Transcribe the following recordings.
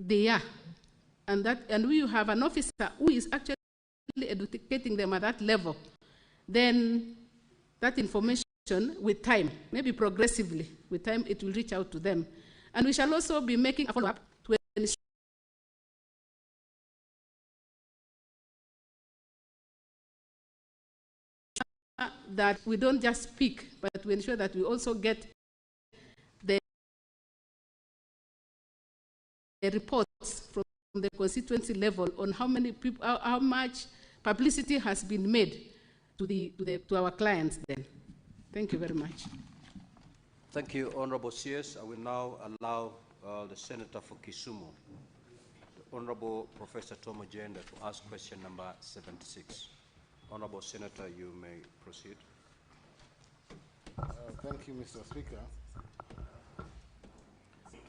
they are. And we have an officer who is actually educating them at that level, then that information with time, maybe progressively, with time it will reach out to them. And we shall also be making a follow-up to ensure that we don't just speak, but we ensure that we also get the reports from the constituency level on how many people, how much publicity has been made to our clients then. Thank you very much. Thank you, Honorable CS. I will now allow the Senator for Kisumu, the Honorable Professor Tom Agenda, to ask question number 76. Honorable Senator, you may proceed. Thank you, Mr. Speaker.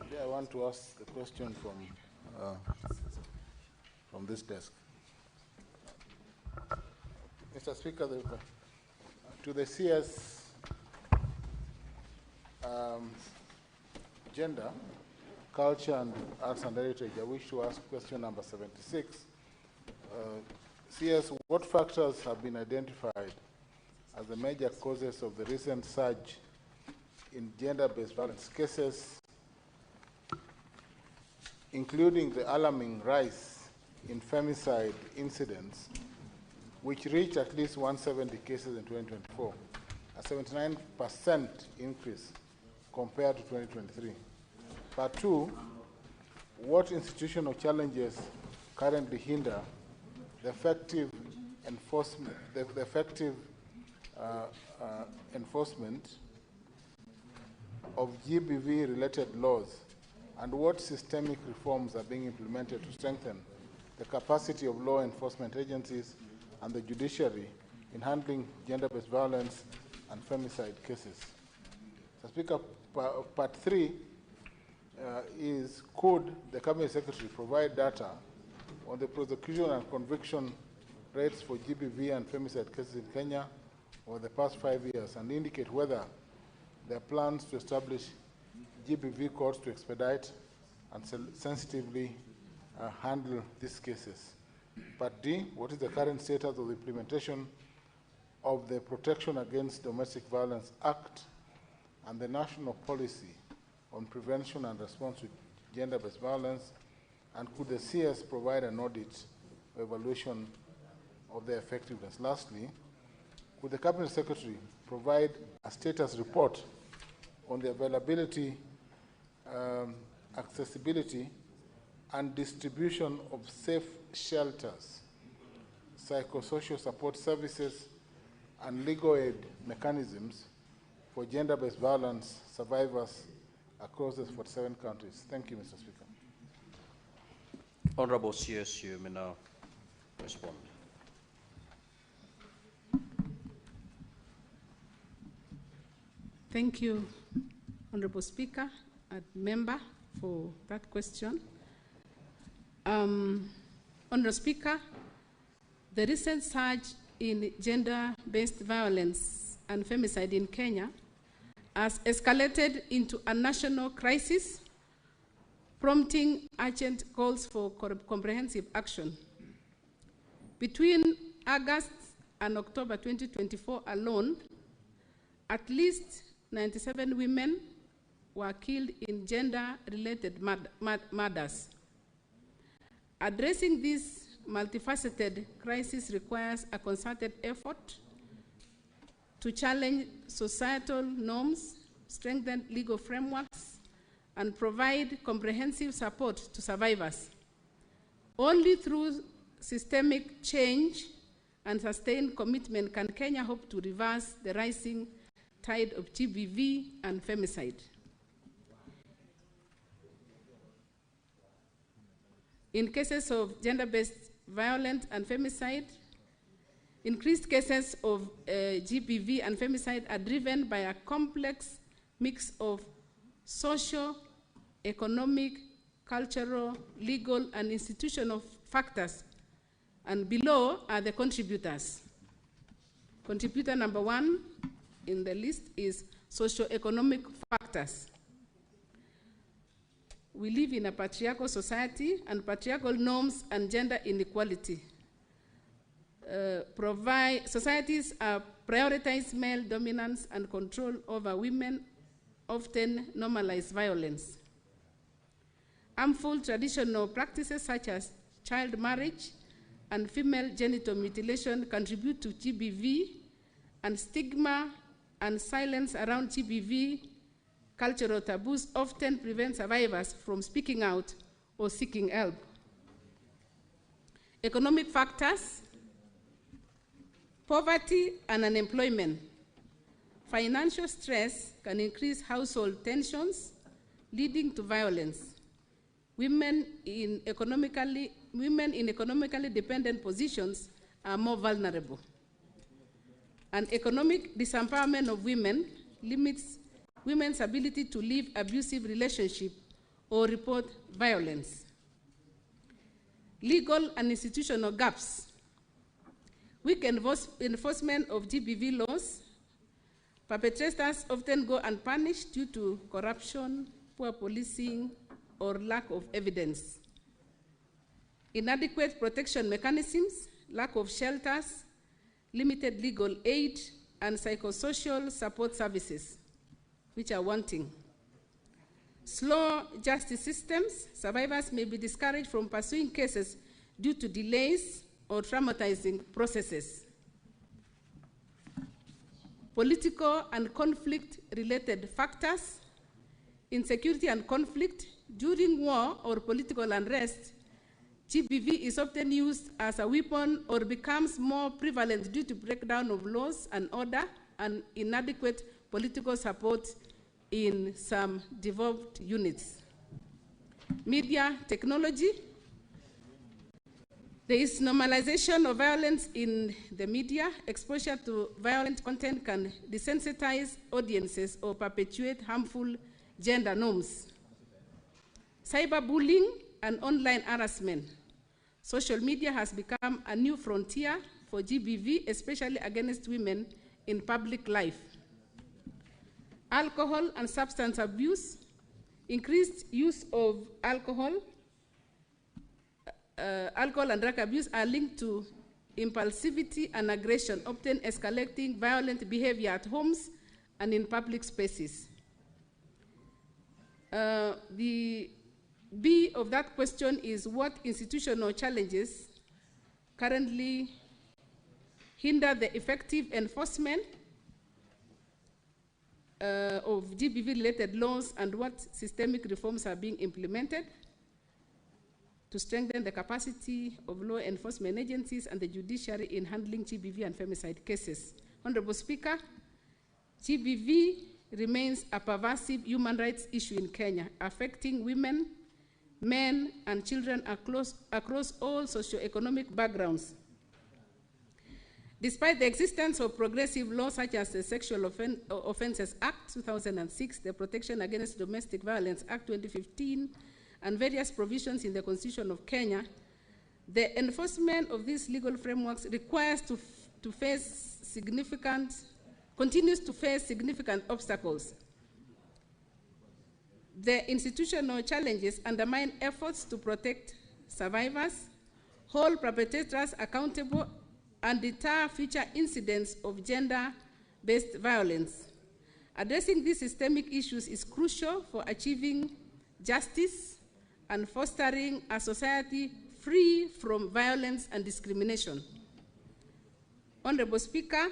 Today I want to ask the question from this desk. Mr. Speaker, to the CS Gender, Culture and Arts and Heritage, I wish to ask question number 76. CS, what factors have been identified as the major causes of the recent surge in gender-based violence cases, including the alarming rise in femicide incidents, which reached at least 170 cases in 2024, a 79% increase compared to 2023. Part two, what institutional challenges currently hinder the effective enforcement, enforcement of GBV-related laws, and what systemic reforms are being implemented to strengthen the capacity of law enforcement agencies and the judiciary in handling gender-based violence and femicide cases. So, Speaker, part three is, could the Cabinet Secretary provide data on the prosecution and conviction rates for GBV and femicide cases in Kenya over the past 5 years, and indicate whether there are plans to establish GBV courts to expedite and sensitively handle these cases. Part D, what is the current status of the implementation of the Protection Against Domestic Violence Act and the national policy on prevention and response to gender-based violence, and could the CS provide an audit or evaluation of their effectiveness? Lastly, could the Cabinet Secretary provide a status report on the availability, accessibility, and distribution of safe shelters, psychosocial support services, and legal aid mechanisms for gender-based violence survivors across the 47 countries? Thank you, Mr. Speaker. Honorable CS, you may now respond. Thank you, Honorable Speaker and member, for that question. Honorable Speaker, the recent surge in gender-based violence and femicide in Kenya has escalated into a national crisis, prompting urgent calls for comprehensive action. Between August and October 2024 alone, at least 97 women were killed in gender-related murders. Addressing this multifaceted crisis requires a concerted effort to challenge societal norms, strengthen legal frameworks, and provide comprehensive support to survivors. Only through systemic change and sustained commitment can Kenya hope to reverse the rising tide of GBV and femicide. In cases of gender-based violence and femicide, increased cases of GBV and femicide are driven by a complex mix of social, economic, cultural, legal, and institutional factors. And below are the contributors. Contributor number one in the list is socio-economic factors. we live in a patriarchal society, and patriarchal norms and gender inequality societies prioritize male dominance and control over women, often normalize violence. Harmful traditional practices such as child marriage and female genital mutilation contribute to GBV, and stigma and silence around GBV cultural taboos often prevent survivors from speaking out or seeking help. Economic factors: poverty and unemployment. Financial stress can increase household tensions, leading to violence. Women in economically dependent positions are more vulnerable. And economic disempowerment of women limits women's ability to leave abusive relationships or report violence. Legal and institutional gaps. Weak enforcement of GBV laws. Perpetrators often go unpunished due to corruption, poor policing, or lack of evidence. Inadequate protection mechanisms, lack of shelters, limited legal aid, and psychosocial support services, which are wanting. Slow justice systems. Survivors may be discouraged from pursuing cases due to delays or traumatizing processes. Political and conflict-related factors. Insecurity and conflict. During war or political unrest, GBV is often used as a weapon or becomes more prevalent due to breakdown of laws and order and inadequate political support in some devolved units. Media technology. There is normalization of violence in the media. Exposure to violent content can desensitize audiences or perpetuate harmful gender norms. Cyberbullying and online harassment. Social media has become a new frontier for GBV, especially against women in public life. Alcohol and substance abuse. Increased use of alcohol and drug abuse are linked to impulsivity and aggression, often escalating violent behavior at homes and in public spaces. The B of that question is: what institutional challenges currently hinder the effective enforcement of GBV-related laws, and what systemic reforms are being implemented to strengthen the capacity of law enforcement agencies and the judiciary in handling GBV and femicide cases? Honorable Speaker, GBV remains a pervasive human rights issue in Kenya, affecting women, men, and children across all socioeconomic backgrounds. Despite the existence of progressive laws such as the Sexual Offences Act 2006, the Protection Against Domestic Violence Act 2015, and various provisions in the Constitution of Kenya, the enforcement of these legal frameworks continues to face significant obstacles. The institutional challenges undermine efforts to protect survivors, hold perpetrators accountable, and deter future incidents of gender-based violence. Addressing these systemic issues is crucial for achieving justice and fostering a society free from violence and discrimination. Honorable Speaker,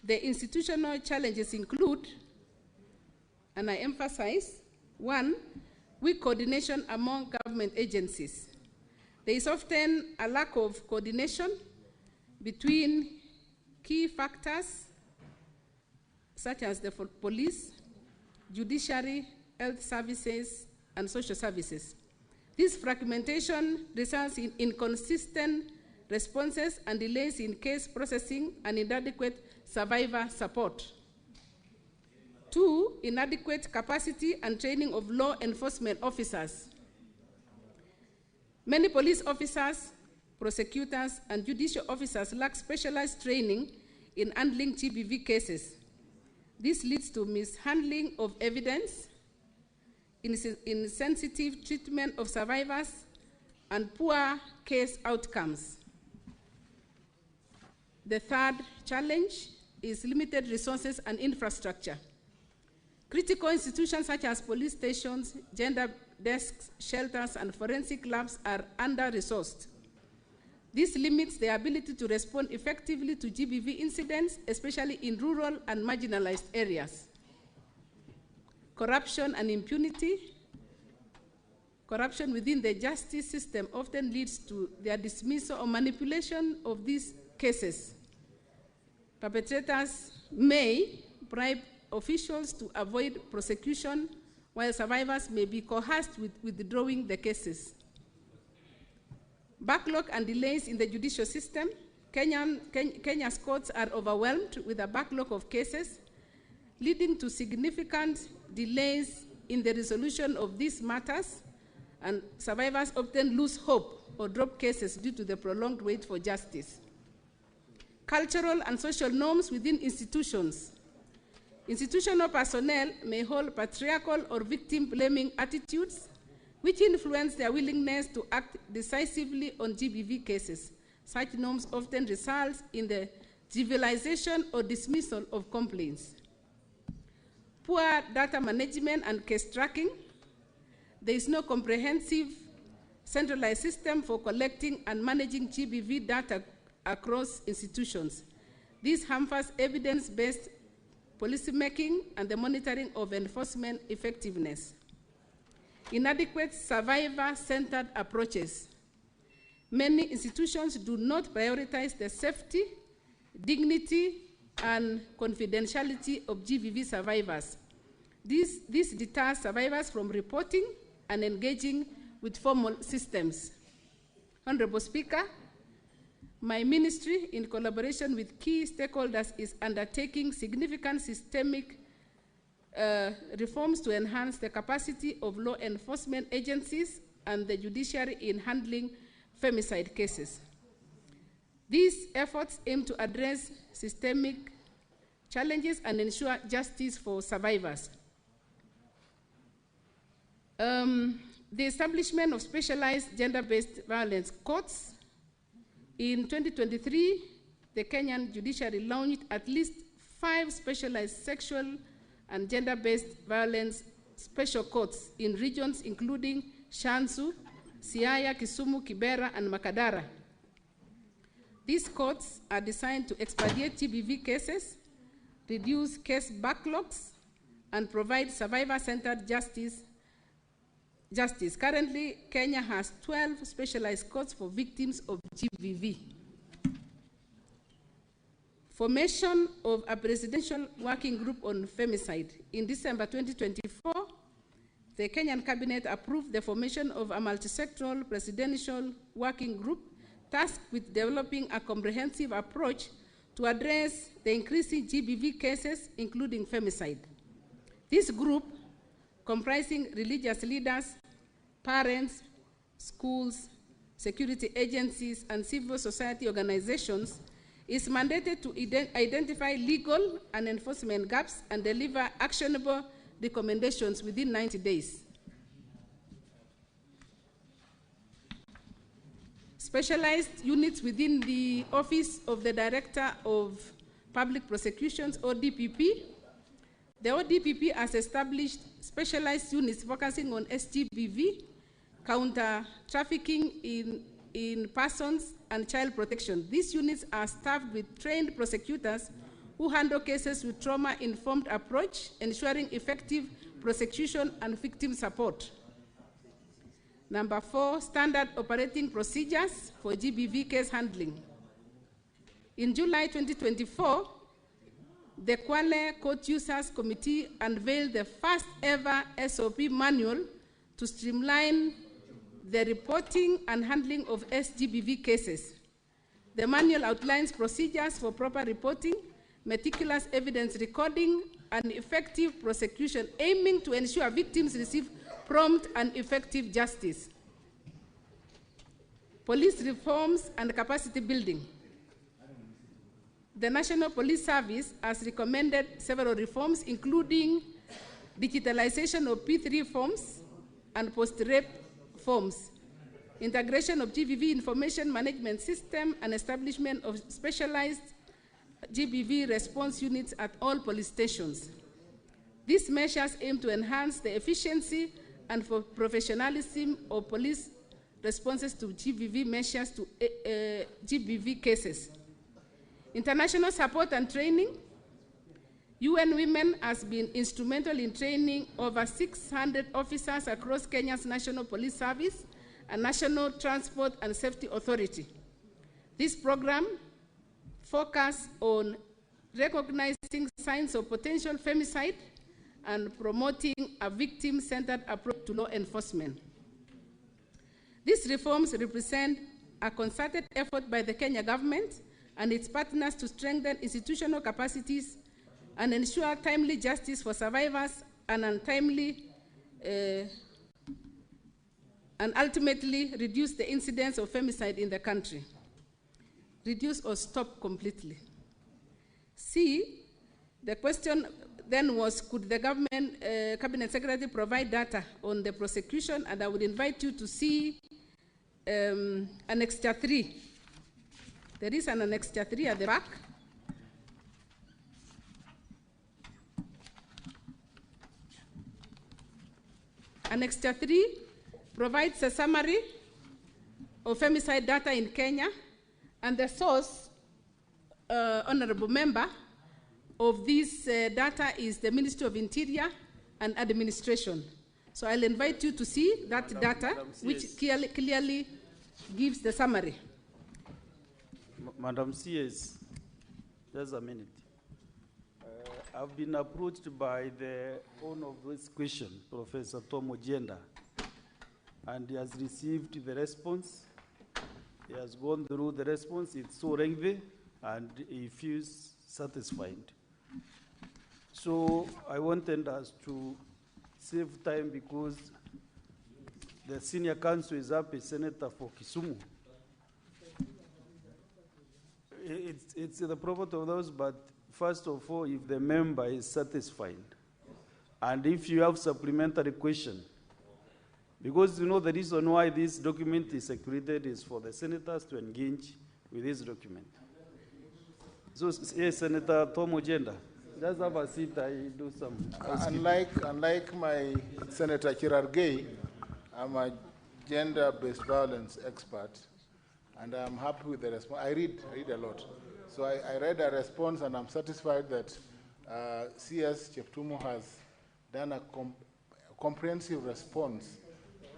the institutional challenges include, and I emphasize, 1, weak coordination among government agencies. There is often a lack of coordination between key factors such as the police, judiciary, health services, and social services. This fragmentation results in inconsistent responses and delays in case processing and inadequate survivor support. 2, inadequate capacity and training of law enforcement officers. Many police officers, prosecutors, and judicial officers lack specialized training in handling GBV cases. This leads to mishandling of evidence, insensitive treatment of survivors, and poor case outcomes. The third challenge is limited resources and infrastructure. Critical institutions such as police stations, gender desks, shelters, and forensic labs are under-resourced. This limits their ability to respond effectively to GBV incidents, especially in rural and marginalized areas. Corruption and impunity. Corruption within the justice system often leads to their dismissal or manipulation of these cases. Perpetrators may bribe officials to avoid prosecution, while survivors may be coerced with withdrawing the cases. Backlog and delays in the judicial system. Kenya's courts are overwhelmed with a backlog of cases, leading to significant delays in the resolution of these matters, and survivors often lose hope or drop cases due to the prolonged wait for justice. Cultural and social norms within institutions. Institutional personnel may hold patriarchal or victim-blaming attitudes, which influence their willingness to act decisively on GBV cases. Such norms often result in the trivialization or dismissal of complaints. Poor data management and case tracking. There is no comprehensive centralized system for collecting and managing GBV data across institutions. This hampers evidence-based policymaking and the monitoring of enforcement effectiveness. Inadequate survivor-centered approaches. Many institutions do not prioritize the safety, dignity, and confidentiality of GBV survivors. This deters survivors from reporting and engaging with formal systems. Honorable Speaker, my ministry, in collaboration with key stakeholders, is undertaking significant systemic reforms to enhance the capacity of law enforcement agencies and the judiciary in handling femicide cases. These efforts aim to address systemic challenges and ensure justice for survivors. The establishment of specialized gender-based violence courts. In 2023, the Kenyan judiciary launched at least 5 specialized sexual and gender-based violence special courts in regions including Shanzu, Siaya, Kisumu, Kibera, and Makadara. These courts are designed to expedite GBV cases, reduce case backlogs, and provide survivor-centered justice. Currently, Kenya has 12 specialized courts for victims of GBV. Formation of a presidential working group on femicide. In December 2024, the Kenyan cabinet approved the formation of a multi-sectoral presidential working group tasked with developing a comprehensive approach to address the increasing GBV cases, including femicide. This group, comprising religious leaders, parents, schools, security agencies, and civil society organizations, is mandated to identify legal and enforcement gaps and deliver actionable recommendations within 90 days. Specialized units within the Office of the Director of Public Prosecutions, ODPP. The ODPP has established specialized units focusing on SGBV, counter-trafficking in persons, and child protection. These units are staffed with trained prosecutors who handle cases with trauma-informed approach, ensuring effective prosecution and victim support. Number 4, standard operating procedures for GBV case handling. In July 2024, the Kwale Court Users Committee unveiled the first ever SOP manual to streamline the reporting and handling of SGBV cases. The manual outlines procedures for proper reporting, meticulous evidence recording, and effective prosecution, aiming to ensure victims receive prompt and effective justice. Police reforms and capacity building. The National Police Service has recommended several reforms, including digitalization of P3 forms and post-rape forms, integration of GBV information management system, and establishment of specialized GBV response units at all police stations. These measures aim to enhance the efficiency and professionalism of police responses to GBV measures to GBV cases. International support and training. UN Women has been instrumental in training over 600 officers across Kenya's National Police Service and National Transport and Safety Authority. This program focuses on recognizing signs of potential femicide and promoting a victim-centered approach to law enforcement. These reforms represent a concerted effort by the Kenya government and its partners to strengthen institutional capacities and ensure timely justice for survivors and ultimately reduce the incidence of femicide in the country. Reduce or stop completely. C, the question then was, could the government cabinet secretary provide data on the prosecution? And I would invite you to see Annexure 3. There is an Annexure 3 at the back. Annexure 3 provides a summary of femicide data in Kenya, and the source, honorable member, of this data is the Ministry of Interior and Administration. So I'll invite you to see that data, which clearly gives the summary. Madam CS, just a minute. I've been approached by the owner of this question, Professor Tom Ojenda, and he has received the response. He has gone through the response. It's so lengthy, and he feels satisfied. So I wanted us to save time because the senior counsel is up, a senator for Kisumu. It's the property of those, but first of all, if the member is satisfied, and if you have supplementary question, because you know the reason why this document is circulated is for the senators to engage with this document. So, yes, Senator Tom Ojenda, just have a seat, I do some unlike my Senator Chirargei, I'm a gender-based violence expert, and I'm happy with the response. I read a lot. So I read a response, and I'm satisfied that CS Cheptumo has done a comprehensive response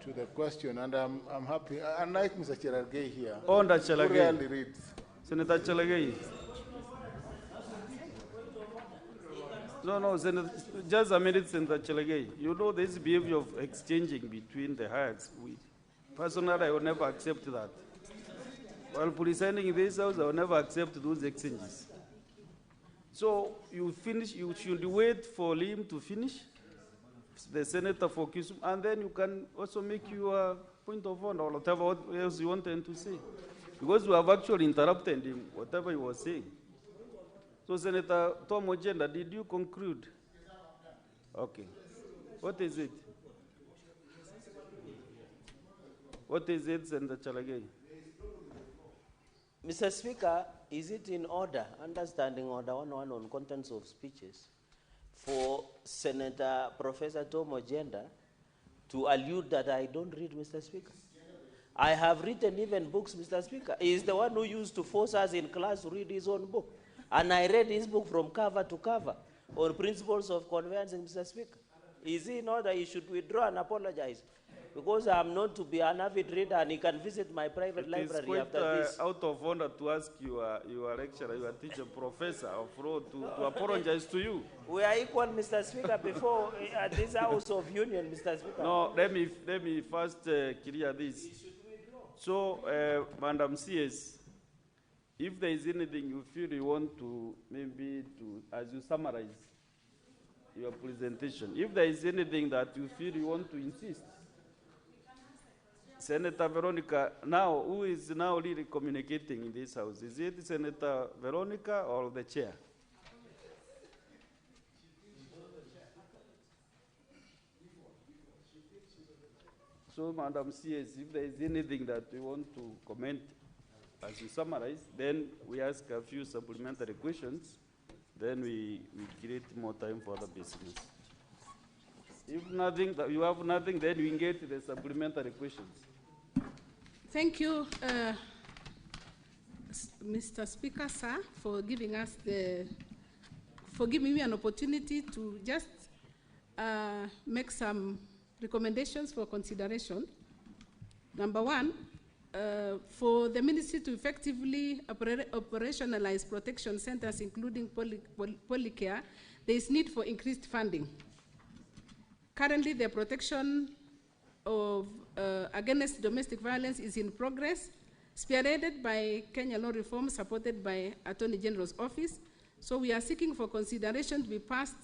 to the question, and I'm happy. Unlike Mr. Chirargei here, who rarely reads. Senator Chalagay. No, Senator, just a minute, Senator Chalagay. You know this behavior of exchanging between the heads. Personally, I will never accept that. While presiding in this house, I will never accept those exchanges. So you should wait for him to finish, the senator for Kisumu, and then you can also make your point of honor or whatever else you wanted to say. Because we have actually interrupted him, whatever he was saying. So Senator Tom Ojenda, did you conclude? Okay. What is it? What is it, Senator Chalagay? Mr. Speaker, is it in order, understanding order 101 on contents of speeches, for Senator Professor Tom Ojenda to allude that I don't read, Mr. Speaker? I have written even books, Mr. Speaker. He is the one who used to force us in class to read his own book. And I read his book from cover to cover on principles of conveyancing, Mr. Speaker. Is he in order? He should withdraw and apologize. Because I am known to be an avid reader, and he can visit my private library after this. It's quite out of honor to ask your lecturer, your teacher, professor of law to apologize to you. We are equal, Mr. Speaker, before at this House of Union, Mr. Speaker. No, let me first clear this. So, Madam CS, if there is anything you feel you want to, maybe to, as you summarize your presentation, if there is anything that you feel you want to insist, Senator Veronica, now, who is now really communicating in this house? Is it Senator Veronica or the chair? So, Madam CS, if there is anything that we want to comment as we summarize, then we ask a few supplementary questions, then we create more time for the business. If nothing, you have nothing, then we engage the supplementary questions. Thank you, Mr. Speaker, sir, for giving me an opportunity to just make some recommendations for consideration. Number one, for the ministry to effectively operationalize protection centers, including polycare, there is need for increased funding. Currently, the protection of against domestic violence is in progress, spearheaded by Kenya law reform supported by Attorney General's office. So we are seeking for consideration to be passed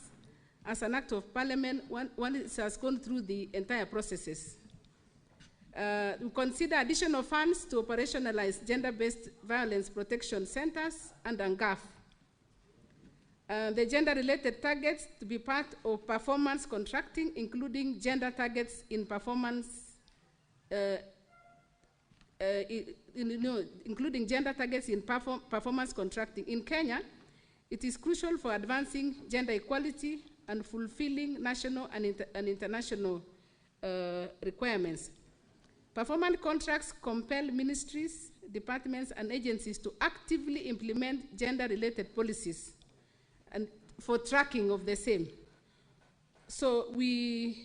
as an act of parliament when it has gone through the entire processes. We consider additional funds to operationalize gender-based violence protection centers and NGAF. The gender-related targets to be part of performance contracting, including gender targets in performance, including gender targets in performance contracting. In Kenya, it is crucial for advancing gender equality and fulfilling national and international requirements. Performance contracts compel ministries, departments, and agencies to actively implement gender-related policies and for tracking of the same. So with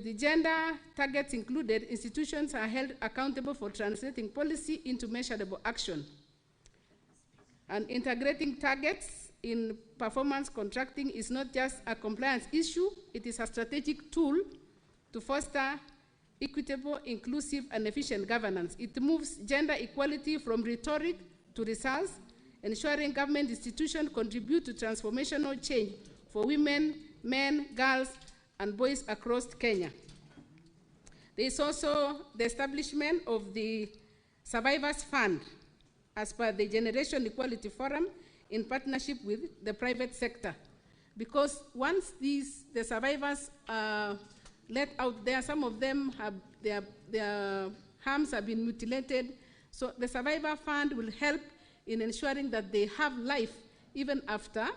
the gender targets included, institutions are held accountable for translating policy into measurable action. And integrating targets in performance contracting is not just a compliance issue, it is a strategic tool to foster equitable, inclusive, and efficient governance. It moves gender equality from rhetoric to results, ensuring government institutions contribute to transformational change for women, men, girls, and boys across Kenya. There is also the establishment of the Survivors Fund as per the Generation Equality Forum in partnership with the private sector. Because once the survivors are let out there, some of them have their harms have been mutilated. So the Survivor Fund will help in ensuring that they have life even after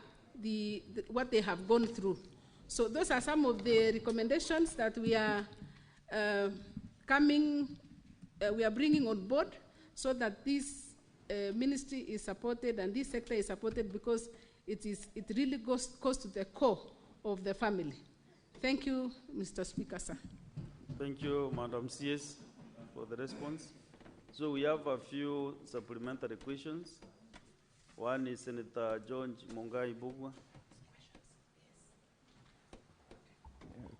what they have gone through. So those are some of the recommendations that we are we are bringing on board so that this ministry is supported and this sector is supported, because it really goes to the core of the family. Thank you, Mr. Speaker, sir. Thank you, Madam CS, for the response. So we have a few supplementary questions. One is Senator John Mongai Bugwa.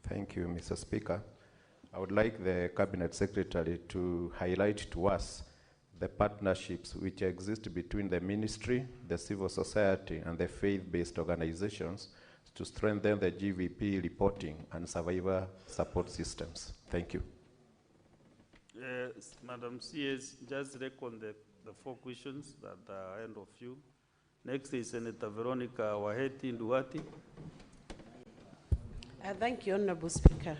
Thank you, Mr. Speaker. I would like the Cabinet Secretary to highlight to us the partnerships which exist between the ministry, the civil society, and the faith-based organizations to strengthen the GVP reporting and survivor support systems. Thank you. Yes, Madam CS, just reckon the 4 questions that are ahead of you. Next is Senator Veronica Waheti Nduati. Thank you, Honorable Speaker.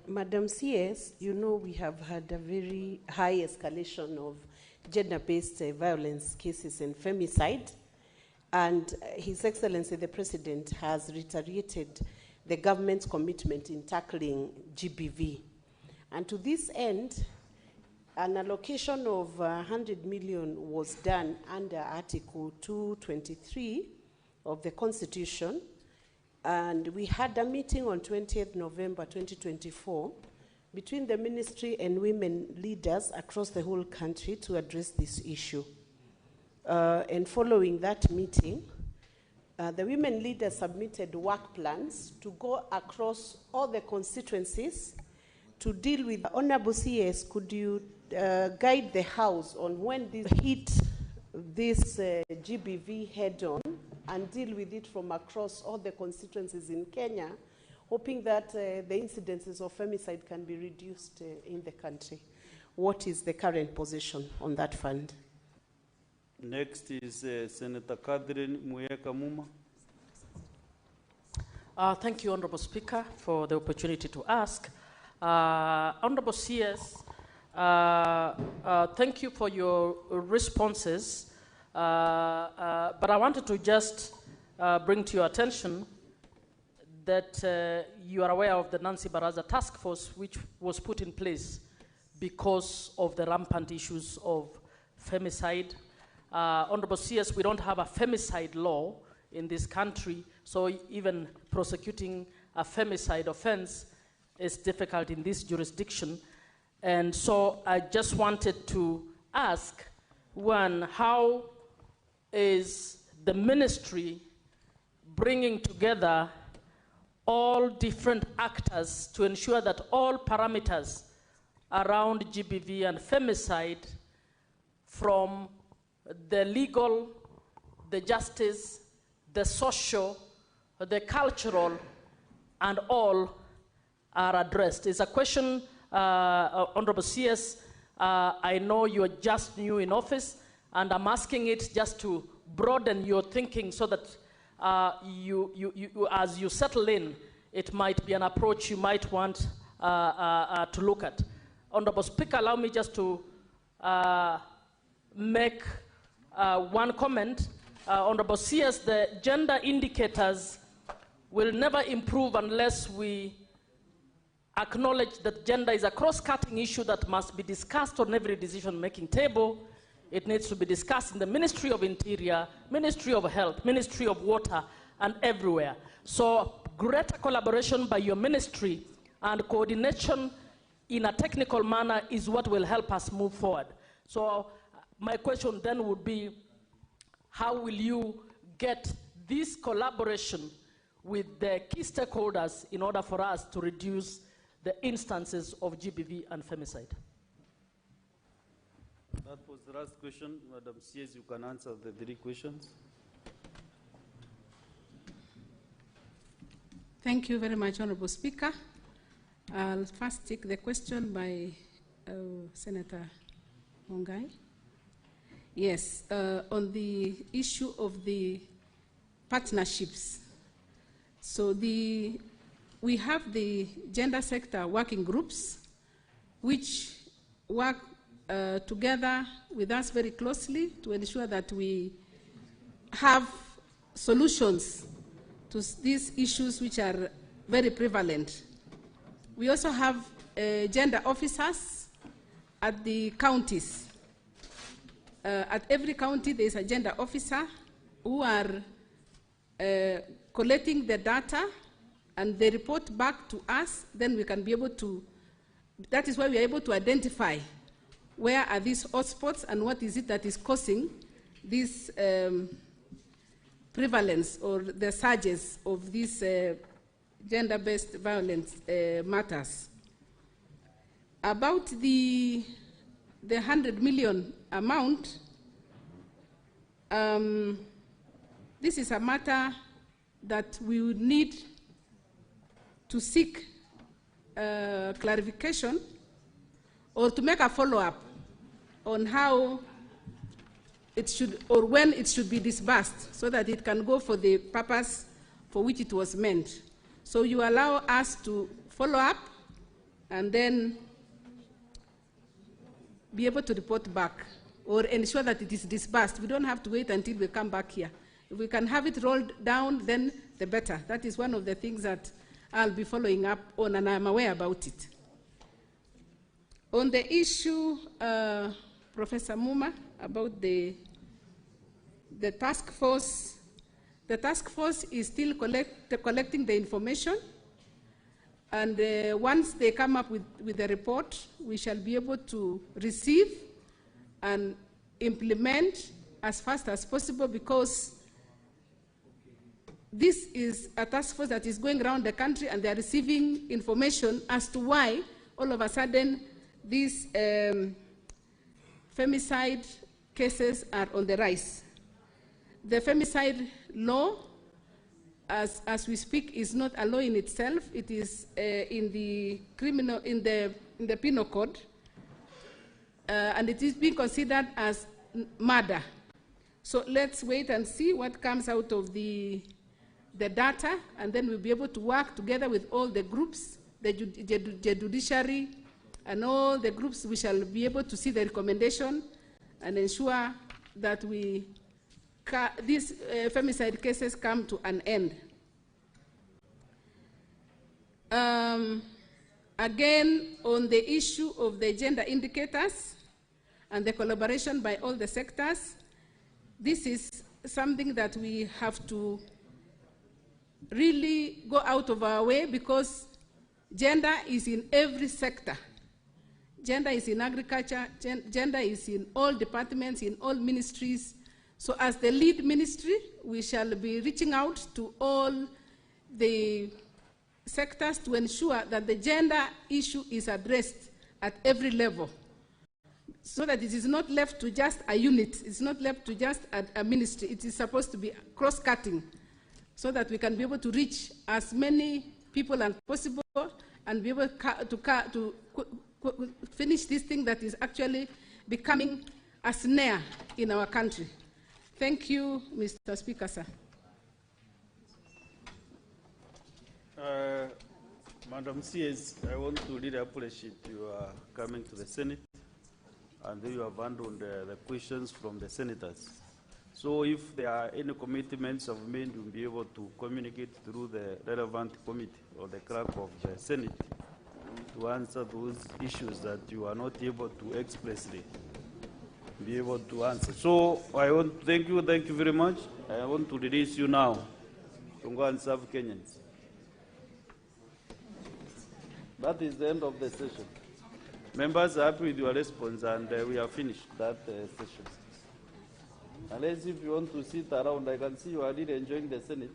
Madam CS, you know we have had a very high escalation of gender-based violence cases and femicide, and His Excellency the President has reiterated the government's commitment in tackling GBV. And to this end, an allocation of 100 million was done under Article 223 of the Constitution, and we had a meeting on 20th November 2024 between the ministry and women leaders across the whole country to address this issue. And following that meeting, the women leaders submitted work plans to go across all the constituencies to deal with. Honorable CS, could you guide the House on when this hit this GBV head-on and deal with it from across all the constituencies in Kenya, hoping that the incidences of femicide can be reduced in the country? What is the current position on that fund? Next is Senator Catherine Muyeka Muma. Thank you, Honorable Speaker, for the opportunity to ask. Honorable CS, thank you for your responses, but I wanted to just bring to your attention that you are aware of the Nancy Baraza task force, which was put in place because of the rampant issues of femicide. Honorable CS, we don't have a femicide law in this country, so even prosecuting a femicide offense is difficult in this jurisdiction. And so I just wanted to ask, one, how is the ministry bringing together all different actors to ensure that all parameters around GBV and femicide, from the legal, the justice, the social, the cultural, and all are addressed? It's a question, Honorable CS, I know you're just new in office, and I'm asking it just to broaden your thinking so that as you settle in, it might be an approach you might want to look at. Honorable Speaker, allow me just to make one comment. Honorable CS, the gender indicators will never improve unless we acknowledge that gender is a cross-cutting issue that must be discussed on every decision-making table. It needs to be discussed in the Ministry of Interior, Ministry of Health, Ministry of Water, and everywhere. So greater collaboration by your ministry and coordination in a technical manner is what will help us move forward. So my question then would be, how will you get this collaboration with the key stakeholders in order for us to reduce the instances of GBV and femicide? That was the last question. Madam CS, you can answer the 3 questions. Thank you very much, Honorable Speaker. I'll first take the question by Senator Mungai. Yes, on the issue of the partnerships. So we have the gender sector working groups, which work together with us very closely to ensure that we have solutions to these issues which are very prevalent. We also have gender officers at the counties. At every county, there is a gender officer who are collecting the data, and they report back to us. Then we can be able to, that is why we are able to identify where are these hotspots and what is it that is causing this prevalence or the surges of these gender-based violence matters. About the 100 million amount, this is a matter that we would need to seek clarification or to make a follow-up on how it should, or when it should be disbursed, so that it can go for the purpose for which it was meant. So you allow us to follow up and then be able to report back or ensure that it is disbursed. We don't have to wait until we come back here. If we can have it rolled down, then the better. That is one of the things that I'll be following up on, and I'm aware about it. On the issue, Professor Muma, about the task force, the task force is still collecting the information, and once they come up with the report, we shall be able to receive and implement as fast as possible, because this is a task force that is going around the country, and they are receiving information as to why all of a sudden these femicide cases are on the rise. The femicide law, as we speak, is not a law in itself. It is in the penal code, and it is being considered as murder. So let's wait and see what comes out of the data, and then we'll be able to work together with all the groups the judiciary, and all the groups, we shall be able to see the recommendation and ensure that these femicide cases come to an end. Again, on the issue of the gender indicators and the collaboration by all the sectors, this is something that we have to really go out of our way, because gender is in every sector. Gender is in agriculture, gender is in all departments, in all ministries. So as the lead ministry, we shall be reaching out to all the sectors to ensure that the gender issue is addressed at every level, so that it is not left to just a unit, it's not left to just a ministry. It is supposed to be cross-cutting, so that we can be able to reach as many people as possible and be able to finish this thing that is actually becoming a snare in our country. Thank you, Mr. Speaker, sir. Madam CS, I want to really appreciate you coming to the Senate, and you have handled the questions from the senators. So if there are any commitments of made, we'll be able to communicate through the relevant committee or the clerk of the Senate to answer those issues that you are not able to expressly be able to answer. So I want to thank you very much. I want to release you now to go and serve Kenyans. That is the end of the session. Members are happy with your response, and we have finished that session. Unless if you want to sit around, I can see you are really enjoying the Senate.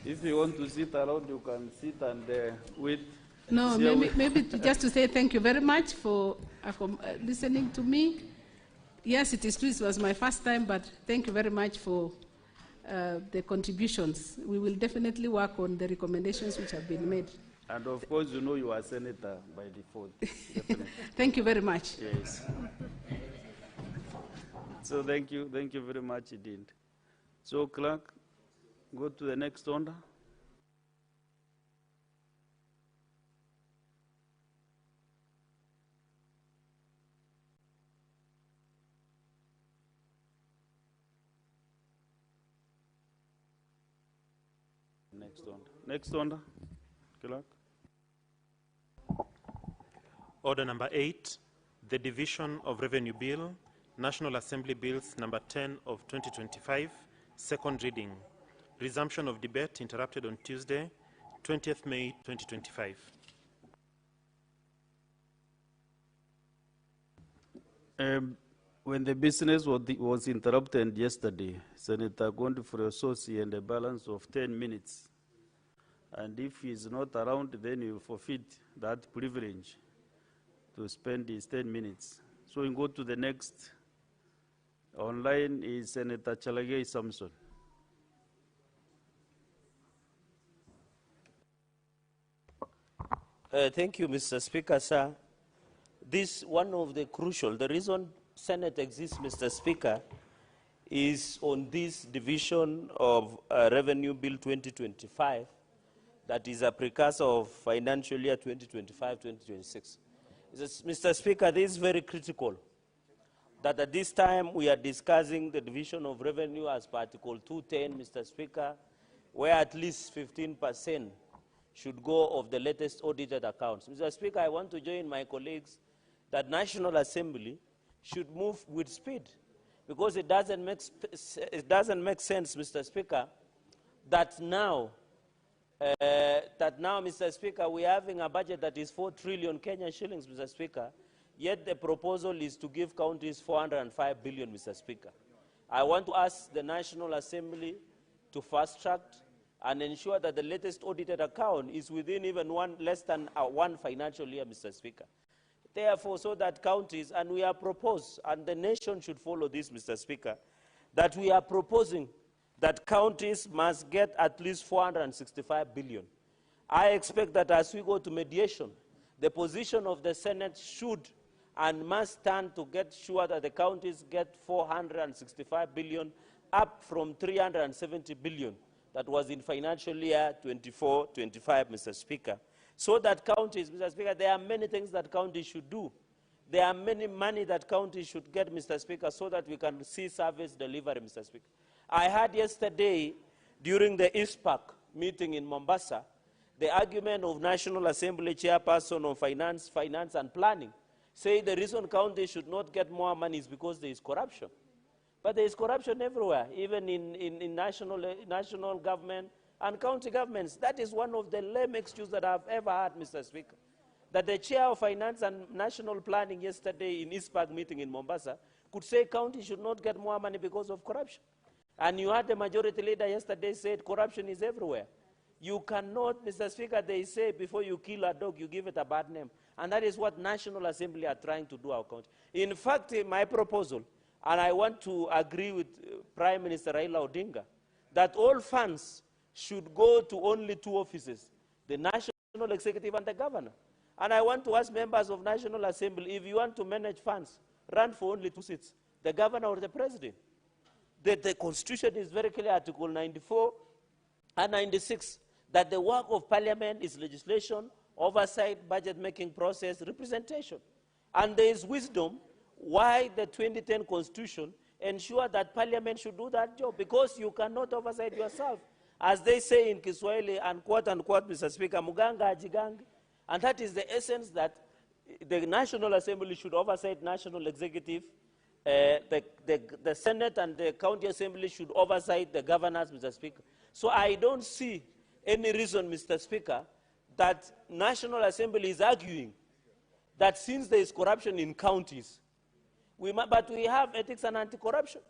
If you want to sit around, you can sit and wait. No, maybe just to say thank you very much for listening to me. Yes, it is true, it was my first time, but thank you very much for the contributions. We will definitely work on the recommendations which have been made. And of course, you know you are senator by default. Thank you very much. Yes. So thank you very much indeed. So clerk, go to the next order. Next order, clerk. Order number 8, the Division of Revenue Bill, National Assembly Bills number 10 of 2025, second reading. Resumption of debate interrupted on Tuesday, 20th May 2025. When the business was interrupted yesterday, Senator Gondi Friososi and a balance of 10 minutes. And if he is not around, then he will forfeit that privilege to spend his 10 minutes. So we go to the next. Online is Senator Chalagay Samson. Thank you, Mr. Speaker, sir. This one of the crucial, the reason Senate exists, Mr. Speaker, is on this division of Revenue Bill 2025, that is a precursor of financial year 2025-2026. Mr. Speaker, this is very critical, that at this time we are discussing the division of revenue as per Article 210, Mr. Speaker, where at least 15% should go of the latest audited accounts. Mr. Speaker, I want to join my colleagues that National Assembly should move with speed, because it doesn't make sense, Mr. Speaker, that now, Mr. Speaker, we are having a budget that is 4 trillion Kenyan shillings, Mr. Speaker, yet the proposal is to give counties 405 billion, Mr. Speaker. I want to ask the National Assembly to fast-track and ensure that the latest audited account is within even less than one financial year, Mr. Speaker. Therefore, so that counties, and we are proposed, and the nation should follow this, Mr. Speaker, that we are proposing that counties must get at least 465 billion. I expect that as we go to mediation, the position of the Senate should and must stand to get sure that the counties get 465 billion, up from 370 billion that was in financial year 24-25, Mr. Speaker. so that counties, Mr. Speaker, there are many things that counties should do. There are many money that counties should get, Mr. Speaker, so that we can see service delivery, Mr. Speaker. I heard yesterday, during the ISPAC meeting in Mombasa, the argument of National Assembly Chairperson on finance and planning, say the reason counties should not get more money is because there is corruption. But there is corruption everywhere, even in national government and county governments. That is one of the lame excuses that I've ever heard, Mr. Speaker. That the chair of finance and national planning yesterday in ISPAC meeting in Mombasa could say county should not get more money because of corruption. And you had the majority leader yesterday said corruption is everywhere. You cannot, Mr. Speaker, they say before you kill a dog, you give it a bad name. And that is what National Assembly are trying to do our county. In fact, my proposal, and I want to agree with Prime Minister Raila Odinga, that all funds should go to only two offices, the National Executive and the Governor. And I want to ask members of National Assembly, if you want to manage funds, run for only two seats, the Governor or the President. The Constitution is very clear, Article 94 and 96, that the work of Parliament is legislation, oversight, budget-making process, representation. And there is wisdom why the 2010 Constitution ensure that Parliament should do that job, because you cannot oversight yourself. As they say in Kiswahili, and quote unquote, Mr. Speaker, muganga ajigangi. And that is the essence, that the National Assembly should oversight National Executive, the Senate and the County Assembly should oversight the governors, Mr. Speaker. So I don't see any reason, Mr. Speaker, that National Assembly is arguing that since there is corruption in counties, but we have ethics and anti-corruption.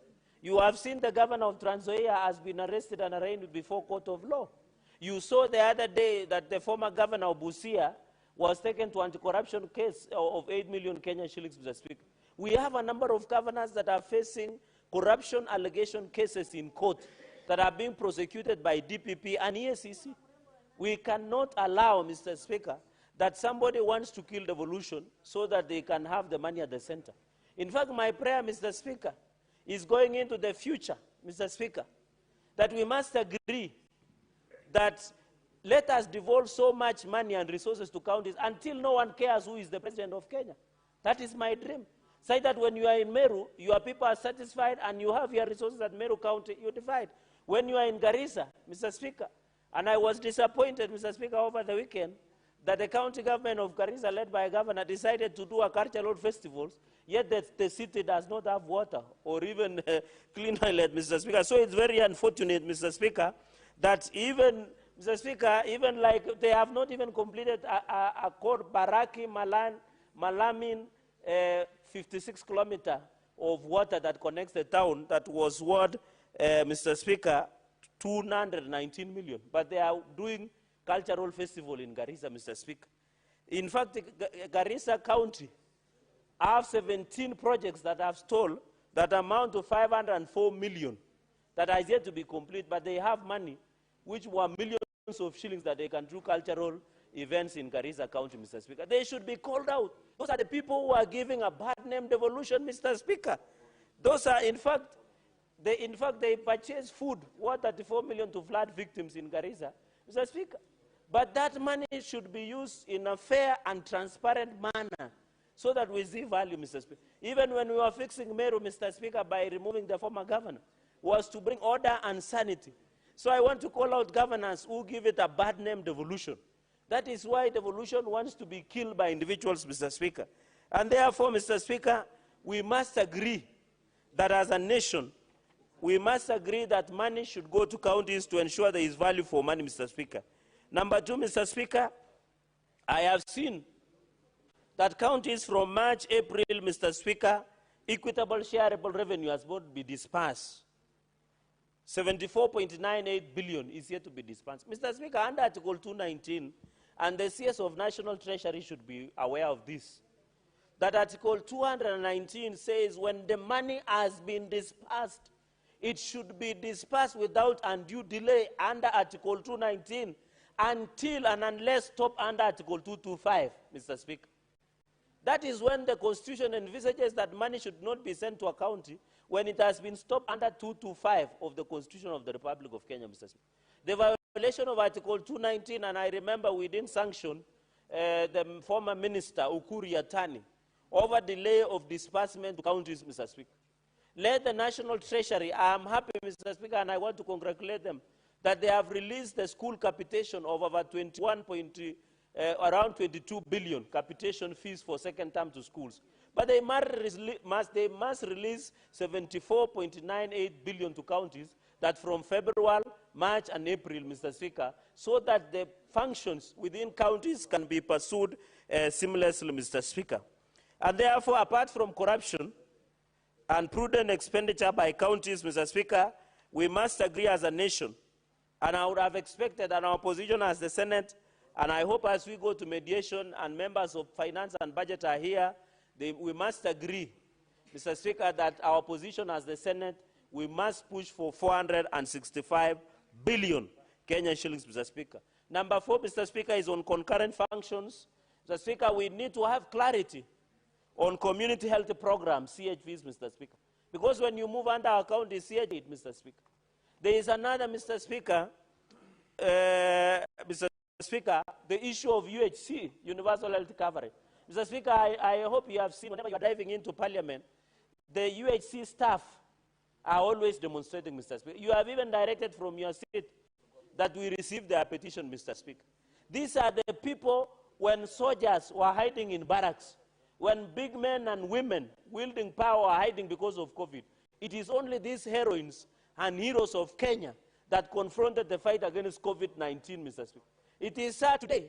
You have seen the governor of Trans Nzoia has been arrested and arraigned before court of law. You saw the other day that the former governor of Busia was taken to anti-corruption case of 8 million Kenyan shillings, Mr. Speaker. We have a number of governors that are facing corruption allegation cases in court that are being prosecuted by DPP and EACC. We cannot allow, Mr. Speaker, that somebody wants to kill devolution so that they can have the money at the center. In fact, my prayer, Mr. Speaker, is going into the future, Mr. Speaker, that we must agree that let us devolve so much money and resources to counties until no one cares who is the president of Kenya. That is my dream. Say that when you are in Meru, your people are satisfied and you have your resources at Meru County, you divide. When you are in Garissa, Mr. Speaker, and I was disappointed, Mr. Speaker, over the weekend, that the county government of Garissa, led by a governor, decided to do a cultural festivals, yet the city does not have water or even clean toilet, Mr. Speaker. So it's very unfortunate, Mr. Speaker, that even, Mr. Speaker, even like they have not even completed a called Baraki Malamin 56 kilometer of water that connects the town that was worth, Mr. Speaker, 219 million. But they are doing cultural festival in Garissa, Mr. Speaker. In fact, Garissa County have 17 projects that have stalled that amount to 504 million that has yet to be complete, but they have money, which were millions of shillings that they can do cultural events in Garissa County, Mr. Speaker. They should be called out. Those are the people who are giving a bad name devolution, Mr. Speaker. Those are, in fact, they purchase food worth 34 million to flood victims in Garissa, Mr. Speaker. But that money should be used in a fair and transparent manner so that we see value, Mr. Speaker. Even when we were fixing Meru, Mr. Speaker, by removing the former governor, was to bring order and sanity. So I want to call out governors who give it a bad name, devolution. That is why devolution wants to be killed by individuals, Mr. Speaker. And therefore, Mr. Speaker, we must agree that as a nation, we must agree that money should go to counties to ensure there is value for money, Mr. Speaker. Number two, Mr. Speaker, I have seen that counties from March, April, Mr. Speaker, equitable shareable revenue has not been dispersed. 74.98 billion is yet to be dispersed. Mr. Speaker, under Article 219, and the CS of National Treasury should be aware of this, that Article 219 says when the money has been dispersed, it should be dispersed without undue delay under Article 219 until and unless stopped under Article 225, Mr. Speaker. That is when the Constitution envisages that money should not be sent to a county when it has been stopped under 225 of the Constitution of the Republic of Kenya, Mr. Speaker. The violation of Article 219, and I remember we didn't sanction the former minister, Ukur Yatani, over delay of disbursement to counties, Mr. Speaker. Let the National Treasury, I am happy, Mr. Speaker, and I want to congratulate them, that they have released the school capitation of over around 22 billion capitation fees for second term to schools. But they must release 74.98 billion to counties that from February, March, and April, Mr. Speaker, so that the functions within counties can be pursued seamlessly, Mr. Speaker. And therefore, apart from corruption and prudent expenditure by counties, Mr. Speaker, we must agree as a nation. And I would have expected an opposition as the Senate, and I hope as we go to mediation and members of Finance and Budget are here, we must agree, Mr. Speaker, that our position as the Senate, we must push for 465 billion Kenyan shillings, Mr. Speaker. Number 4, Mr. Speaker, is on concurrent functions. Mr. Speaker, we need to have clarity on community health programs, CHVs, Mr. Speaker. Because when you move under our county, CHV, Mr. Speaker. There is another, Mr. Speaker, the issue of UHC, universal health coverage. Mr. Speaker, I hope you have seen, whenever you are diving into Parliament, the UHC staff are always demonstrating, Mr. Speaker. You have even directed from your seat that we receive their petition, Mr. Speaker. These are the people when soldiers were hiding in barracks, when big men and women wielding power are hiding because of COVID. It is only these heroines and heroes of Kenya that confronted the fight against COVID-19, Mr. Speaker. It is sad today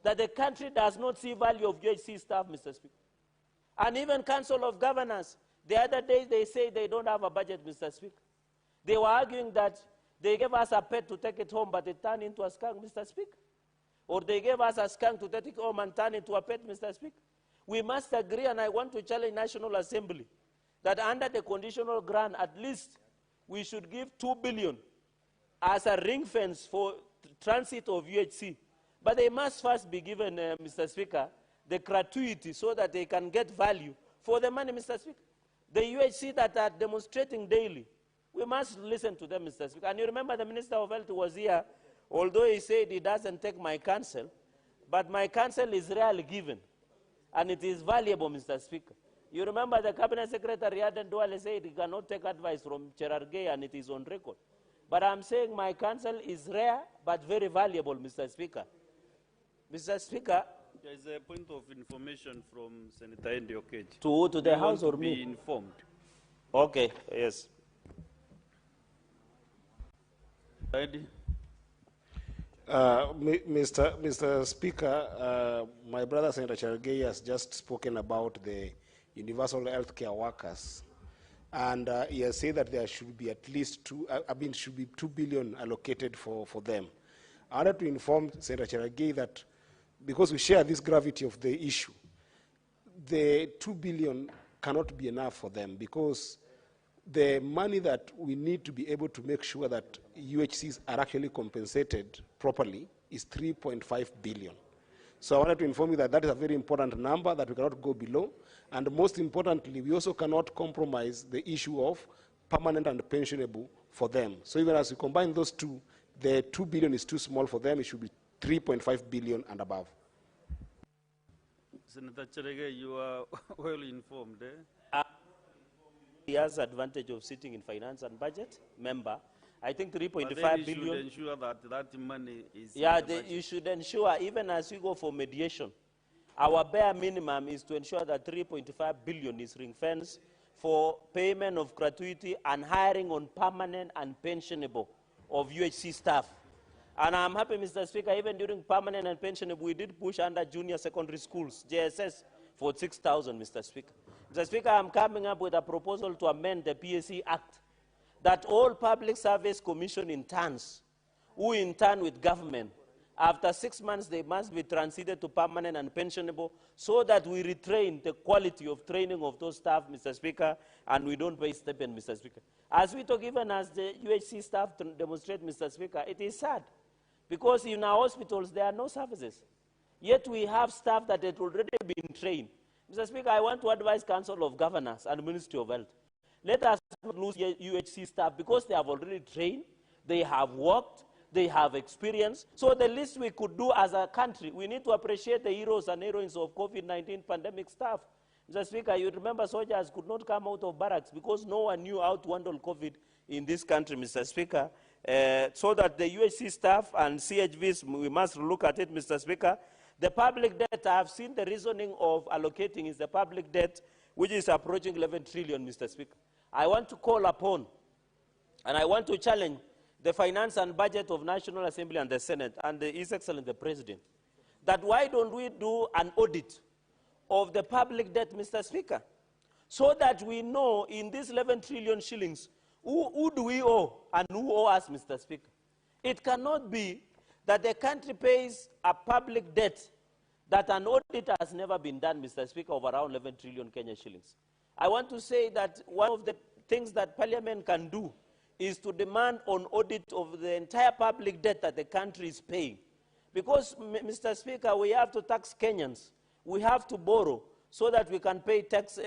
that the country does not see value of UHC staff, Mr. Speaker. And even Council of Governors, the other day they say they don't have a budget, Mr. Speaker. They were arguing that they gave us a pet to take it home, but it turned into a skunk, Mr. Speaker. Or they gave us a skunk to take it home and turn into a pet, Mr. Speaker. We must agree, and I want to challenge National Assembly, that under the conditional grant, at least we should give 2 billion as a ring fence for transit of UHC. But they must first be given, Mr. Speaker, the gratuity so that they can get value for the money, Mr. Speaker. The UHC that are demonstrating daily, we must listen to them, Mr. Speaker. And you remember the Minister of Health was here, although he said he doesn't take my counsel, but my counsel is rarely given, and it is valuable, Mr. Speaker. You remember the Cabinet Secretary Aden Duale said he cannot take advice from Cherargei, and it is on record. But I'm saying my counsel is rare, but very valuable, Mr. Speaker. Mr. Speaker. There is a point of information from Senator Ndiokej. To the House or me? Be informed. Okay, yes. Ready? Mr. Speaker, my brother Senator Cherargei has just spoken about the universal health care workers. And he has said that there should be at least 2 billion allocated for them. I wanted to inform Senator Cherargei that because we share this gravity of the issue, the 2 billion cannot be enough for them, because the money that we need to be able to make sure that UHCs are actually compensated properly is 3.5 billion. So I wanted to inform you that that is a very important number that we cannot go below. And most importantly, we also cannot compromise the issue of permanent and pensionable for them. So even as we combine those two, the 2 billion is too small for them. It should be 3.5 billion and above. Senator Cherargei, you are well informed. He has advantage of sitting in Finance and Budget, member. I think 3.5 billion. You should ensure that that money is. Yeah, you should ensure, even as we go for mediation, our bare minimum is to ensure that 3.5 billion is ring-fenced for payment of gratuity and hiring on permanent and pensionable of UHC staff. And I'm happy, Mr. Speaker, even during permanent and pensionable, we did push under junior secondary schools, JSS, for 6,000, Mr. Speaker. Mr. Speaker, I'm coming up with a proposal to amend the PSC Act, that all public service commission interns who intern with government, after 6 months, they must be transited to permanent and pensionable, so that we retrain the quality of training of those staff, Mr. Speaker, and we don't pay stipend, Mr. Speaker. As we talk, even as the UHC staff demonstrate, Mr. Speaker, it is sad, because in our hospitals, there are no services. Yet we have staff that had already been trained. Mr. Speaker, I want to advise Council of Governors and Ministry of Health. Let us not lose UHC staff, because they have already trained, they have worked, they have experience. So the least we could do as a country, we need to appreciate the heroes and heroines of COVID-19 pandemic staff. Mr. Speaker, you remember soldiers could not come out of barracks because no one knew how to handle COVID in this country, Mr. Speaker. So that the UHC staff and CHVs, we must look at it, Mr. Speaker. The public debt, I have seen the reasoning of allocating is the public debt, which is approaching 11 trillion, Mr. Speaker. I want to call upon, and I want to challenge the Finance and Budget of National Assembly and the Senate and His Excellency the President, that why don't we do an audit of the public debt, Mr. Speaker, so that we know in these 11 trillion shillings, who do we owe and who owe us, Mr. Speaker? It cannot be that the country pays a public debt that an audit has never been done, Mr. Speaker, of around 11 trillion Kenya shillings. I want to say that one of the things that Parliament can do is to demand an audit of the entire public debt that the country is paying. Because, Mr. Speaker, we have to tax Kenyans. We have to borrow so that we can pay tax,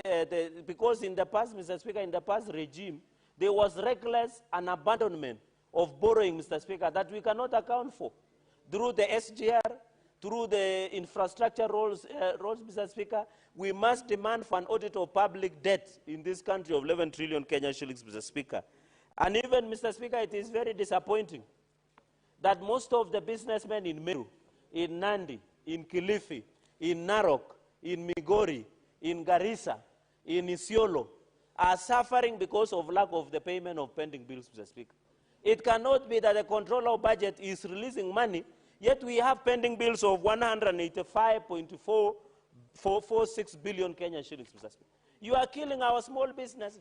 because in the past, Mr. Speaker, in the past regime, there was reckless and abandonment of borrowing, Mr. Speaker, that we cannot account for. Through the SGR, through the infrastructure roles, Mr. Speaker, we must demand for an audit of public debt in this country of 11 trillion Kenya shillings, Mr. Speaker. And even, Mr. Speaker, it is very disappointing that most of the businessmen in Meru, in Nandi, in Kilifi, in Narok, in Migori, in Garissa, in Isiolo, are suffering because of lack of the payment of pending bills, Mr. Speaker. It cannot be that the controller of budget is releasing money, yet we have pending bills of 185.446 billion Kenya shillings, Mr. Speaker. You are killing our small business.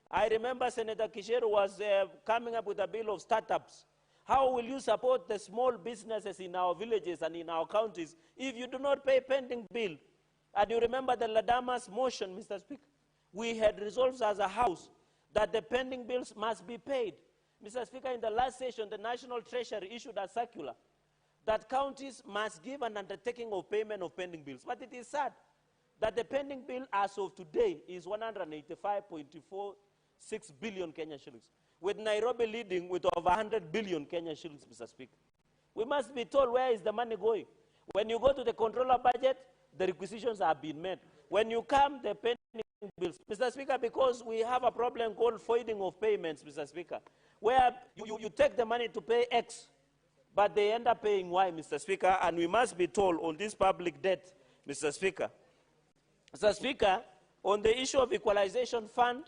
I remember Senator Kisheru was coming up with a bill of startups. How will you support the small businesses in our villages and in our counties if you do not pay pending bill? And you remember the Ladamas motion, Mr. Speaker. We had resolved as a House that the pending bills must be paid. Mr. Speaker, in the last session, the National Treasury issued a circular that counties must give an undertaking of payment of pending bills. But it is sad that the pending bill as of today is 185.46 billion Kenya shillings, with Nairobi leading with over 100 billion Kenya shillings, Mr. Speaker. We must be told where is the money going. When you go to the controller budget, the requisitions are being made. When you come, the pending bills, Mr. Speaker, because we have a problem called voiding of payments, Mr. Speaker, where you take the money to pay X, but they end up paying Y, Mr. Speaker, and we must be told on this public debt, Mr. Speaker. Mr. Speaker, on the issue of equalization fund,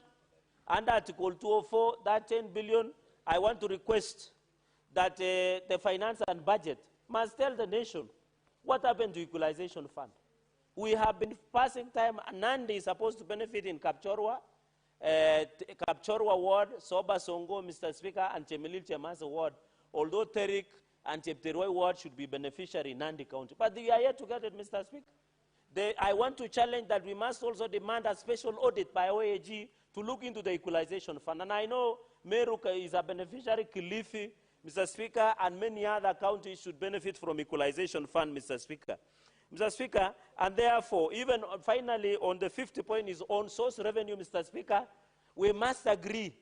under Article 204, that 10 billion, I want to request that the finance and budget must tell the nation what happened to equalization fund. We have been passing time, Nandi is supposed to benefit in Kapchorwa ward, Soba Songo, Mr. Speaker, and Chemelil Chemase ward, although Terik and Chepteroi ward should be beneficiary in Nandi County. But we are yet to get it, Mr. Speaker. I want to challenge that we must also demand a special audit by OAG to look into the equalization fund. And I know Meru is a beneficiary, Kilifi, Mr. Speaker, and many other counties should benefit from equalization fund, Mr. Speaker. Mr. Speaker, and therefore, even finally on the 50th point is on source revenue, Mr. Speaker, we must agree.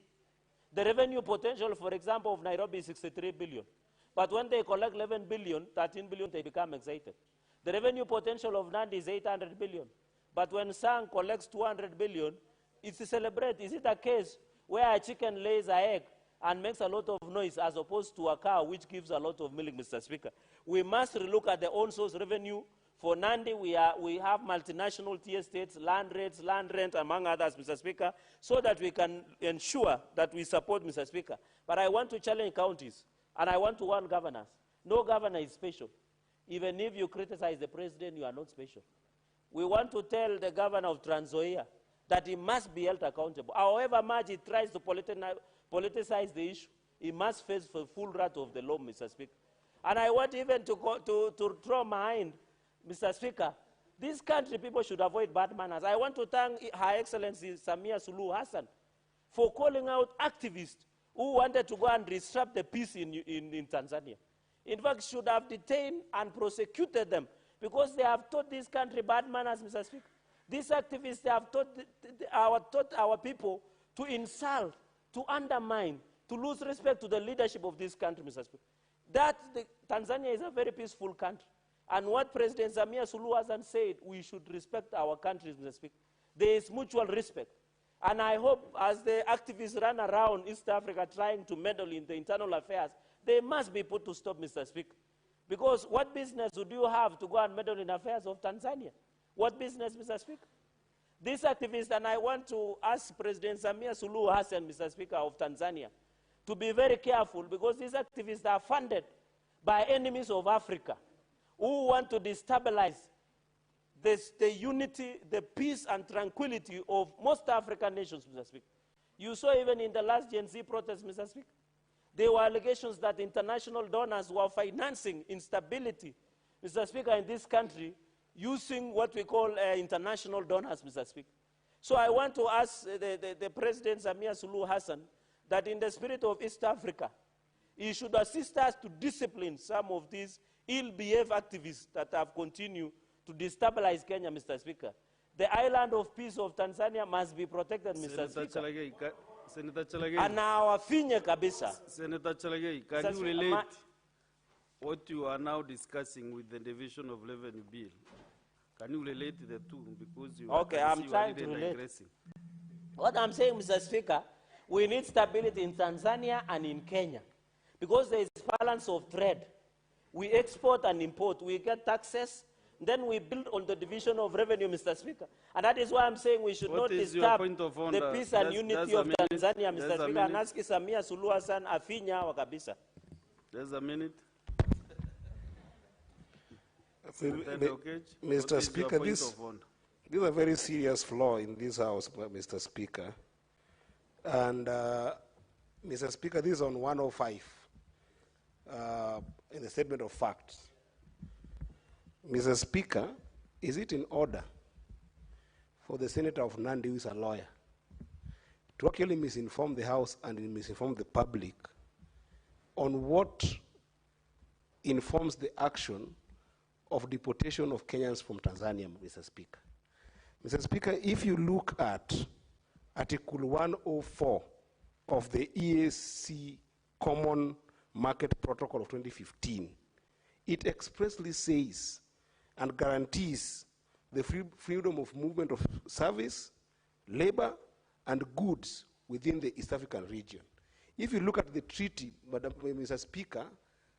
The revenue potential, for example, of Nairobi is 63 billion. But when they collect 11 billion, 13 billion, they become excited. The revenue potential of Nandi is 800 billion. But when Sang collects 200 billion, it's to celebrate. Is it a case where a chicken lays an egg and makes a lot of noise as opposed to a cow which gives a lot of milk, Mr. Speaker? We must relook at the on-source revenue. For Nandi, we have multinational tea estates, land rates, land rent, among others, Mr. Speaker, so that we can ensure that we support, Mr. Speaker. But I want to challenge counties, and I want to warn governors. No governor is special. Even if you criticize the president, you are not special. We want to tell the governor of Trans Nzoia that he must be held accountable. However much he tries to politicize the issue, he must face the full wrath of the law, Mr. Speaker. And I want even to draw mind, Mr. Speaker, this country people should avoid bad manners. I want to thank Her Excellency Samia Suluhu Hassan for calling out activists who wanted to go and disrupt the peace in Tanzania. In fact, should have detained and prosecuted them because they have taught this country bad manners, Mr. Speaker. These activists, they have taught our people to insult, to undermine, to lose respect to the leadership of this country, Mr. Speaker. Tanzania is a very peaceful country. And what President Samia Suluhu Hassan said, we should respect our countries, Mr. Speaker. There is mutual respect. And I hope as the activists run around East Africa trying to meddle in the internal affairs, they must be put to stop, Mr. Speaker. Because what business would you have to go and meddle in affairs of Tanzania? What business, Mr. Speaker? These activists, and I want to ask President Samia Suluhu Hassan, Mr. Speaker, of Tanzania, to be very careful, because these activists are funded by enemies of Africa who want to destabilize the unity, the peace and tranquility of most African nations, Mr. Speaker. You saw even in the last Gen Z protest, Mr. Speaker, there were allegations that international donors were financing instability, Mr. Speaker, in this country using what we call international donors, Mr. Speaker. So I want to ask the President Samia Suluhu Hassan that in the spirit of East Africa, he should assist us to discipline some of these ill-behaved activists that have continued to destabilize Kenya, Mr. Speaker. The island of peace of Tanzania must be protected, Mr. Speaker. Senator Chalagay. And our finye kabisa. Senator Chalagay, can you relate what you are now discussing with the division of revenue bill? Can you relate the two? Because you I'm trying to relate. What I'm saying, Mr. Speaker, we need stability in Tanzania and in Kenya, because there is balance of trade. We export and import. We get taxes. Then we build on the division of revenue, Mr. Speaker. And that is why I'm saying we should not disturb the peace and unity of Tanzania, Mr. Speaker. And ask Samia Suluhu Hassan afinya wakabisa. There's a minute. Mr. Speaker, this is a very serious flaw in this House, Mr. Speaker. And, Mr. Speaker, this is on 105 in the statement of facts. Mr. Speaker, is it in order for the Senator of Nandi, who is a lawyer, to actually misinform the House and misinform the public on what informs the action of deportation of Kenyans from Tanzania, Mr. Speaker? Mr. Speaker, if you look at Article 104 of the EAC Common Market Protocol of 2015, it expressly says and guarantees the freedom of movement of service, labor, and goods within the East African region. If you look at the treaty, Mr. Speaker,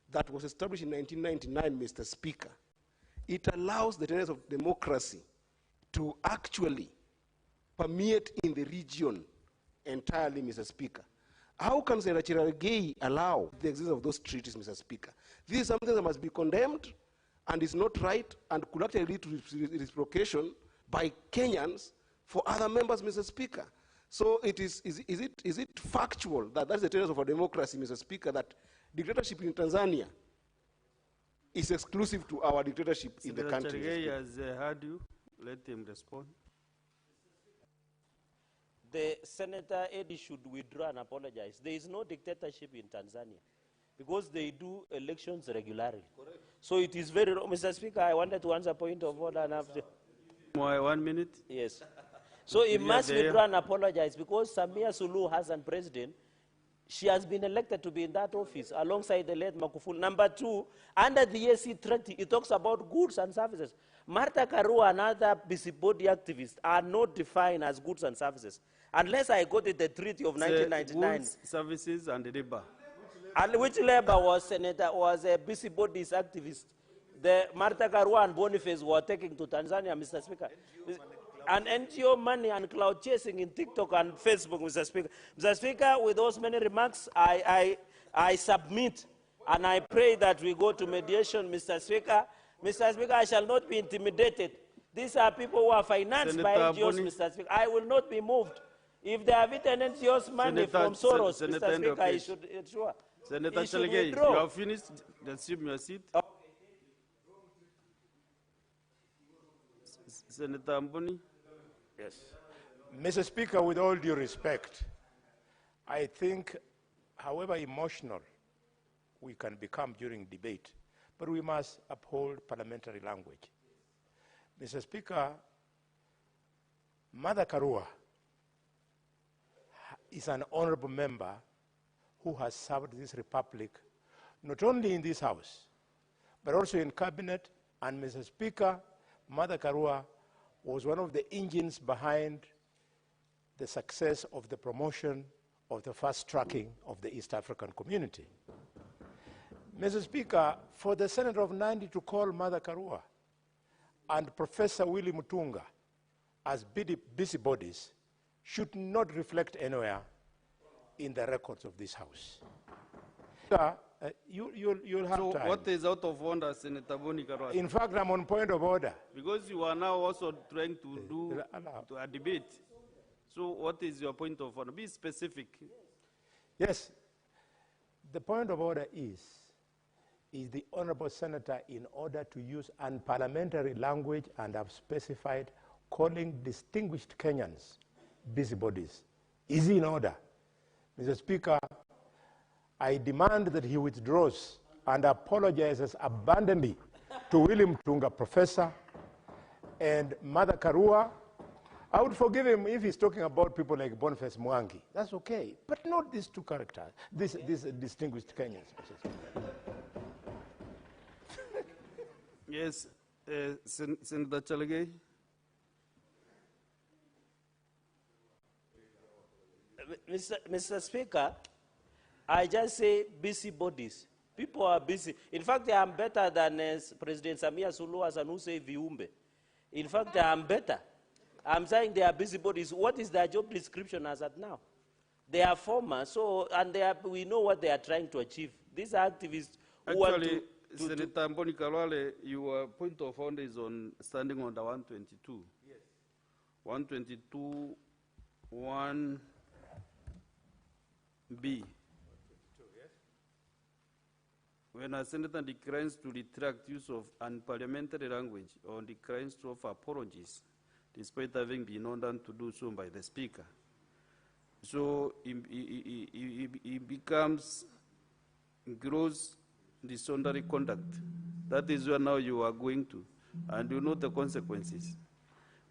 that was established in 1999, Mr. Speaker, it allows the tenets of democracy to actually permeate in the region entirely, Mr. Speaker. How can Senator Chalagay allow the existence of those treaties, Mr. Speaker? This is something that must be condemned and is not right and could actually lead to reciprocation by Kenyans for other members, Mr. Speaker. So is it factual that that's the tenets of our democracy, Mr. Speaker, that dictatorship in Tanzania is exclusive to our dictatorship in the country? Senator Chalagay has heard you. Let him respond. The Senator Eddie should withdraw and apologize. There is no dictatorship in Tanzania because they do elections regularly. Correct. So it is very wrong. Mr. Speaker, I wanted to answer point of order. And after 1 minute? Yes. So he must withdraw and apologize because Samia Suluhu Hassan, president, she has been elected to be in that office alongside the late Magufuli. Number two, under the EAC treaty, it talks about goods and services. Martha Karua and other busybody activists are not defined as goods and services. Unless I go to the treaty of 1999. Goods, services, and labor. And which labor was a busybodies activist? The Martha Karua and Boniface were taking to Tanzania, Mr. Speaker. And NGO money and cloud chasing in TikTok and Facebook, Mr. Speaker. Mr. Speaker, with those many remarks, I submit and I pray that we go to mediation, Mr. Speaker. Mr. Speaker, I shall not be intimidated. These are people who are financed by NGOs, Mr. Speaker. I will not be moved. If they have eaten NGOs money from Soros, Mr. Speaker, I should ensure. Senator Chalagay, you have finished. Assume your seat. Senator Amboni. Yes. Mr. Speaker, with all due respect, I think, however emotional we can become during debate, but we must uphold parliamentary language. Mr. Speaker, Mother Karua is an honorable member who has served this republic not only in this House, but also in Cabinet. And Mr. Speaker, Martha Karua was one of the engines behind the success of the promotion of the fast tracking of the East African community. Mr. Speaker, for the Senator of Nandi to call Martha Karua and Professor Willie Mutunga as busybodies should not reflect anywhere in the records of this House. You'll have so time. what is out of order, Senator Boni Karwasi? In fact, I'm on point of order. Because you are now also trying to do a debate. So what is your point of order? Be specific. Yes. The point of order is the Honorable Senator, in order to use unparliamentary language, and I've specified calling distinguished Kenyans busybodies, is in order. Mr. Speaker, I demand that he withdraws and apologizes abundantly to William Tunga, Professor, and Martha Karua. I would forgive him if he's talking about people like Boniface Mwangi. That's okay. But not these two characters, these distinguished Kenyans. Yes, Senator Chalagay. Mr. Speaker, I just say busybodies. People are busy. In fact, I am better than President Samia Suluhu Hassan, who say viumbe. In fact, I am better. I'm saying they are busybodies. What is their job description as at now? They are former, so, and we know what they are trying to achieve. These are activists who Actually, Senator Mboni Kalwale, your point of order is on standing under 122. Yes. 122, 1B. When a senator declines to retract use of unparliamentary language or declines to offer apologies, despite having been ordered to do so by the Speaker. So he becomes gross disorderly conduct. That is where now you are going to, and you know the consequences.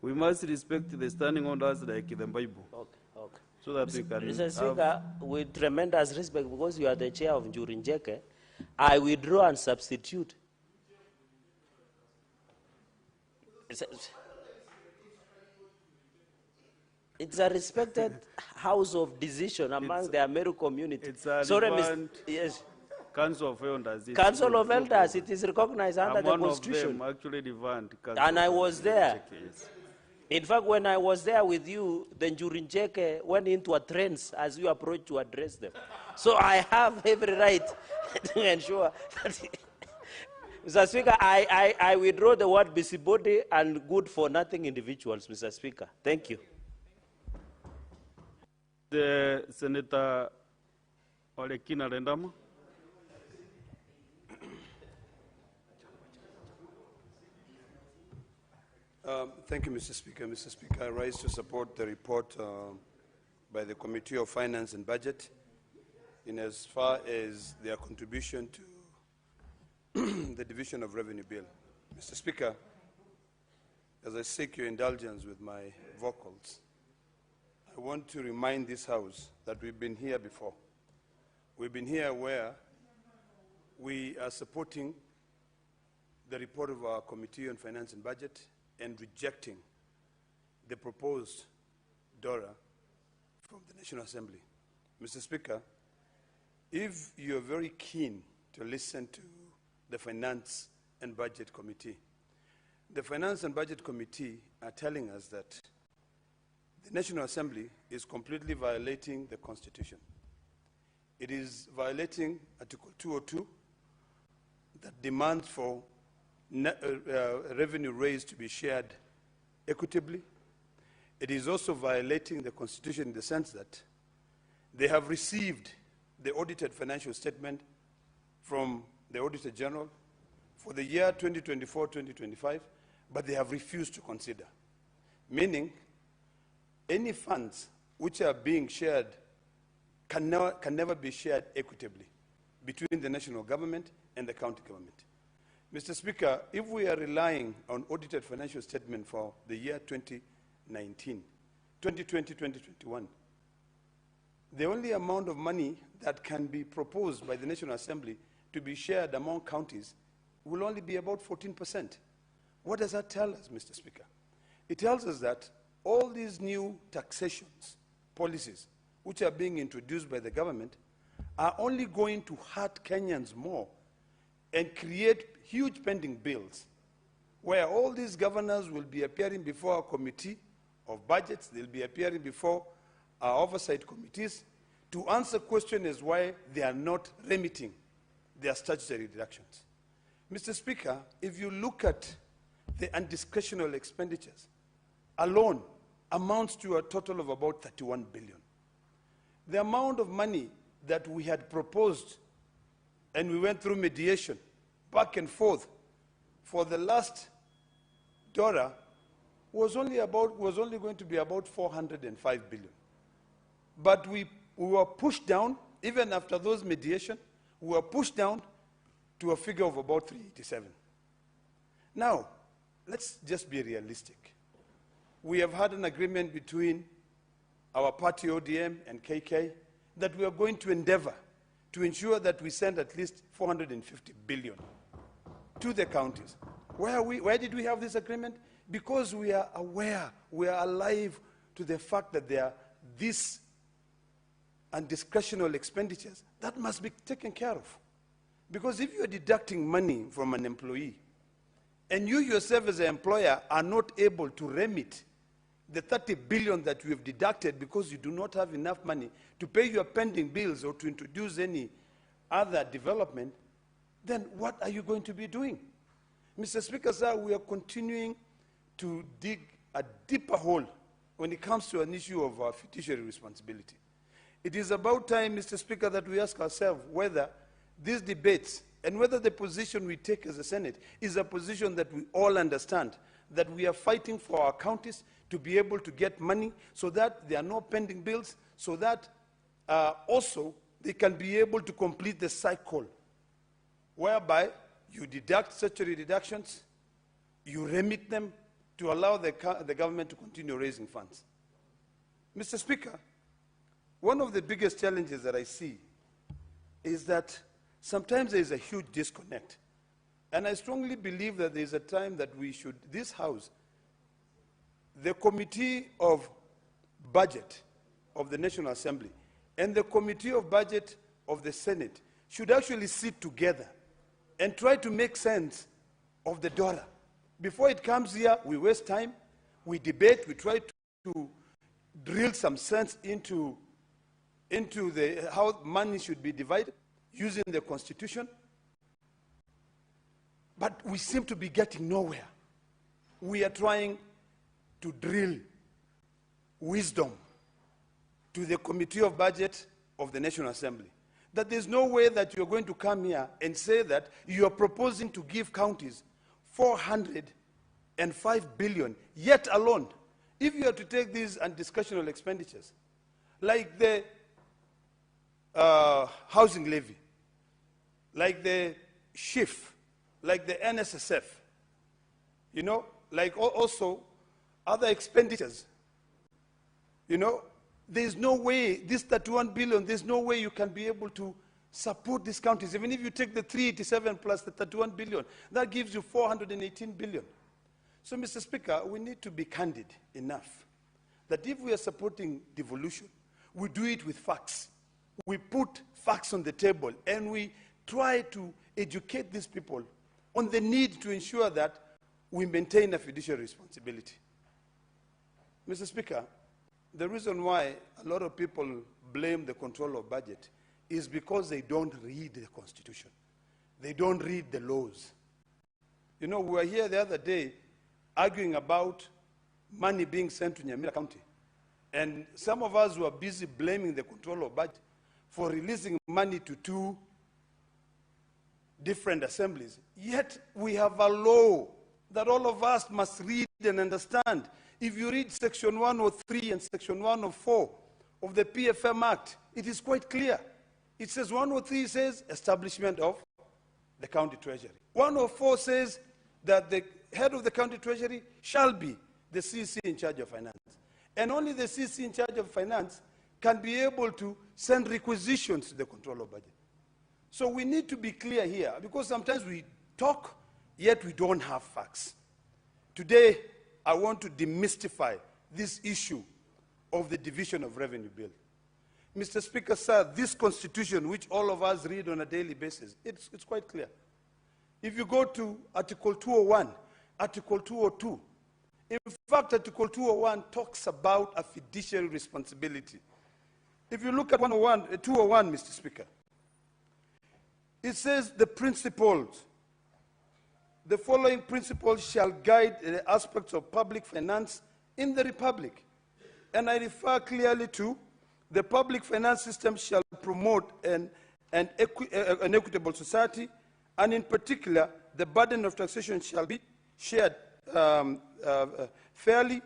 We must respect the standing orders like the Bible. Okay, okay. So that we can Mr. Speaker, with tremendous respect, because you are the chair of Njuri, I withdraw and substitute. It's a respected house of decision among the Ameru community. It's a yes. Council of Elders. Council of Elders, it is recognized under the Constitution. One of them actually revamped. And I was there. In fact, when I was there with you, the Njurinjeke went into a trance as you approached to address them. So I have every right to ensure that Mr. Speaker, I withdraw the word busybody and good for nothing individuals, Mr. Speaker. Thank you. The Senator Olekina Rendama. Thank you, Mr. Speaker. Mr. Speaker, I rise to support the report by the Committee of Finance and Budget in as far as their contribution to the Division of Revenue Bill. Mr. Speaker, as I seek your indulgence with my vocals, I want to remind this House that we've been here before. We've been here where we are supporting the report of our Committee on Finance and Budget and rejecting the proposed DORA from the National Assembly. Mr. Speaker, if you're very keen to listen to the Finance and Budget Committee, the Finance and Budget Committee are telling us that the National Assembly is completely violating the Constitution. It is violating Article 202 that demands for revenue raised to be shared equitably. It is also violating the Constitution in the sense that they have received the audited financial statement from the Auditor General for the year 2024-2025, but they have refused to consider, meaning any funds which are being shared can never be shared equitably between the national government and the county government. Mr. Speaker, if we are relying on audited financial statement for the year 2019, 2020-2021, the only amount of money that can be proposed by the National Assembly to be shared among counties will only be about 14%. What does that tell us, Mr. Speaker? It tells us that all these new taxations policies which are being introduced by the government are only going to hurt Kenyans more and create huge pending bills where all these governors will be appearing before a committee of budgets, they'll be appearing before our oversight committees to answer questions as why they are not remitting their statutory deductions. Mr. Speaker, if you look at the undiscretionary expenditures alone amounts to a total of about 31 billion. The amount of money that we had proposed and we went through mediation back and forth for the last DORA was only going to be about 405 billion. But we were pushed down, even after those mediation, we were pushed down to a figure of about 387. Now, let's just be realistic. We have had an agreement between our party ODM and KK that we are going to endeavor to ensure that we send at least 450 billion to the counties. Where did we have this agreement? Because we are aware, we are alive to the fact that there are these undiscretionary expenditures that must be taken care of. Because if you are deducting money from an employee and you yourself as an employer are not able to remit the 30 billion that you have deducted because you do not have enough money to pay your pending bills or to introduce any other development, then what are you going to be doing? Mr. Speaker, sir, we are continuing to dig a deeper hole when it comes to an issue of our fiduciary responsibility. It is about time, Mr. Speaker, that we ask ourselves whether these debates and whether the position we take as a Senate is a position that we all understand, that we are fighting for our counties to be able to get money so that there are no pending bills, so that also they can be able to complete the cycle whereby you deduct statutory deductions, you remit them to allow the government to continue raising funds. Mr. Speaker, one of the biggest challenges that I see is that sometimes there is a huge disconnect. And I strongly believe that there is a time that we should, this House, the Committee of Budget of the National Assembly and the Committee of Budget of the Senate should actually sit together and try to make sense of the dollar. Before it comes here, we waste time, we debate, we try to drill some sense into how money should be divided using the Constitution. But we seem to be getting nowhere. We are trying to drill wisdom to the Committee of Budget of the National Assembly. That there's no way that you're going to come here and say that you are proposing to give counties 405 billion, yet alone, if you are to take these undiscretionary expenditures, like the housing levy, like the SHIF, like the NSSF, you know, like also other expenditures, you know, there's no way, this 31 billion, there's no way you can be able to support these counties. Even if you take the 387 plus the 31 billion, that gives you 418 billion. So, Mr. Speaker, we need to be candid enough that if we are supporting devolution, we do it with facts. We put facts on the table and we try to educate these people on the need to ensure that we maintain a fiduciary responsibility. Mr. Speaker, the reason why a lot of people blame the control of budget is because they don't read the Constitution. They don't read the laws. You know, we were here the other day arguing about money being sent to Nyamira County. And some of us were busy blaming the control of budget for releasing money to 2 different assemblies. Yet we have a law that all of us must read and understand. If you read Section 103 and Section 104 of the PFM Act, it is quite clear. It says 103 says establishment of the county treasury. 104 says that the head of the county treasury shall be the CC in charge of finance. And only the CC in charge of finance can be able to send requisitions to the control of budget. So we need to be clear here, because sometimes we talk, yet we don't have facts. Today, I want to demystify this issue of the division of revenue bill. Mr. Speaker, sir, this constitution, which all of us read on a daily basis, it's quite clear. If you go to Article 201, Article 202, in fact, Article 201 talks about a fiduciary responsibility. If you look at 201, Mr. Speaker, it says the principles, the following principles shall guide the aspects of public finance in the Republic. And I refer clearly to the public finance system shall promote an equitable society, and in particular, the burden of taxation shall be shared fairly.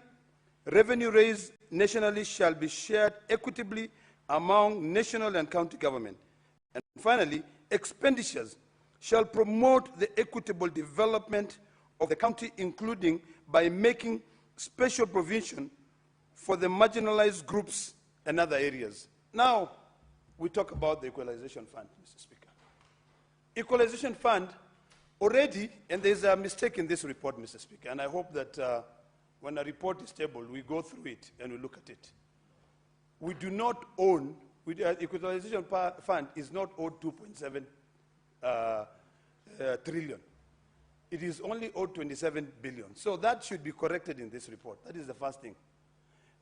Revenue raised nationally shall be shared equitably among national and county government. And finally, expenditures shall promote the equitable development of the county, including by making special provision for the marginalized groups and other areas. Now, we talk about the Equalization Fund, Mr. Speaker. Equalization Fund already, and there's a mistake in this report, Mr. Speaker, and I hope that when a report is tabled, we go through it and we look at it. We do not own, Equalization Fund is not owed 2.7 trillion. It is only owed 27 billion. So that should be corrected in this report. That is the first thing.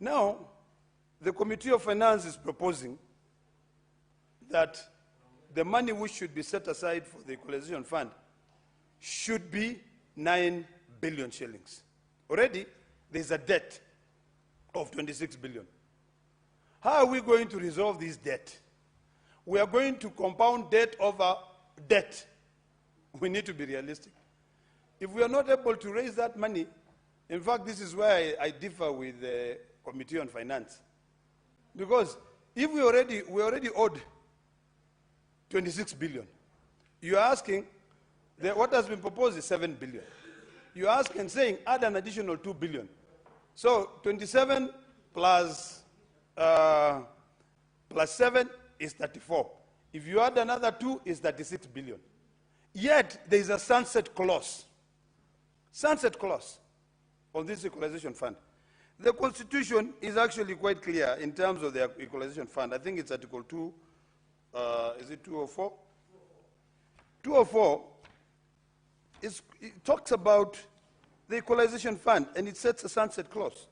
Now, the Committee of Finance is proposing that the money which should be set aside for the Equalization Fund should be 9 billion shillings. Already, there's a debt of 26 billion. How are we going to resolve this debt? We are going to compound debt over debt. We need to be realistic. If we are not able to raise that money, in fact, this is where I differ with the Committee on Finance. Because if we already owed 26 billion, you are asking, what has been proposed is 7 billion. You ask and saying, add an additional 2 billion. So 27 plus 7 is 34. If you add another 2, is 36 billion. Yet, there is a sunset clause on this Equalization Fund. The Constitution is actually quite clear in terms of the Equalization Fund. I think it's Article 2, is it 204? 204, it talks about the Equalization Fund, and it sets a sunset clause.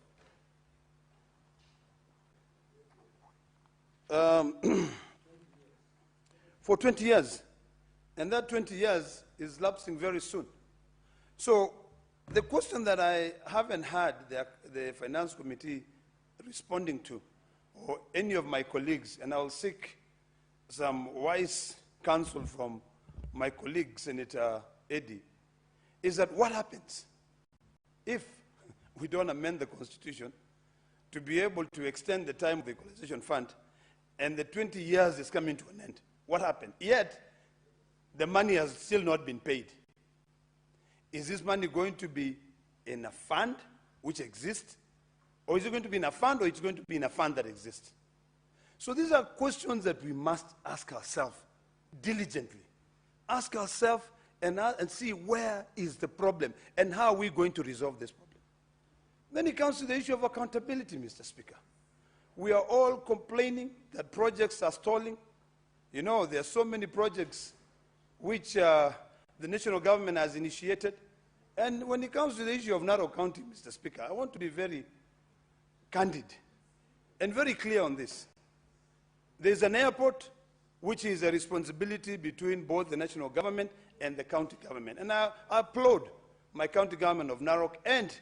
For 20 years, and that 20 years is lapsing very soon. So the question that I haven't had the Finance Committee responding to, or any of my colleagues, and I'll seek some wise counsel from my colleague, Senator Eddy, is that what happens if we don't amend the Constitution to be able to extend the time of the Equalization Fund, and the 20 years is coming to an end? What happened? Yet, the money has still not been paid. Is this money going to be in a fund which exists? Or is it going to be in a fund, or is it going to be in a fund that exists? So these are questions that we must ask ourselves diligently. Ask ourselves and see where is the problem and how are we going to resolve this problem. Then it comes to the issue of accountability, Mr. Speaker. We are all complaining that projects are stalling. You know, there are so many projects which the national government has initiated. And when it comes to the issue of Narok County, Mr. Speaker, I want to be very candid and very clear on this. There's an airport which is a responsibility between both the national government and the county government. And I applaud my county government of Narok and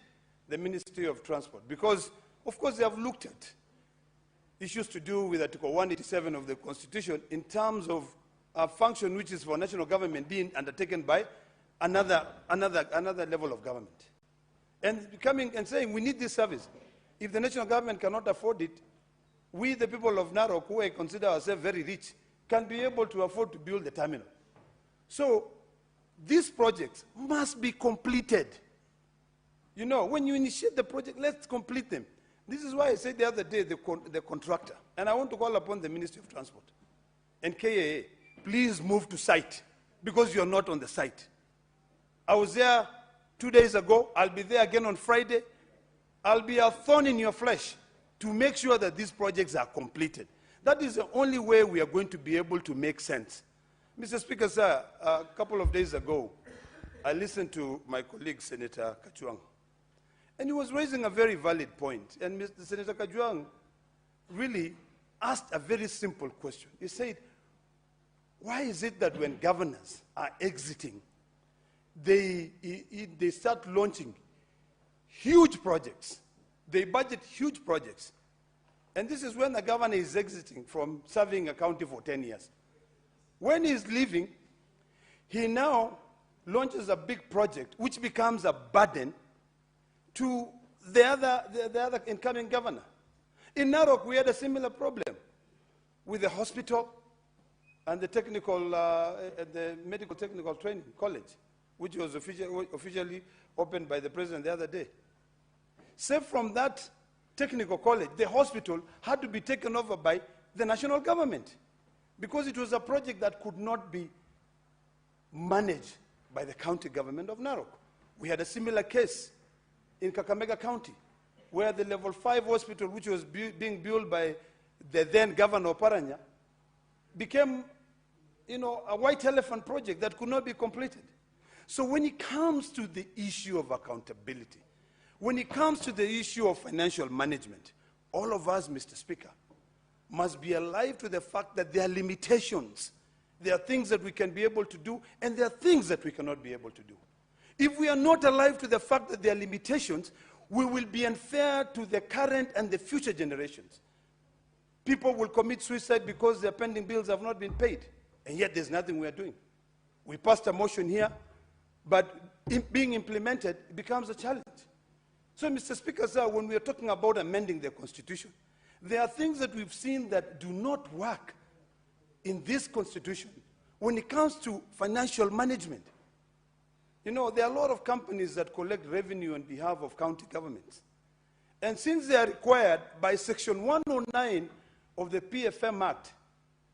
the Ministry of Transport because, of course, they have looked at issues to do with Article 187 of the Constitution in terms of a function which is for national government being undertaken by another level of government. And coming and saying, we need this service. If the national government cannot afford it, we, the people of Narok, who I consider ourselves very rich, can be able to afford to build the terminal. So these projects must be completed. You know, when you initiate the project, let's complete them. This is why I said the other day, the contractor, and I want to call upon the Ministry of Transport and KAA, please move to site, because you're not on the site. I was there 2 days ago. I'll be there again on Friday. I'll be a thorn in your flesh to make sure that these projects are completed. That is the only way we are going to be able to make sense. Mr. Speaker, sir, a couple of days ago, I listened to my colleague, Senator Kachwang, and he was raising a very valid point. And Mr. Senator Kachwang really asked a very simple question. He said, why is it that when governors are exiting, they start launching huge projects? They budget huge projects. And this is when the governor is exiting from serving a county for 10 years. When he's leaving, he now launches a big project which becomes a burden to the other incoming governor. In Narok, we had a similar problem with the hospital and the the medical technical training college, which was officially opened by the president the other day. Save from that technical college, the hospital had to be taken over by the national government because it was a project that could not be managed by the county government of Narok. We had a similar case in Kakamega County, where the level 5 hospital, which was being built by the then governor Paranya, became, a white elephant project that could not be completed. So when it comes to the issue of accountability, when it comes to the issue of financial management, all of us, Mr. Speaker, must be alive to the fact that there are limitations. There are things that we can be able to do, and there are things that we cannot be able to do. If we are not alive to the fact that there are limitations, we will be unfair to the current and the future generations. People will commit suicide because their pending bills have not been paid, and yet there's nothing we are doing. We passed a motion here, but being implemented, it becomes a challenge. So, Mr. Speaker, sir, when we are talking about amending the Constitution, there are things that we've seen that do not work in this Constitution when it comes to financial management. There are a lot of companies that collect revenue on behalf of county governments. And since they are required by Section 109 of the PFM Act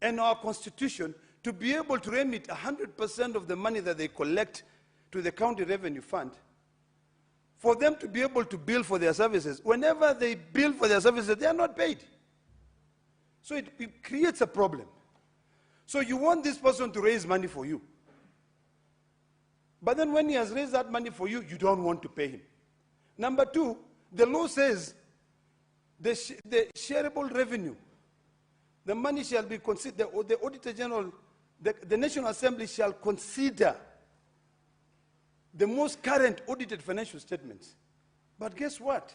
and our Constitution to be able to remit 100% of the money that they collect to the county revenue fund, for them to be able to bill for their services, whenever they bill for their services, they are not paid. So it creates a problem. So you want this person to raise money for you. But then when he has raised that money for you, you don't want to pay him. Number two, the law says the shareable revenue, the money shall be considered, the Auditor General, the National Assembly shall consider the most current audited financial statements. But guess what?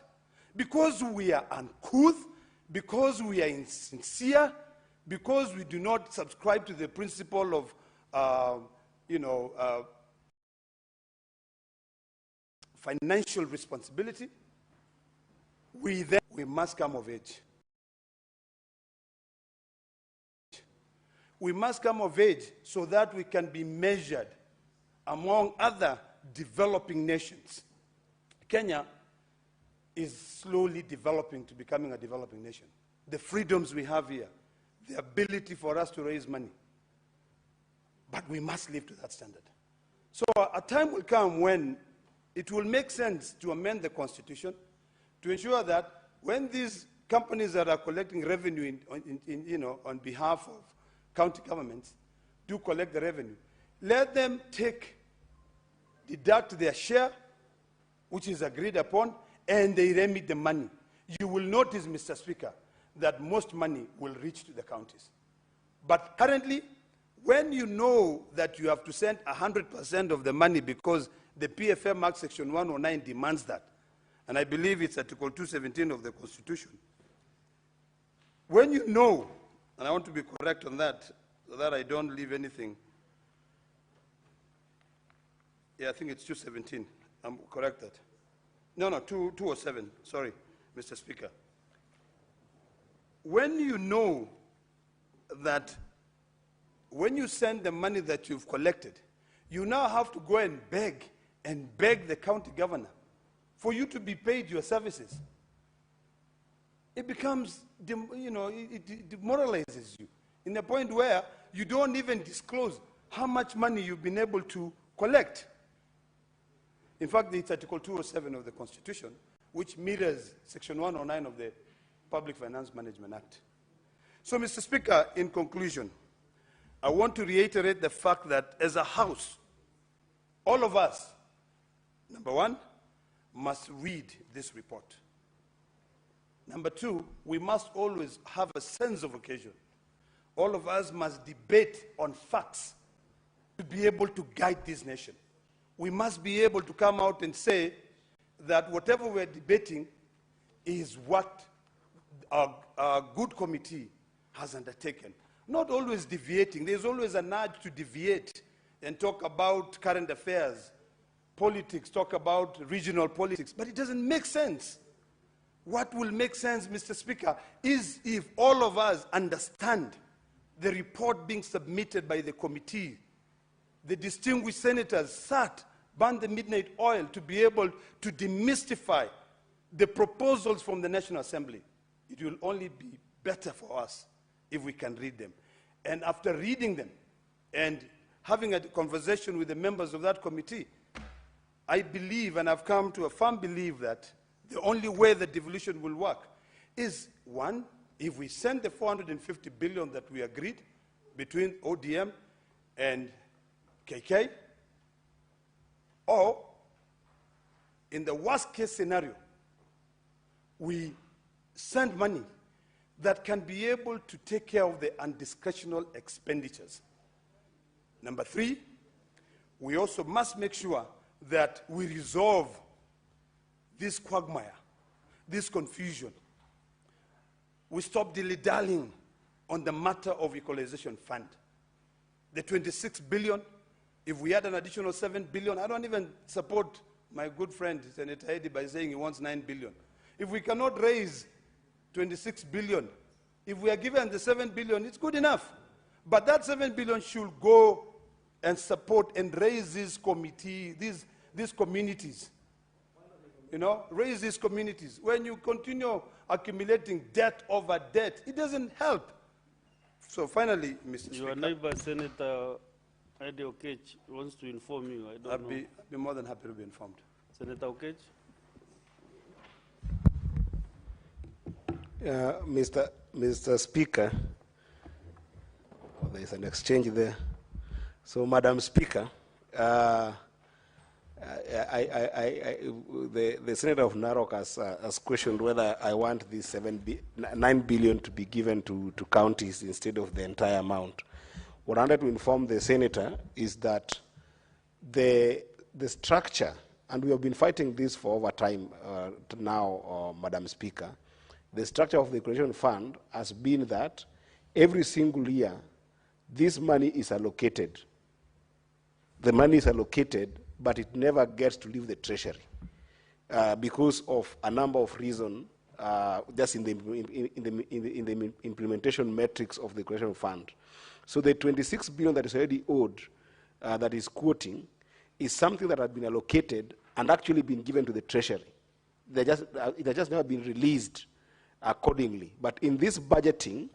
Because we are uncouth, because we are insincere, because we do not subscribe to the principle of, financial responsibility, we must come of age. We must come of age so that we can be measured among other developing nations. Kenya is slowly developing to becoming a developing nation. The freedoms we have here, the ability for us to raise money. But we must live to that standard. So a time will come when it will make sense to amend the Constitution to ensure that when these companies that are collecting revenue on behalf of county governments do collect the revenue, let them deduct their share, which is agreed upon, and they remit the money. You will notice, Mr. Speaker, that most money will reach to the counties. But currently, when you know that you have to send 100% of the money because the PFM Act Section 109 demands that, and I believe it's Article 217 of the Constitution, when you know, and I want to be correct on that, so that I don't leave anything. Yeah, I think it's 217. I'm correct that. No, 207. Sorry, Mr. Speaker. When you know that when you send the money that you've collected, you now have to go and beg the county governor for you to be paid your services. It becomes, it demoralizes you. in a point where you don't even disclose how much money you've been able to collect. In fact, it's Article 207 of the Constitution, which mirrors Section 109 of the Public Finance Management Act. So, Mr. Speaker, in conclusion, I want to reiterate the fact that as a House, all of us, number one, must read this report. Number two, we must always have a sense of occasion. All of us must debate on facts to be able to guide this nation. We must be able to come out and say that whatever we're debating is what a good committee has undertaken. Not always deviating. There's always an urge to deviate and talk about current affairs, politics, talk about regional politics, but it doesn't make sense. What will make sense, Mr. Speaker, is if all of us understand the report being submitted by the committee. The distinguished senators sat, burned the midnight oil to be able to demystify the proposals from the National Assembly. It will only be better for us if we can read them. And after reading them and having a conversation with the members of that committee, I believe, and I've come to a firm belief, that the only way the devolution will work is, one, if we send the 450 billion that we agreed between ODM and KK, or in the worst case scenario, we send money that can be able to take care of the undiscretional expenditures. Number three, we also must make sure that we resolve this quagmire, this confusion. We stop dilly-dallying on the matter of equalization fund. The 26 billion, if we add an additional 7 billion, I don't even support my good friend Senator Eddy by saying he wants 9 billion. If we cannot raise 26 billion, if we are given the 7 billion, it's good enough. But that 7 billion should go and support and raise these communities. You know, raise these communities. When you continue accumulating debt over debt, it doesn't help. So finally, Mr. Speaker. Your neighbor, Senator Eddy Okech, wants to inform you. I'd be more than happy to be informed. Senator Okech. Mr. Speaker, there is an exchange there. So, Madam Speaker, the Senator of Narok has questioned whether I want this 9 billion to be given to counties instead of the entire amount. What I wanted to inform the Senator is that the structure, and we have been fighting this for over time now, Madam Speaker, the structure of the Equalization Fund has been that every single year, this money is allocated. The money is allocated, but it never gets to leave the treasury because of a number of reasons, just in the implementation metrics of the Equalization Fund. So the 26 billion that is already owed, that is quoting, is something that has been allocated and actually been given to the treasury. It has just never been released accordingly. But in this budgeting,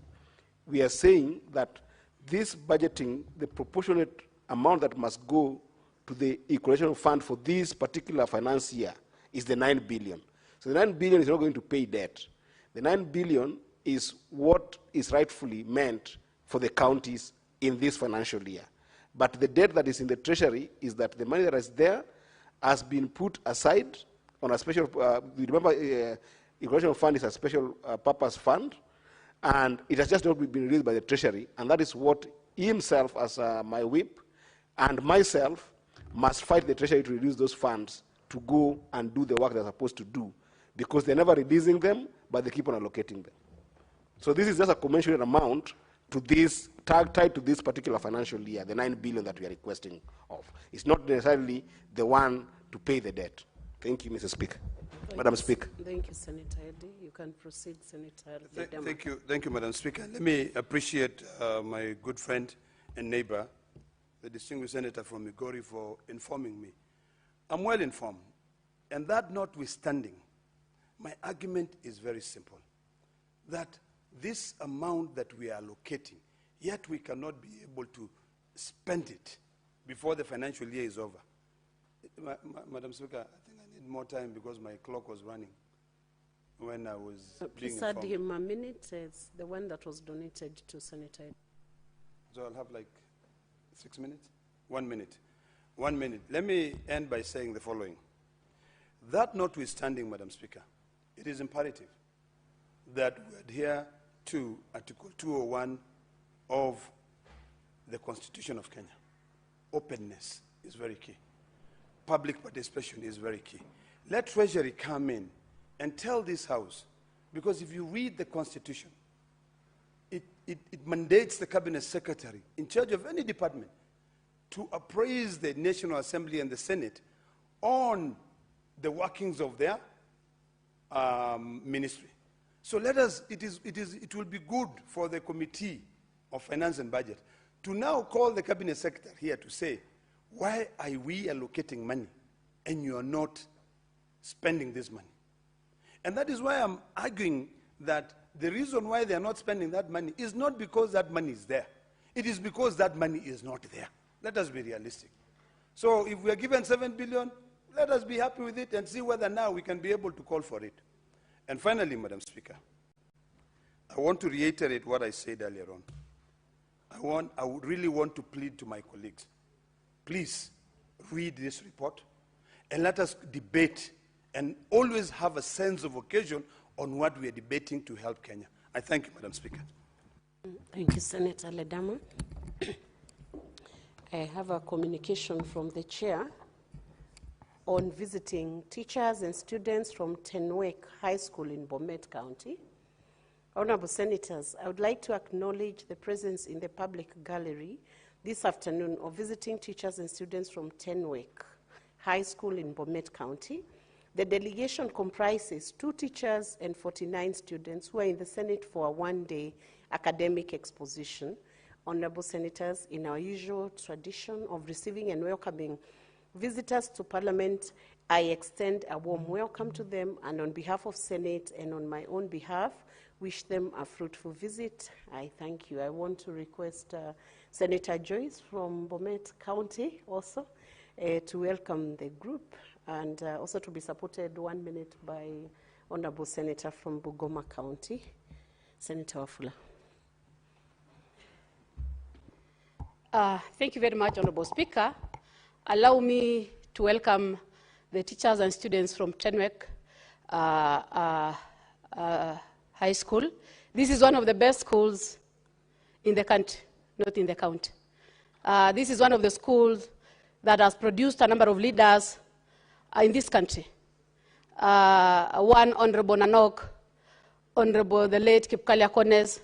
we are saying that this budgeting, the proportionate amount that must go to the Equalization Fund for this particular finance year is the 9 billion. So the 9 billion is not going to pay debt. The 9 billion is what is rightfully meant for the counties in this financial year. But the debt that is in the treasury is that the money that is there has been put aside on a special, remember, Equalization Fund is a special purpose fund, and it has just not been released by the treasury, and that is what he himself, as my whip, and myself must fight the treasury to reduce those funds to go and do the work they're supposed to do, because they're never releasing them, but they keep on allocating them. So this is just a commensurate amount to this, tied to this particular financial year, the 9 billion that we are requesting of. It's not necessarily the one to pay the debt. Thank you, Mr. Speaker. Madam Speaker. Thank you, Senator Eddy. You can proceed, Senator. Thank you, Madam Speaker. Let me appreciate my good friend and neighbor, the distinguished senator from Migori, for informing me. I'm well informed, and that notwithstanding, my argument is very simple, that this amount that we are allocating yet we cannot be able to spend it before the financial year is over. Madam Speaker, I think I need more time because my clock was running when I was being Please add informed. him a minute. It's the one that was donated to Senator. So I'll have like 6 minutes? 1 minute. 1 minute. Let me end by saying the following. That notwithstanding, Madam Speaker, it is imperative that we adhere to Article 201 of the Constitution of Kenya. Openness is very key. Public participation is very key. Let Treasury come in and tell this House, because if you read the Constitution, it mandates the Cabinet Secretary in charge of any department to appraise the National Assembly and the Senate on the workings of their ministry. So let us, it will be good for the Committee of Finance and Budget to now call the Cabinet Secretary here to say, why are we allocating money and you are not spending this money? And that is why I'm arguing that the reason why they are not spending that money is not because that money is there. It is because that money is not there. Let us be realistic. So if we are given 7 billion, let us be happy with it and see whether now we can be able to call for it. And finally, Madam Speaker, I want to reiterate what I said earlier on. I would really want to plead to my colleagues. Please read this report and let us debate and always have a sense of occasion on what we are debating to help Kenya. I thank you, Madam Speaker. Thank you, Senator Ledama. I have a communication from the chair on visiting teachers and students from Tenwek High School in Bomet County. Honorable Senators, I would like to acknowledge the presence in the public gallery this afternoon of visiting teachers and students from Tenwek High School in Bomet County. The delegation comprises 2 teachers and 49 students who are in the Senate for a one-day academic exposition. Honorable Senators, in our usual tradition of receiving and welcoming visitors to Parliament, I extend a warm welcome to them, and on behalf of Senate and on my own behalf, wish them a fruitful visit. I thank you. I want to request Senator Joyce from Bomet County also to welcome the group, and also to be supported 1 minute by Honorable Senator from Bungoma County, Senator Wafula. Thank you very much, Honorable Speaker. Allow me to welcome the teachers and students from Tenwek High School. This is one of the best schools in the country, not in the county. This is one of the schools that has produced a number of leaders in this country. One, Honorable Nanok, Honorable the late Kipkalia Kones,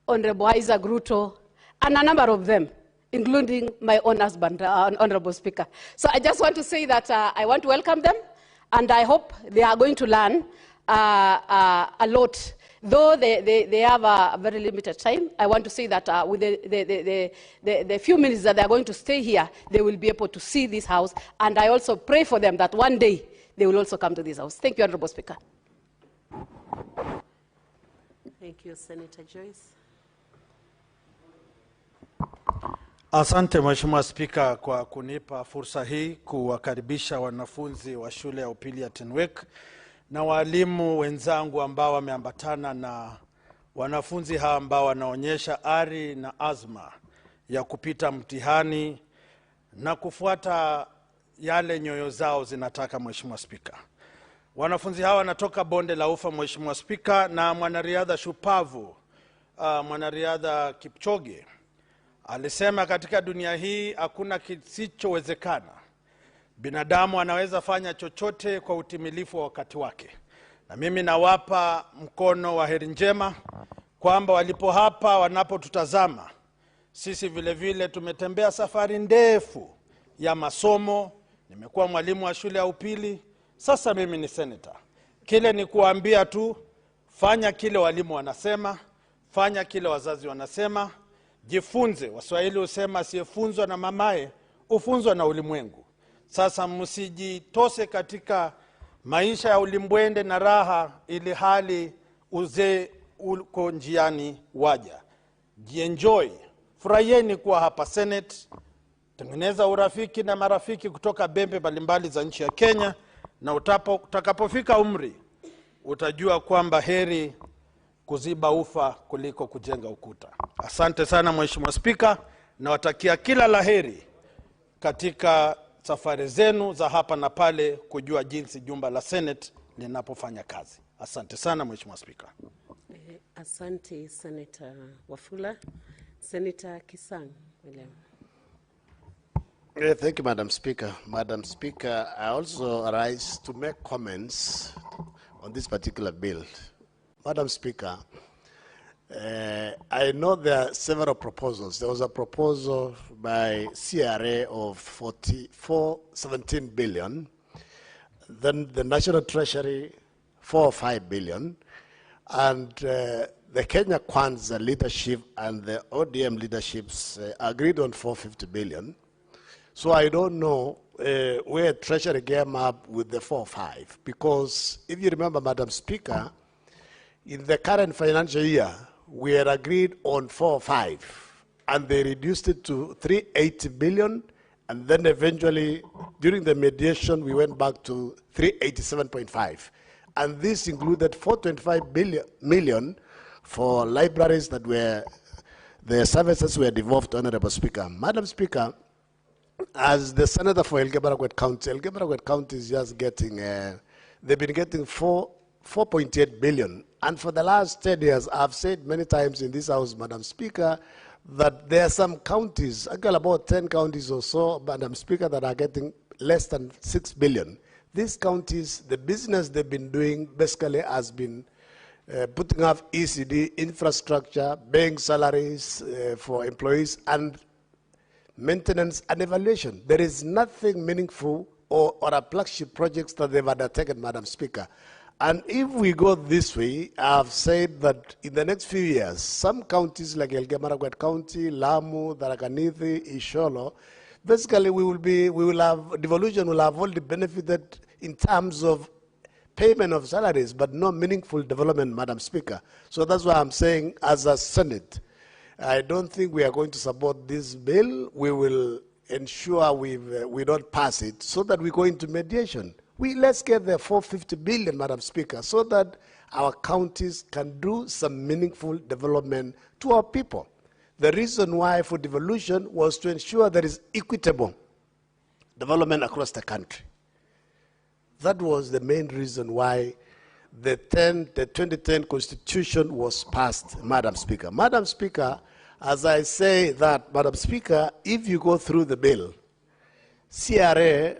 Honorable Isaac Ruto, and a number of them, including my own husband, Honorable Speaker. So I just want to say that I want to welcome them, and I hope they are going to learn a lot. Though they have a very limited time, I want to say that with the few minutes that they are going to stay here, they will be able to see this house, and I also pray for them that one day they will also come to this house. Thank you, Honorable Speaker. Thank you, Senator Joyce. Asante Mheshimiwa Spika kwa kunipa fursa hii kuwakaribisha wanafunzi wa shule ya upili ya Tenwek na walimu wenzangu ambao wameambatana na wanafunzi hawa ambao wanaonyesha ari na azma ya kupita mtihani na kufuata yale nyoyo zao zinataka. Mheshimiwa Spika, wanafunzi hawa wanatoka bonde la Ufa, Mheshimiwa Spika, na mwanariadha shupavu mwanariadha Kipchoge alisema katika dunia hii hakuna kisichowezekana. Binadamu anaweza fanya chochote kwa utimilifu wa wakati wake. Na mimi nawapa mkono wa heri njema kwamba walipo hapa wanapotutazama, sisi vile vile tumetembea safari ndefu ya masomo. Nimekuwa mwalimu wa shule ya upili, sasa mimi ni senator. Kile ni kuambia tu, fanya kile walimu wanasema, fanya kile wazazi wanasema, jifunze. Waswahili husema asiyefunzwa na mamaye hufunzwa na ulimwengu. Sasa msijitose katika maisha ya ulimbwende na raha ili hali uzee uko njiani waja. jienjoy, furahieni kuwa hapa Senate, tengeneza urafiki na marafiki kutoka bembe mbalimbali za nchi ya Kenya, na utakapofika umri utajua kwamba heri kuziba ufa kuliko kujenga ukuta. Asante sana Mheshimiwa Spika, na watakia kila laheri katika safari zenu za hapa na pale kujua jinsi jumba la Senate linapofanya kazi. Asante sana Mheshimiwa Spika. Asante Senator Wafula. Senator Kisang, William. Thank you, Madam Speaker. Madam Speaker, I also arise to make comments on this particular bill. Madam Speaker, I know there are several proposals. There was a proposal by CRA of 17 billion, then the National Treasury 4 or 5 billion, and the Kenya Kwanza leadership and the ODM leaderships agreed on 450 billion. So I don't know where Treasury came up with the 4 or 5, because if you remember, Madam Speaker, in the current financial year, we had agreed on 4 or 5, and they reduced it to 380 billion, and then eventually, during the mediation, we went back to 387.5. And this included 425 million for libraries that were, their services were devolved, Honorable Speaker. Madam Speaker, as the senator for Elgeyo-Marakwet County is just getting, they've been getting 4.8 billion. And for the last 10 years, I've said many times in this house, Madam Speaker, that there are some counties, actually about 10 counties or so, Madam Speaker, that are getting less than 6 billion. These counties, the business they've been doing basically has been putting up ECD infrastructure, paying salaries for employees, and maintenance and evaluation. There is nothing meaningful or a flagship projects that they've undertaken, Madam Speaker. And if we go this way, I've said that in the next few years, some counties like Elgeyo-Marakwet County, Lamu, Tharaka Nithi, Isiolo, basically devolution will have only benefited in terms of payment of salaries, but no meaningful development, Madam Speaker. So that's why I'm saying, as a Senate, I don't think we are going to support this bill. We will ensure we don't pass it so that we go into mediation. Let's get the 450 billion, Madam Speaker, so that our counties can do some meaningful development to our people. The reason why for devolution was to ensure there is equitable development across the country. That was the main reason why the 2010 Constitution was passed, Madam Speaker. Madam Speaker, as I say that, Madam Speaker, if you go through the bill, CRA,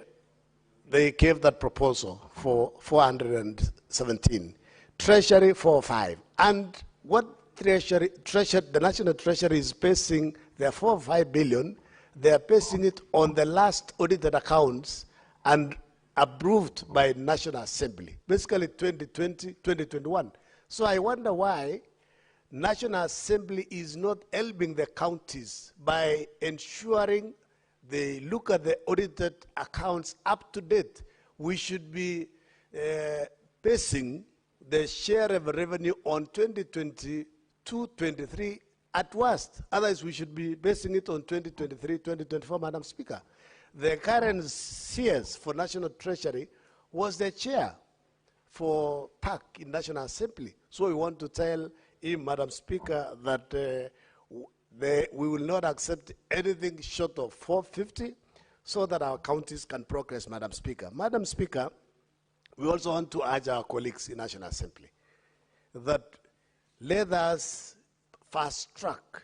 they gave that proposal for 417. Treasury 405. And what the National Treasury is basing their 4 or 5 billion, they are basing it on the last audited accounts and approved by National Assembly, basically 2020, 2021. So I wonder why National Assembly is not helping the counties by ensuring they look at the audited accounts up to date. We should be basing the share of revenue on 2022-23 at worst. Otherwise, we should be basing it on 2023-2024, Madam Speaker. The current CS for National Treasury was the chair for PAC in National Assembly. So we want to tell him, Madam Speaker, that we will not accept anything short of 450 so that our counties can progress, Madam Speaker. Madam Speaker, we also want to urge our colleagues in National Assembly that let us fast track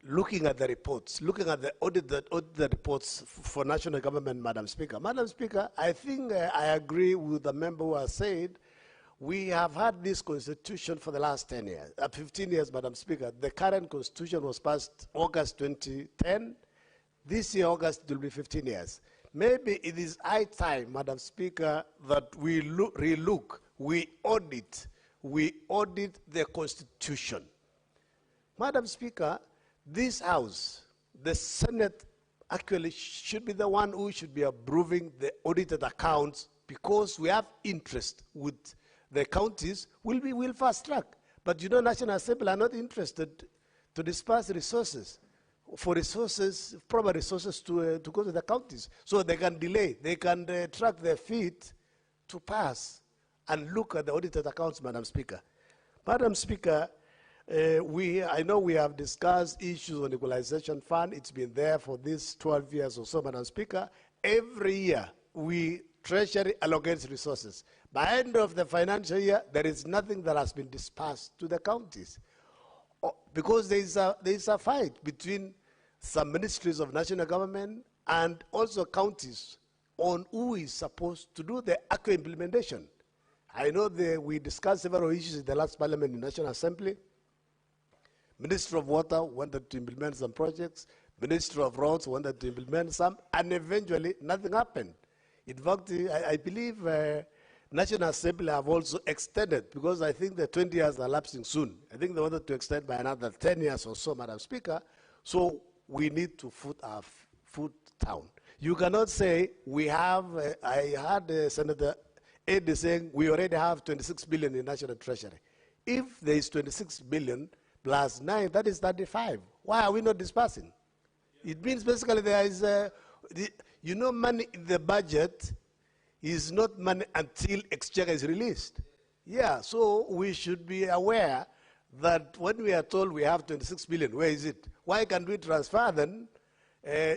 looking at the reports, looking at the audited reports for national government, Madam Speaker. Madam Speaker, I think I agree with the member who has said we have had this constitution for the last 10 years, 15 years, Madam Speaker. The current constitution was passed August 2010. This year, August, it will be 15 years. Maybe it is high time, Madam Speaker, that we relook, we audit the constitution. Madam Speaker, this House, the Senate, actually should be the one who should be approving the audited accounts because we have interest with the counties. We'll fast track. But you know, National Assembly are not interested to disperse resources, proper resources to go to the counties. So they can delay, they can track their feet to pass and look at the audited accounts, Madam Speaker. Madam Speaker, I know we have discussed issues on equalization fund. It's been there for these 12 years or so, Madam Speaker. Every year, Treasury allocates resources. By end of the financial year, there is nothing that has been dispersed to the counties. Because there is a fight between some ministries of national government and also counties on who is supposed to do the actual implementation. I know we discussed several issues in the last parliament in National Assembly. Minister of Water wanted to implement some projects. Minister of Roads wanted to implement some, and eventually nothing happened. In fact, I believe National Assembly have also extended, because I think the 20 years are lapsing soon. I think they wanted to extend by another 10 years or so, Madam Speaker. So we need to put our foot down. You cannot say we have, I heard Senator Eddie saying we already have 26 billion in National Treasury. If there is 26 billion plus 9, that is 35. Why are we not dispersing? It means basically there is, you know, money in the budget is not money until exchequer is released. Yeah, so we should be aware that when we are told we have 26 billion, where is it? Why can't we transfer them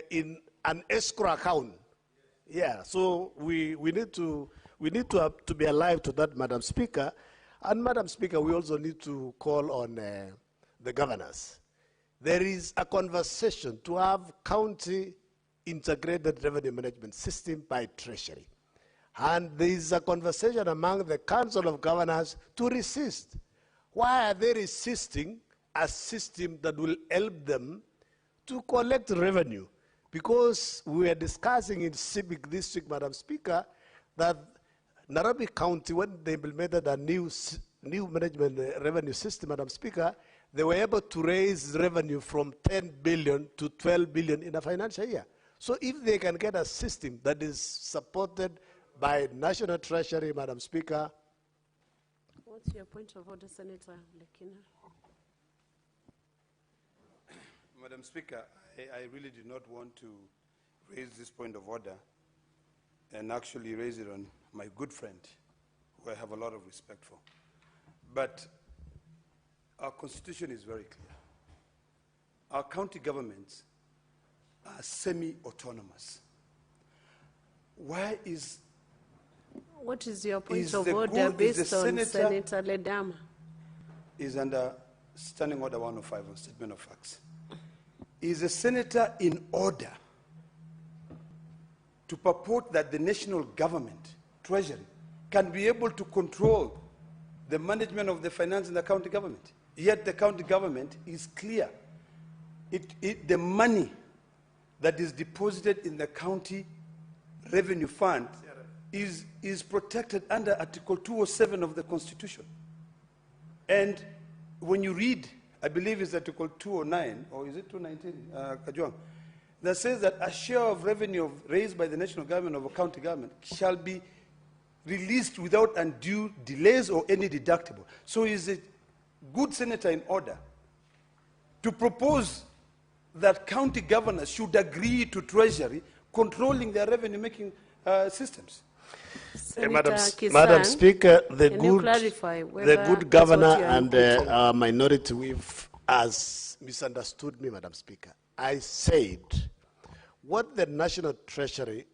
in an escrow account? Yeah, so we need to be alive to that, Madam Speaker. And Madam Speaker, we also need to call on the governors. There is a conversation to have county integrated revenue management system by Treasury. And there is a conversation among the Council of Governors to resist. Why are they resisting a system that will help them to collect revenue? Because we are discussing in Civic District, Madam Speaker, that Nairobi County, when they implemented a new management revenue system, Madam Speaker, they were able to raise revenue from 10 billion to 12 billion in a financial year. So if they can get a system that is supported by National Treasury, Madam Speaker. What's your point of order, Senator Lekina? Madam Speaker, I really did not want to raise this point of order and actually raise it on my good friend, who I have a lot of respect for. But our constitution is very clear. Our county governments are semi-autonomous. Why is... What is your point of order based on Senator Ledama? Is under Standing Order 105 on Statement of Facts. Is a senator in order to purport that the national government, Treasury, can be able to control the management of the finance in the county government? Yet the county government is clear. The money that is deposited in the county revenue fund is protected under Article 207 of the Constitution. And when you read, I believe it's Article 209, or is it 219, Kajwang, that says that a share of revenue raised by the national government of a county government shall be released without undue delays or any deductible. So is a good senator in order to propose that county governors should agree to Treasury controlling their revenue-making systems? Madam Speaker, the good governor and minority whip has misunderstood me, Madam Speaker. I said what the National Treasury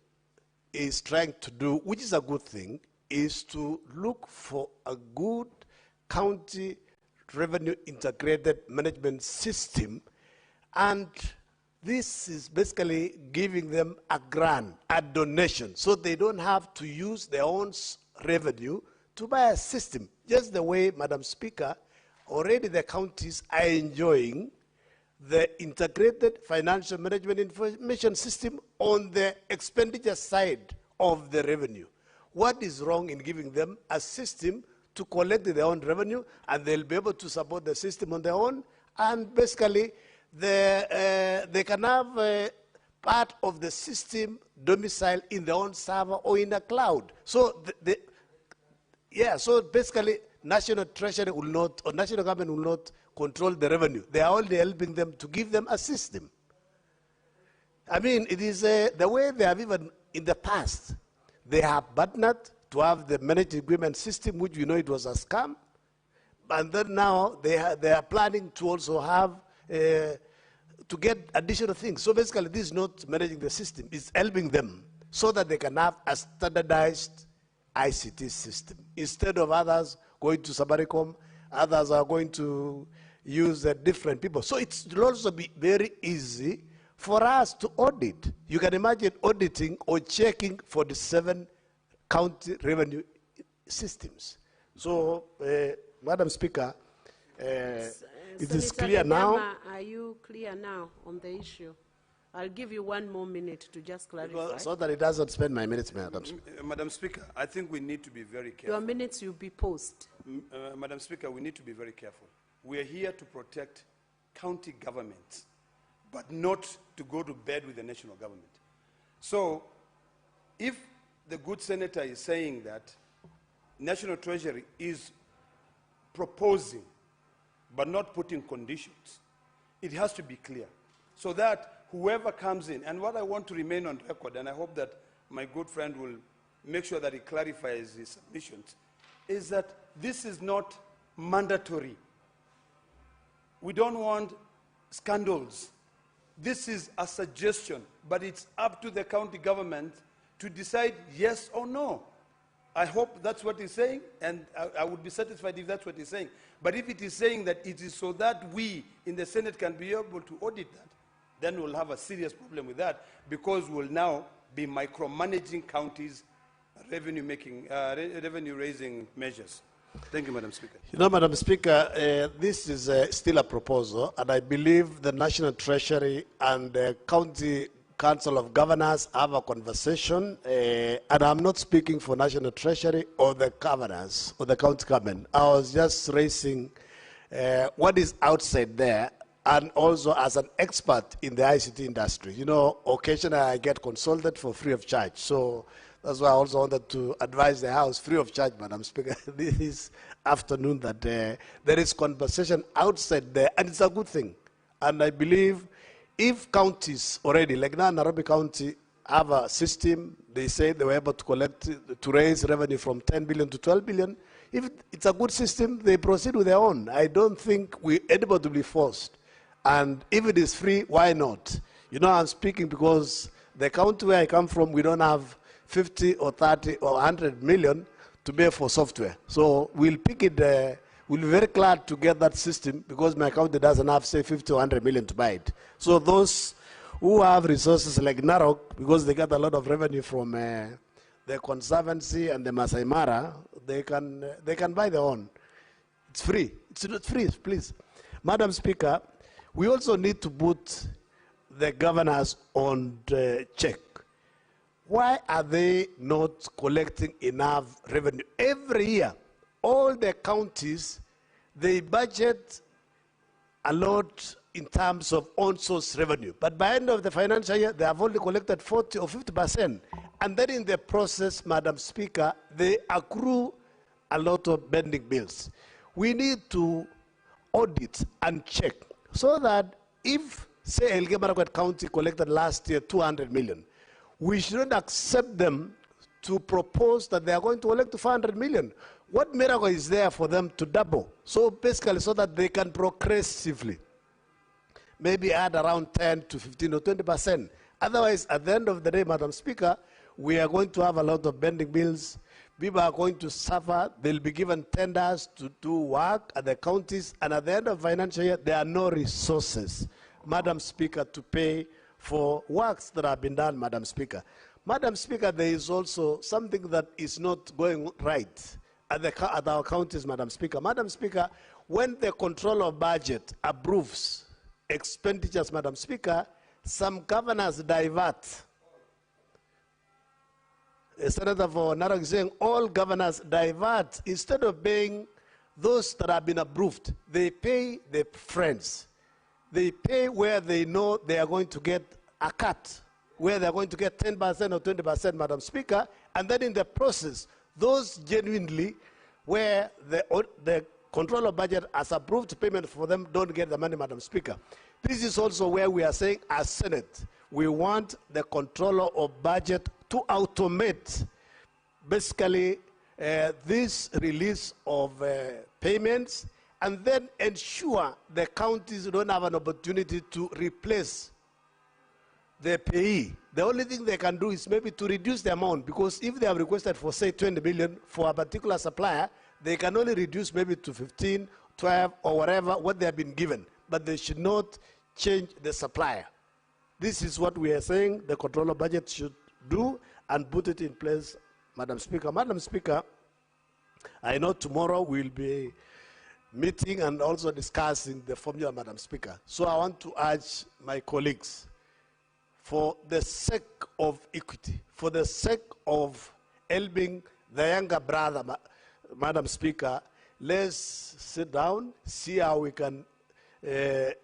is trying to do, which is a good thing, is to look for a good county revenue integrated management system, and this is basically giving them a grant, a donation, so they don't have to use their own revenue to buy a system. Just the way, Madam Speaker, already the counties are enjoying the integrated financial management information system on the expenditure side of the revenue. What is wrong in giving them a system to collect their own revenue, and they'll be able to support the system on their own, and basically they can have part of the system domicile in their own server or in the cloud. So, so basically national treasury will not, or national government will not control the revenue. They are only helping them to give them a system. I mean, it is the way they have even in the past. They have partnered to have the managed agreement system, which we know it was a scam. And then now they are planning to also have, to get additional things. So basically, this is not managing the system, it's helping them so that they can have a standardized ICT system. Instead of others going to Safaricom, others are going to use different people. So it will also be very easy for us to audit. You can imagine auditing or checking for the 7 county revenue systems. So, Madam Speaker, it is clear now. Are you clear now on the issue? I'll give you 1 more minute to just clarify. So that it doesn't spend my minutes, Madam Speaker. Madam Speaker, I think we need to be very careful. Your minutes will be paused. Madam Speaker, we need to be very careful. We are here to protect county governments, but not to go to bed with the national government. So, if the good senator is saying that National Treasury is proposing but not putting conditions, it has to be clear so that whoever comes in, and what I want to remain on record, and I hope that my good friend will make sure that he clarifies his submissions, is that this is not mandatory. We don't want scandals. This is a suggestion, but it's up to the county government to decide yes or no. I hope that's what he's saying, and I would be satisfied if that's what he's saying. But if it is saying that it is so that we in the Senate can be able to audit that, then we'll have a serious problem with that, because we'll now be micromanaging counties' revenue-raising measures. Thank you, Madam Speaker. You know, Madam Speaker, this is still a proposal, and I believe the National Treasury and the County Council of Governors have a conversation, and I'm not speaking for National Treasury or the governors or the county government. I was just raising what is outside there, and also as an expert in the ICT industry. You know, occasionally I get consulted for free of charge. So that's why I also wanted to advise the House free of charge, Madam Speaker, this afternoon, that there is conversation outside there, and it's a good thing. And I believe if counties already, like now Nairobi County, have a system, they say they were able to collect, to raise revenue from 10 billion to 12 billion. If it's a good system, they proceed with their own. I don't think anybody will be forced. And if it is free, why not? You know, I'm speaking because the county where I come from, we don't have 50 or 30 or 100 million to pay for software. So we'll pick it, we'll be very glad to get that system, because my county doesn't have, say, 50 or 100 million to buy it. So those who have resources like Narok, because they get a lot of revenue from the Conservancy and the Masai Mara, they can buy their own. It's free. It's not free, please. Madam Speaker, we also need to put the governors on the check. Why are they not collecting enough revenue? Every year, all the counties, they budget a lot in terms of on-source revenue. But by the end of the financial year, they have only collected 40 or 50%. And then in the process, Madam Speaker, they accrue a lot of pending bills. We need to audit and check, so that if, say, Elgeyo Marakwet County collected last year 200 million, we shouldn't accept them to propose that they are going to collect to 500 million. What miracle is there for them to double? So basically, so that they can progressively maybe add around 10 to 15 or 20%. Otherwise, at the end of the day, Madam Speaker, we are going to have a lot of pending bills. People are going to suffer. They'll be given tenders to do work at the counties, and at the end of financial year, there are no resources, Madam Speaker, to pay for works that have been done, Madam Speaker. Madam Speaker, there is also something that is not going right at our counties, Madam Speaker. Madam Speaker, when the control of budget approves expenditures, Madam Speaker, some governors divert. Senator for Narok is saying all governors divert. Instead of paying those that have been approved, they pay their friends. They pay where they know they are going to get a cut, where they are going to get 10% or 20%, Madam Speaker, and then in the process, those genuinely where the controller of budget has approved payment for them, don't get the money, Madam Speaker. This is also where we are saying, as Senate, we want the controller of budget to automate basically this release of payments, and then ensure the counties don't have an opportunity to replace the payee. The only thing they can do is maybe to reduce the amount, because if they have requested for, say, 20 million for a particular supplier, they can only reduce maybe to 15, 12, or whatever, what they have been given. But they should not change the supplier. This is what we are saying the controller budget should do and put it in place, Madam Speaker. Madam Speaker, I know tomorrow we'll be meeting and also discussing the formula, Madam Speaker. So I want to urge my colleagues, for the sake of equity, for the sake of helping the younger brother, Madam Speaker, let's sit down, see how we can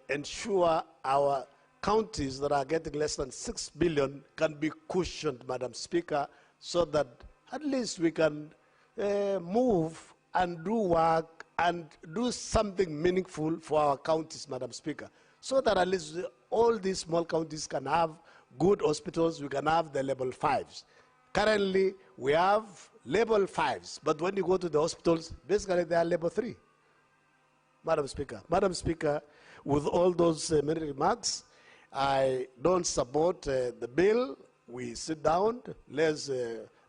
ensure our counties that are getting less than 6 billion can be cushioned, Madam Speaker, so that at least we can move and do work and do something meaningful for our counties, Madam Speaker, so that at least all these small counties can have good hospitals, we can have the level 5s. Currently, we have level 5s, but when you go to the hospitals, basically they are level 3. Madam Speaker, with all those many remarks, I don't support the bill. We sit down, let's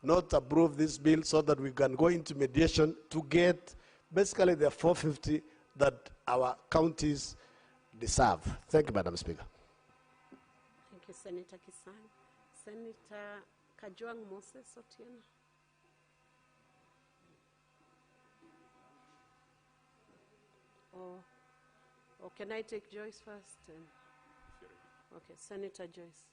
not approve this bill so that we can go into mediation to get basically the 450 that our counties deserve. Thank you, Madam Speaker. Thank you, Senator Kisan. Senator Kajwang Moses Otieno. Or can I take Joyce first? Okay, Senator Joyce.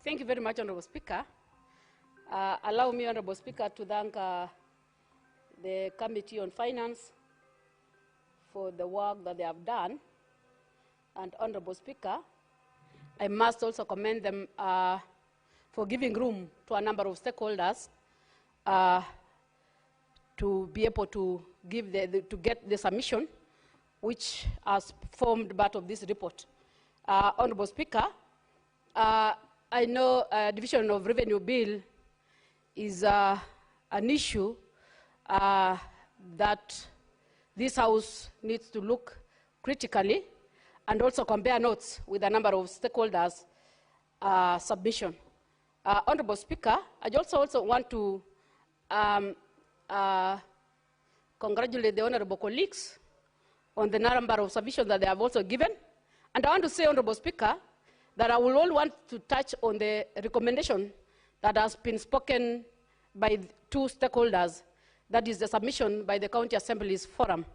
Thank you very much, Honorable Speaker. Allow me, Honorable Speaker, to thank the Committee on Finance for the work that they have done. And Honorable Speaker, I must also commend them for giving room to a number of stakeholders to be able to give to get the submission, which has formed part of this report. Honorable Speaker, I know Division of Revenue Bill is an issue that this House needs to look critically and also compare notes with a number of stakeholders' submission. Honorable Speaker, I also want to congratulate the honorable colleagues on the number of submissions that they have also given. And I want to say, Honorable Speaker, that I will all want to touch on the recommendation that has been spoken by 2 stakeholders, that is the submission by the County Assemblies Forum.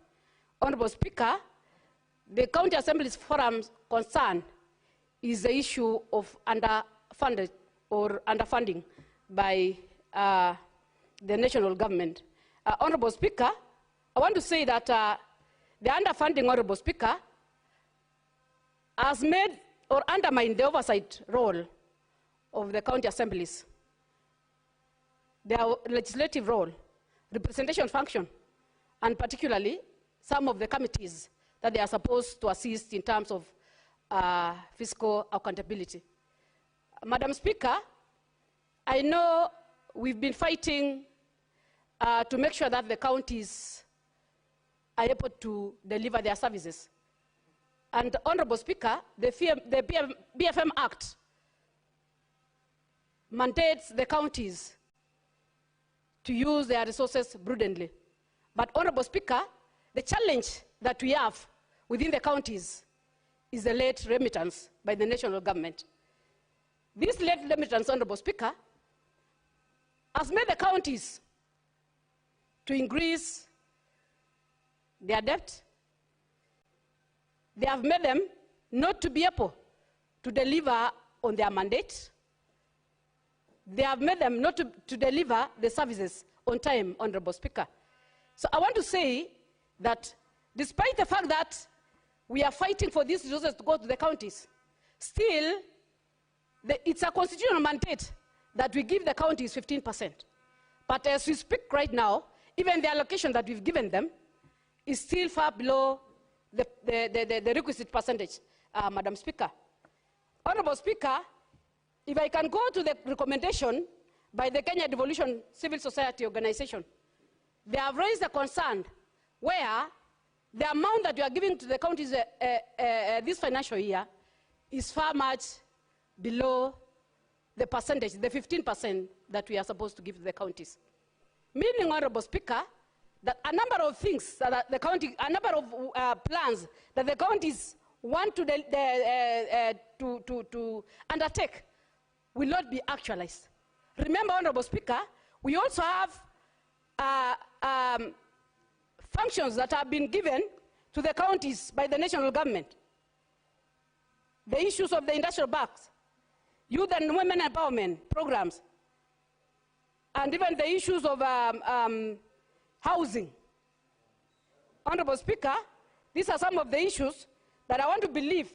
Honorable Speaker, the County Assemblies Forum's concern is the issue of underfunded or underfunding by the national government. Honorable Speaker, I want to say that the underfunding, Honorable Speaker, has made or undermined the oversight role of the county assemblies, their legislative role, representation function, and particularly some of the committees that they are supposed to assist in terms of fiscal accountability. Madam Speaker, I know we've been fighting to make sure that the counties are able to deliver their services. And Honorable Speaker, the BFM Act mandates the counties to use their resources prudently. But Honorable Speaker, the challenge that we have within the counties is the late remittance by the national government. This late remittance, Honorable Speaker, has made the counties to increase their debt. They have made them not to be able to deliver on their mandate. They have made them not to deliver the services on time, Honorable Speaker. So I want to say that despite the fact that we are fighting for these resources to go to the counties, still it's a constitutional mandate that we give the counties 15%. But as we speak right now, even the allocation that we've given them is still far below the requisite percentage, Madam Speaker. Honorable Speaker, if I can go to the recommendation by the Kenya Devolution Civil Society Organization, they have raised a concern where the amount that we are giving to the counties this financial year is far much below the percentage, the 15% that we are supposed to give to the counties. Meaning, Honorable Speaker, that a number of things that the county, a number of plans that the counties want to undertake will not be actualized. Remember, Honorable Speaker, we also have functions that have been given to the counties by the national government. The issues of the industrial parks, youth and women empowerment programs, and even the issues of housing. Honorable Speaker, these are some of the issues that I want to believe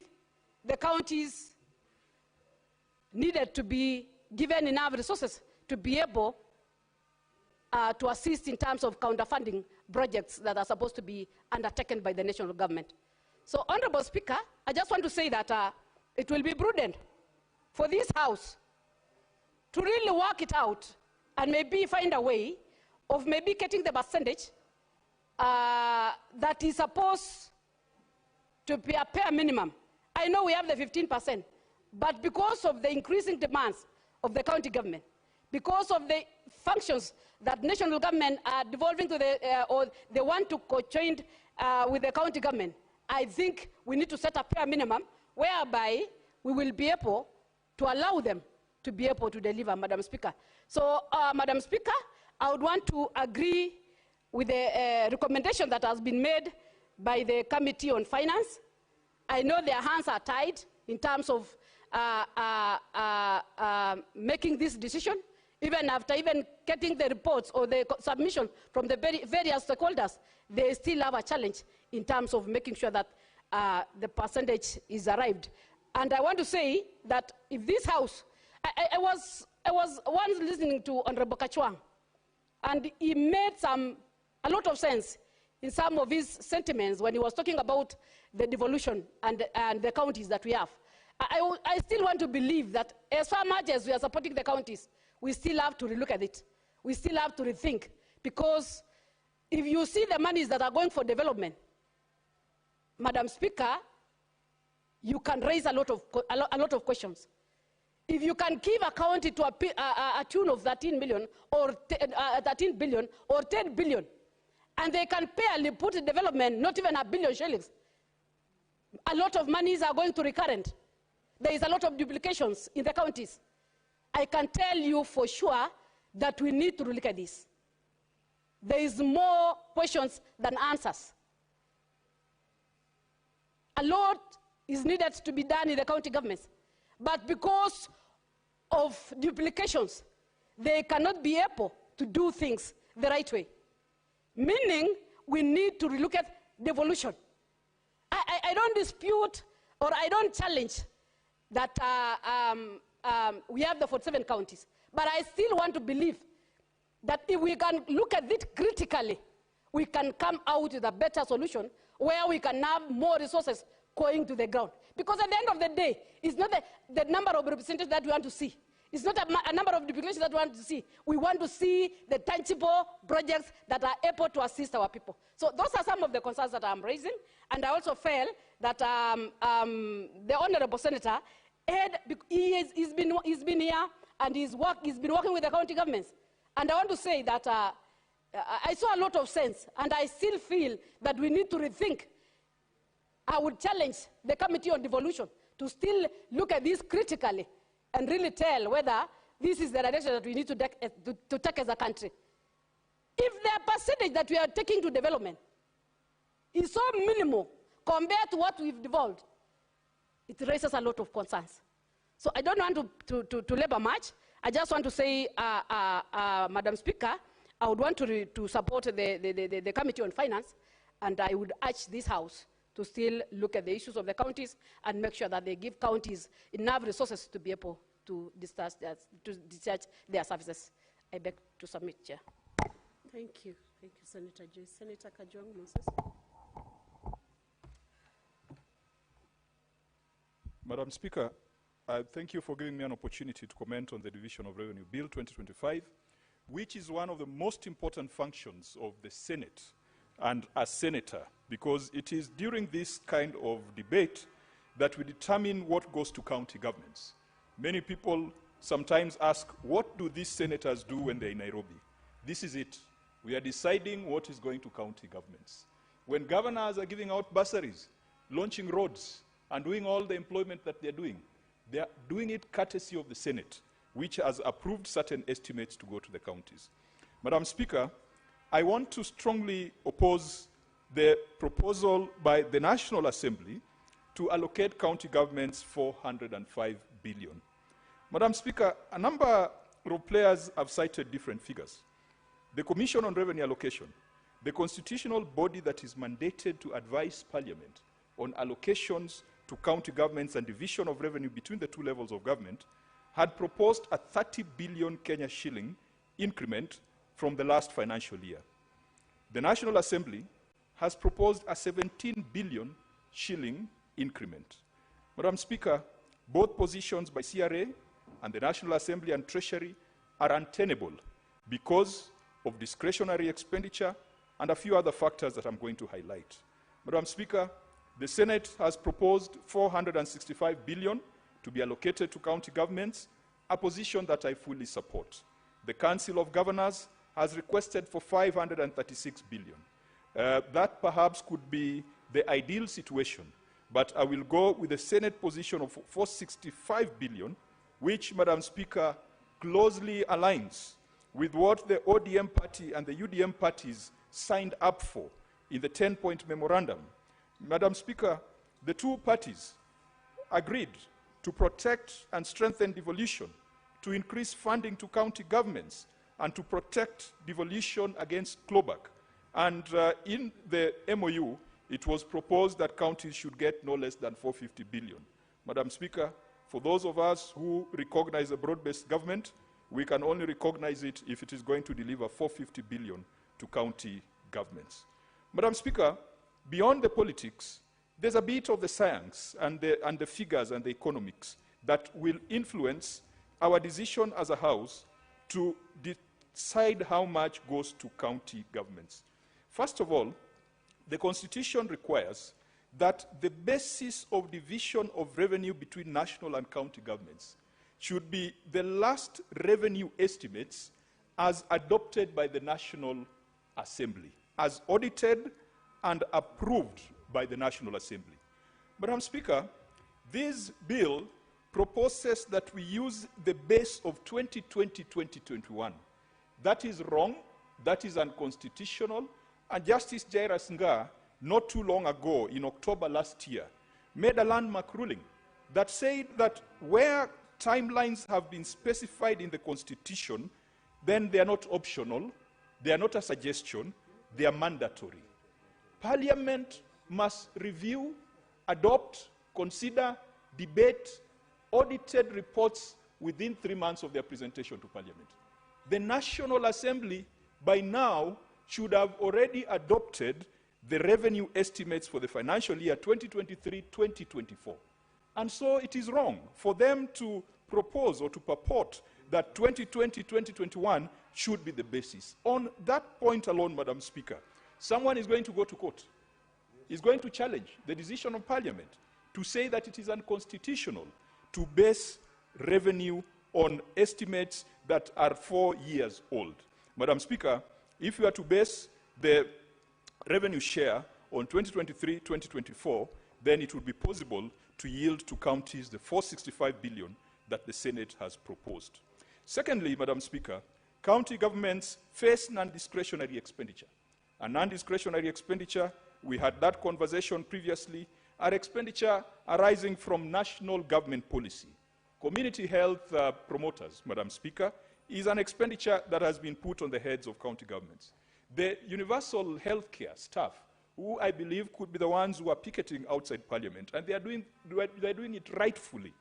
the counties needed to be given enough resources to be able to assist in terms of counterfunding projects that are supposed to be undertaken by the national government. So, Honorable Speaker, I just want to say that it will be prudent for this House to really work it out and maybe find a way of maybe getting the percentage that is supposed to be a bare minimum. I know we have the 15%, but because of the increasing demands of the county government, because of the functions that national government are devolving to the, or they want to co-join with the county government, I think we need to set a bare minimum whereby we will be able to allow them to be able to deliver, Madam Speaker. So, Madam Speaker, I would want to agree with the recommendation that has been made by the Committee on Finance. I know their hands are tied in terms of making this decision, even after getting the reports or the submission from the various stakeholders. They still have a challenge in terms of making sure that the percentage is arrived. And I want to say that if this House, I was once listening to Honorable Kachwang, and he made a lot of sense in some of his sentiments when he was talking about the devolution and the counties that we have. I still want to believe that as far much as we are supporting the counties, we still have to relook at it. We still have to rethink, because if you see the monies that are going for development, Madam Speaker, you can raise a lot of questions. If you can give a county to a tune of 13 million or 13 billion or 10 billion, and they can barely put in development, not even $1 billion shillings, a lot of monies are going to recurrent. There is a lot of duplications in the counties. I can tell you for sure that we need to look at this. There is more questions than answers. A lot is needed to be done in the county governments, but because of duplications, they cannot be able to do things the right way. Meaning, we need to relook at devolution. I don't dispute or I don't challenge that we have the 47 counties, but I still want to believe that if we can look at it critically, we can come out with a better solution where we can have more resources going to the ground. Because at the end of the day, it's not the number of representatives that we want to see. It's not a number of duplications that we want to see. We want to see the tangible projects that are able to assist our people. So those are some of the concerns that I'm raising. And I also felt that the Honorable Senator, he's been here and he's been working with the county governments. And I want to say that I saw a lot of sense, and I still feel that we need to rethink. I would challenge the Committee on Devolution to still look at this critically and really tell whether this is the direction that we need to take as a country. If the percentage that we are taking to development is so minimal compared to what we've devolved, it raises a lot of concerns. So I don't want to labor much. I just want to say, Madam Speaker, I would want to support the Committee on Finance, and I would urge this House to still look at the issues of the counties and make sure that they give counties enough resources to be able to discharge their services. I beg to submit, Chair. Thank you. Thank you, Senator Joyce. Senator Kajwang Moses. Madam Speaker, I thank you for giving me an opportunity to comment on the Division of Revenue Bill 2025, which is one of the most important functions of the Senate and a senator, because it is during this kind of debate that we determine what goes to county governments. Many people sometimes ask, what do these senators do when they're in Nairobi? This is it. We are deciding what is going to county governments. When governors are giving out bursaries, launching roads, and doing all the employment that they're doing it courtesy of the Senate, which has approved certain estimates to go to the counties. Madam Speaker, I want to strongly oppose the proposal by the National Assembly to allocate county governments 405 billion. Madam Speaker, a number of players have cited different figures. The Commission on Revenue Allocation, the constitutional body that is mandated to advise Parliament on allocations to county governments and division of revenue between the two levels of government, had proposed a 30 billion Kenya shilling increment from the last financial year. The National Assembly has proposed a 17 billion shilling increment. Madam Speaker, both positions by CRA and the National Assembly and Treasury are untenable because of discretionary expenditure and a few other factors that I'm going to highlight. Madam Speaker, the Senate has proposed 465 billion to be allocated to county governments, a position that I fully support. The Council of Governors has requested for 536 billion. That perhaps could be the ideal situation, but I will go with the Senate position of 465 billion, which, Madam Speaker, closely aligns with what the ODM party and the UDM parties signed up for in the 10-point memorandum. Madam Speaker, the two parties agreed to protect and strengthen devolution, to increase funding to county governments, and to protect devolution against clawback. And in the MOU, it was proposed that counties should get no less than 450 billion. Madam Speaker, for those of us who recognize a broad-based government, we can only recognize it if it is going to deliver 450 billion to county governments. Madam Speaker, beyond the politics, there's a bit of the science and the figures and the economics that will influence our decision as a House to decide how much goes to county governments. First of all, the Constitution requires that the basis of division of revenue between national and county governments should be the last revenue estimates as adopted by the National Assembly, as audited and approved by the National Assembly. Madam Speaker, this bill proposes that we use the base of 2020-2021. That is wrong, that is unconstitutional, and Justice Jairus Ngaah, not too long ago, in October last year, made a landmark ruling that said that where timelines have been specified in the Constitution, then they are not optional, they are not a suggestion, they are mandatory. Parliament must review, adopt, consider, debate, audited reports within 3 months of their presentation to Parliament. The National Assembly, by now, should have already adopted the revenue estimates for the financial year 2023-2024. And so it is wrong for them to propose or to purport that 2020-2021 should be the basis. On that point alone, Madam Speaker, someone is going to go to court, is going to challenge the decision of Parliament to say that it is unconstitutional to base revenue on estimates that are 4 years old. Madam Speaker, if you are to base the revenue share on 2023-2024, then it would be possible to yield to counties the 465 billion that the Senate has proposed. Secondly, Madam Speaker, county governments face non-discretionary expenditure. A non-discretionary expenditure, we had that conversation previously, are expenditure arising from national government policy. Community health promoters, Madam Speaker, is an expenditure that has been put on the heads of county governments. The universal health care staff, who I believe could be the ones who are picketing outside Parliament, and they are doing it rightfully,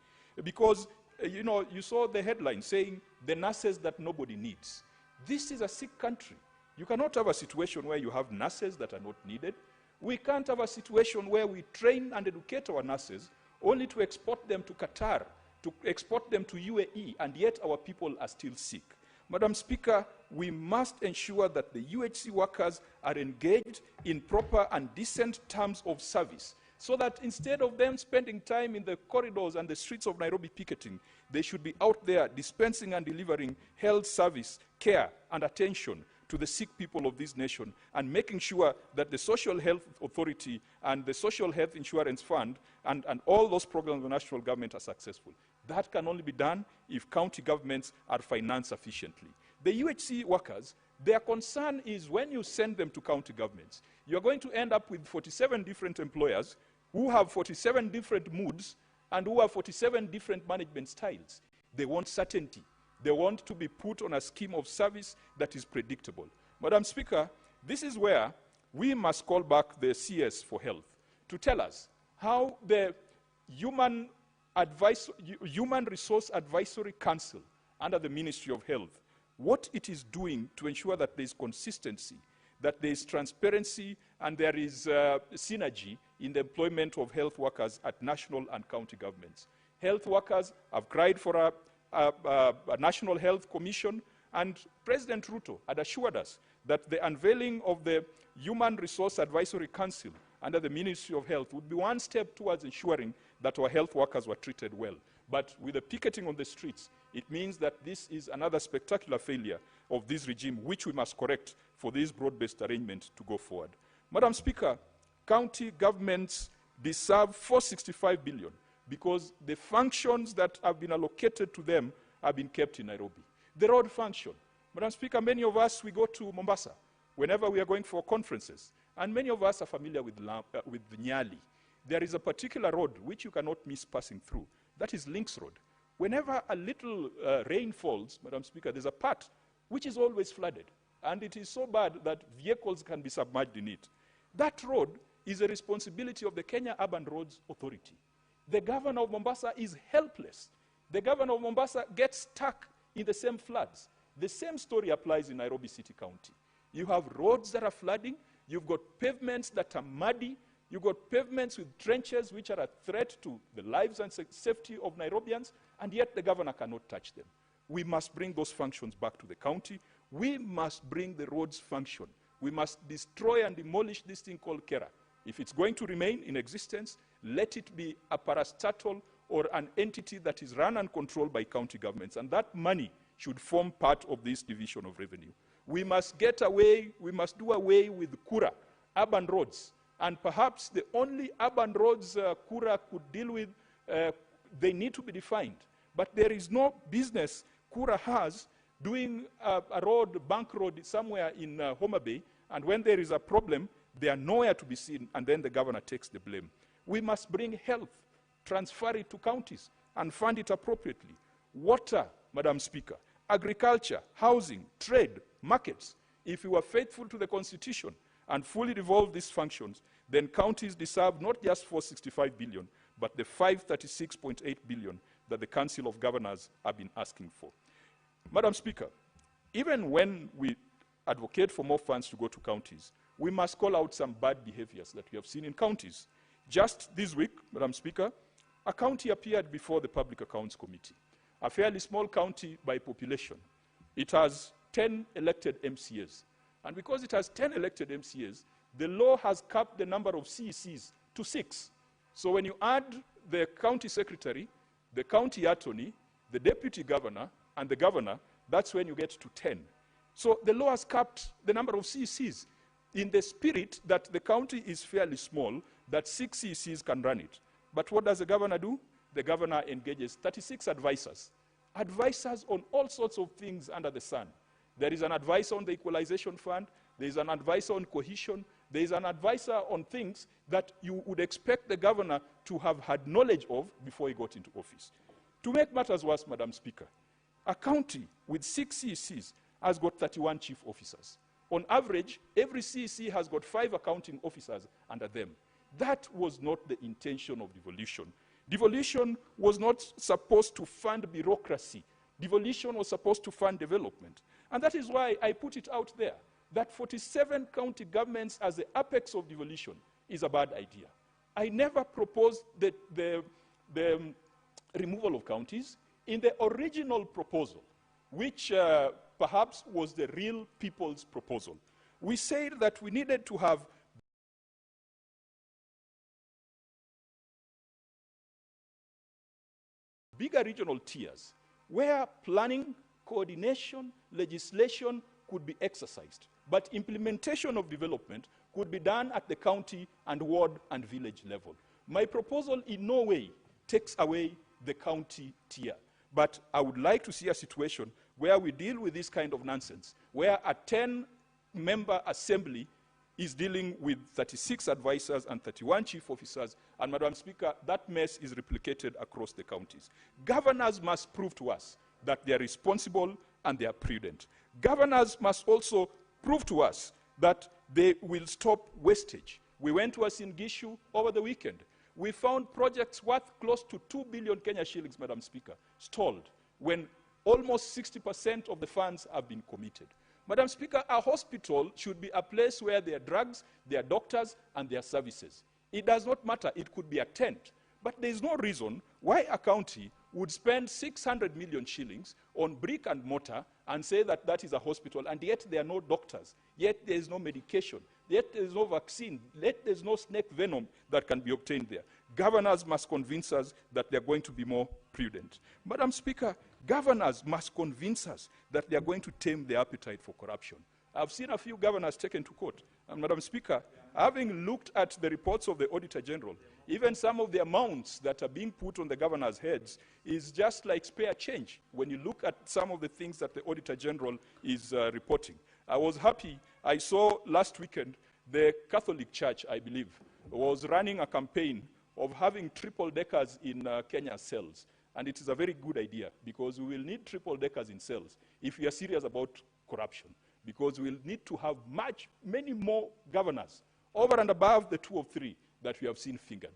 because you know, you saw the headline saying the nurses that nobody needs. This is a sick country. You cannot have a situation where you have nurses that are not needed. We can't have a situation where we train and educate our nurses only to export them to Qatar, to export them to UAE, and yet our people are still sick. Madam Speaker, we must ensure that the UHC workers are engaged in proper and decent terms of service, so that instead of them spending time in the corridors and the streets of Nairobi picketing, they should be out there dispensing and delivering health service, care, and attention to the sick people of this nation, and making sure that the Social Health Authority and the Social Health Insurance Fund and all those programs of the national government are successful. That can only be done if county governments are financed sufficiently. The UHC workers, their concern is when you send them to county governments, you're going to end up with 47 different employers who have 47 different moods and who have 47 different management styles. They want certainty. They want to be put on a scheme of service that is predictable. Madam Speaker, this is where we must call back the CS for Health to tell us how the Human Resource Advisory Council under the Ministry of Health, what it is doing to ensure that there is consistency, that there is transparency, and there is synergy in the employment of health workers at national and county governments. Health workers have cried for a National Health Commission, and President Ruto had assured us that the unveiling of the Human Resource Advisory Council under the Ministry of Health would be one step towards ensuring that our health workers were treated well. But with the picketing on the streets, it means that this is another spectacular failure of this regime, which we must correct for this broad-based arrangement to go forward. Madam Speaker, county governments deserve 465 billion because the functions that have been allocated to them have been kept in Nairobi. The road function. Madam Speaker, many of us, we go to Mombasa whenever we are going for conferences, and many of us are familiar with Nyali. There is a particular road which you cannot miss passing through. That is Links Road. Whenever a little rain falls, Madam Speaker, there's a part which is always flooded, and it is so bad that vehicles can be submerged in it. That road is a responsibility of the Kenya Urban Roads Authority. The governor of Mombasa is helpless. The governor of Mombasa gets stuck in the same floods. The same story applies in Nairobi City County. You have roads that are flooding, you've got pavements that are muddy, you've got pavements with trenches which are a threat to the lives and safety of Nairobians, and yet the governor cannot touch them. We must bring those functions back to the county. We must bring the roads function. We must destroy and demolish this thing called KERA. If it's going to remain in existence, let it be a parastatal or an entity that is run and controlled by county governments, and that money should form part of this division of revenue. We must get away, we must do away with KURA, urban roads, and perhaps the only urban roads KURA could deal with, they need to be defined. But there is no business KURA has doing a road, bank road somewhere in Homa Bay, and when there is a problem, they are nowhere to be seen, and then the governor takes the blame. We must bring health, transfer it to counties, and fund it appropriately. Water, Madam Speaker, agriculture, housing, trade, markets. If we were faithful to the Constitution and fully devolve these functions, then counties deserve not just 465 billion, but the 536.8 billion that the Council of Governors have been asking for. Madam Speaker, even when we advocate for more funds to go to counties, we must call out some bad behaviors that we have seen in counties. Just this week, Madam Speaker, a county appeared before the Public Accounts Committee, a fairly small county by population. It has 10 elected MCAs. And because it has 10 elected MCAs, the law has capped the number of CECs to 6. So when you add the county secretary, the county attorney, the deputy governor, and the governor, that's when you get to 10. So the law has capped the number of CECs in the spirit that the county is fairly small, that 6 CECs can run it. But what does the governor do? The governor engages 36 advisors, advisors on all sorts of things under the sun. There is an advisor on the Equalization Fund, there is an advisor on cohesion, there is an advisor on things that you would expect the governor to have had knowledge of before he got into office. To make matters worse, Madam Speaker, a county with 6 CECs has got 31 chief officers. On average, every CEC has got 5 accounting officers under them. That was not the intention of devolution. Devolution was not supposed to fund bureaucracy. Devolution was supposed to fund development. And that is why I put it out there, that 47 county governments as the apex of devolution is a bad idea. I never proposed the removal of counties. In the original proposal, which perhaps was the real people's proposal, we said that we needed to have bigger regional tiers where planning, coordination, legislation could be exercised, but implementation of development could be done at the county and ward and village level. My proposal in no way takes away the county tier, but I would like to see a situation where we deal with this kind of nonsense, where a 10-member assembly is dealing with 36 advisors and 31 chief officers, and Madam Speaker, that mess is replicated across the counties. Governors must prove to us that they are responsible and they are prudent. Governors must also prove to us that they will stop wastage. We went to Uasin Gishu over the weekend. We found projects worth close to 2 billion Kenya shillings, Madam Speaker, stalled when almost 60% of the funds have been committed. Madam Speaker, a hospital should be a place where there are drugs, there are doctors, and there are services. It does not matter. It could be a tent. But there is no reason why a county would spend 600 million shillings on brick and mortar and say that that is a hospital, and yet there are no doctors, yet there is no medication, yet there is no vaccine, yet there is no snake venom that can be obtained there. Governors must convince us that they are going to be more prudent. Madam Speaker, governors must convince us that they are going to tame their appetite for corruption. I've seen a few governors taken to court. And Madam Speaker, having looked at the reports of the Auditor General, even some of the amounts that are being put on the governors' heads is just like spare change when you look at some of the things that the Auditor General is reporting. I was happy. I saw last weekend the Catholic Church, I believe, was running a campaign of having triple-deckers in Kenya cells. And it is a very good idea, because we will need triple-deckers in cells if we are serious about corruption, because we will need to have many more governors over and above the 2 or 3 that we have seen fingered.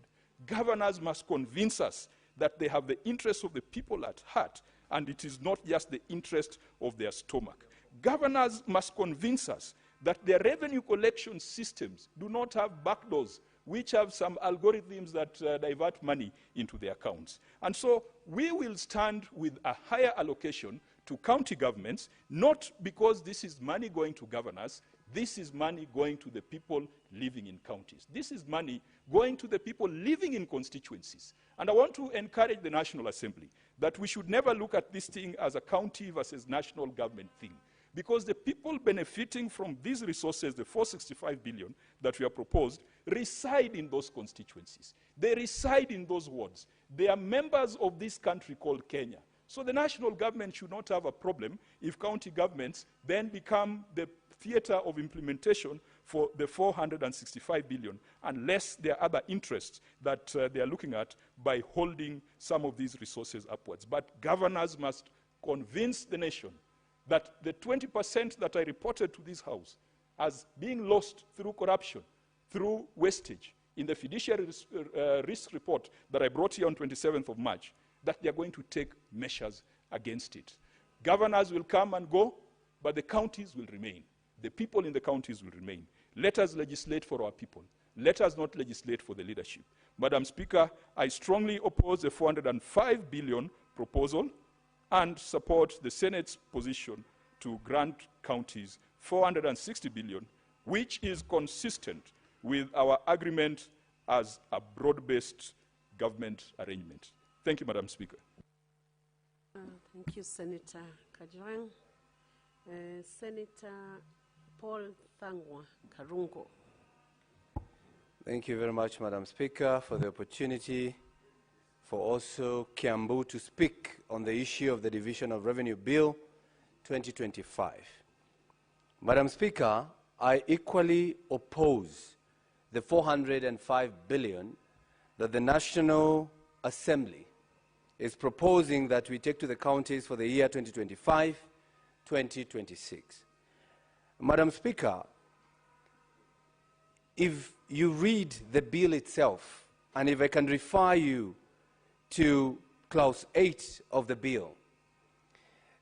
Governors must convince us that they have the interests of the people at heart, and it is not just the interest of their stomach. Governors must convince us that their revenue collection systems do not have backdoors which have some algorithms that divert money into their accounts. And so we will stand with a higher allocation to county governments, not because this is money going to governors, this is money going to the people living in counties. This is money going to the people living in constituencies. And I want to encourage the National Assembly that we should never look at this thing as a county versus national government thing, because the people benefiting from these resources, the 465 billion that we have proposed, reside in those constituencies. They reside in those wards. They are members of this country called Kenya. So the national government should not have a problem if county governments then become the theater of implementation for the 465 billion, unless there are other interests that they are looking at by holding some of these resources upwards. But governors must convince the nation that the 20% that I reported to this House as being lost through corruption, through wastage, in the fiduciary risk report that I brought here on 27th of March, that they are going to take measures against it. Governors will come and go, but the counties will remain. The people in the counties will remain. Let us legislate for our people. Let us not legislate for the leadership. Madam Speaker, I strongly oppose the 405 billion proposal and support the Senate's position to grant counties 460 billion, which is consistent with our agreement as a broad-based government arrangement. Thank you, Madam Speaker. Thank you, Senator Kajwang. Senator Paul Thangwa Karungo. Thank you very much, Madam Speaker, for the opportunity for also Kiambu to speak on the issue of the Division of Revenue Bill 2025. Madam Speaker, I equally oppose the 405 billion that the National Assembly is proposing that we take to the counties for the year 2025-2026. Madam Speaker, if you read the bill itself, and if I can refer you to clause 8 of the bill.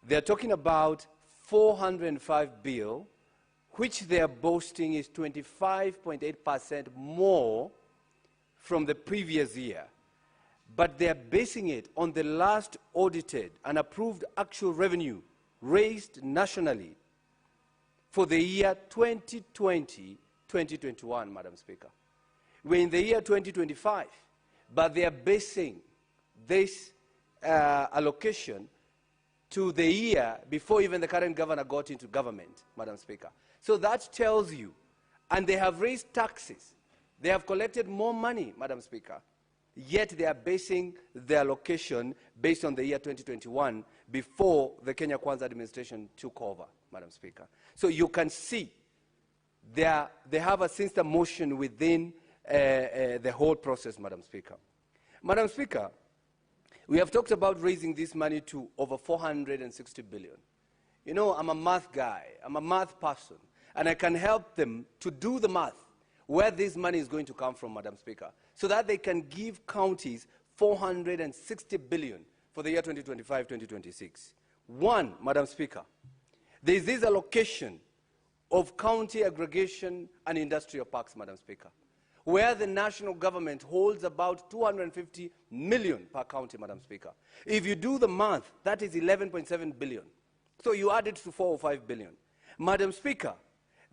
They're talking about 405 bill, which they are boasting is 25.8% more from the previous year. But they are basing it on the last audited and approved actual revenue raised nationally for the year 2020-2021, Madam Speaker. We're in the year 2025, but they are basing this allocation to the year before even the current governor got into government, Madam Speaker. So that tells you, and they have raised taxes. They have collected more money, Madam Speaker, yet they are basing their allocation based on the year 2021 before the Kenya Kwanza administration took over, Madam Speaker. So you can see they have a sinister motion within the whole process, Madam Speaker. Madam Speaker, we have talked about raising this money to over 460 billion. You know, I'm a math guy, I'm a math person, and I can help them to do the math, where this money is going to come from, Madam Speaker, so that they can give counties 460 billion for the year 2025-2026. One, Madam Speaker, there is this allocation of county aggregation and industrial parks, Madam Speaker, where the national government holds about 250 million per county, Madam Speaker. If you do the math, that is 11.7 billion. So you add it to 405 billion. Madam Speaker,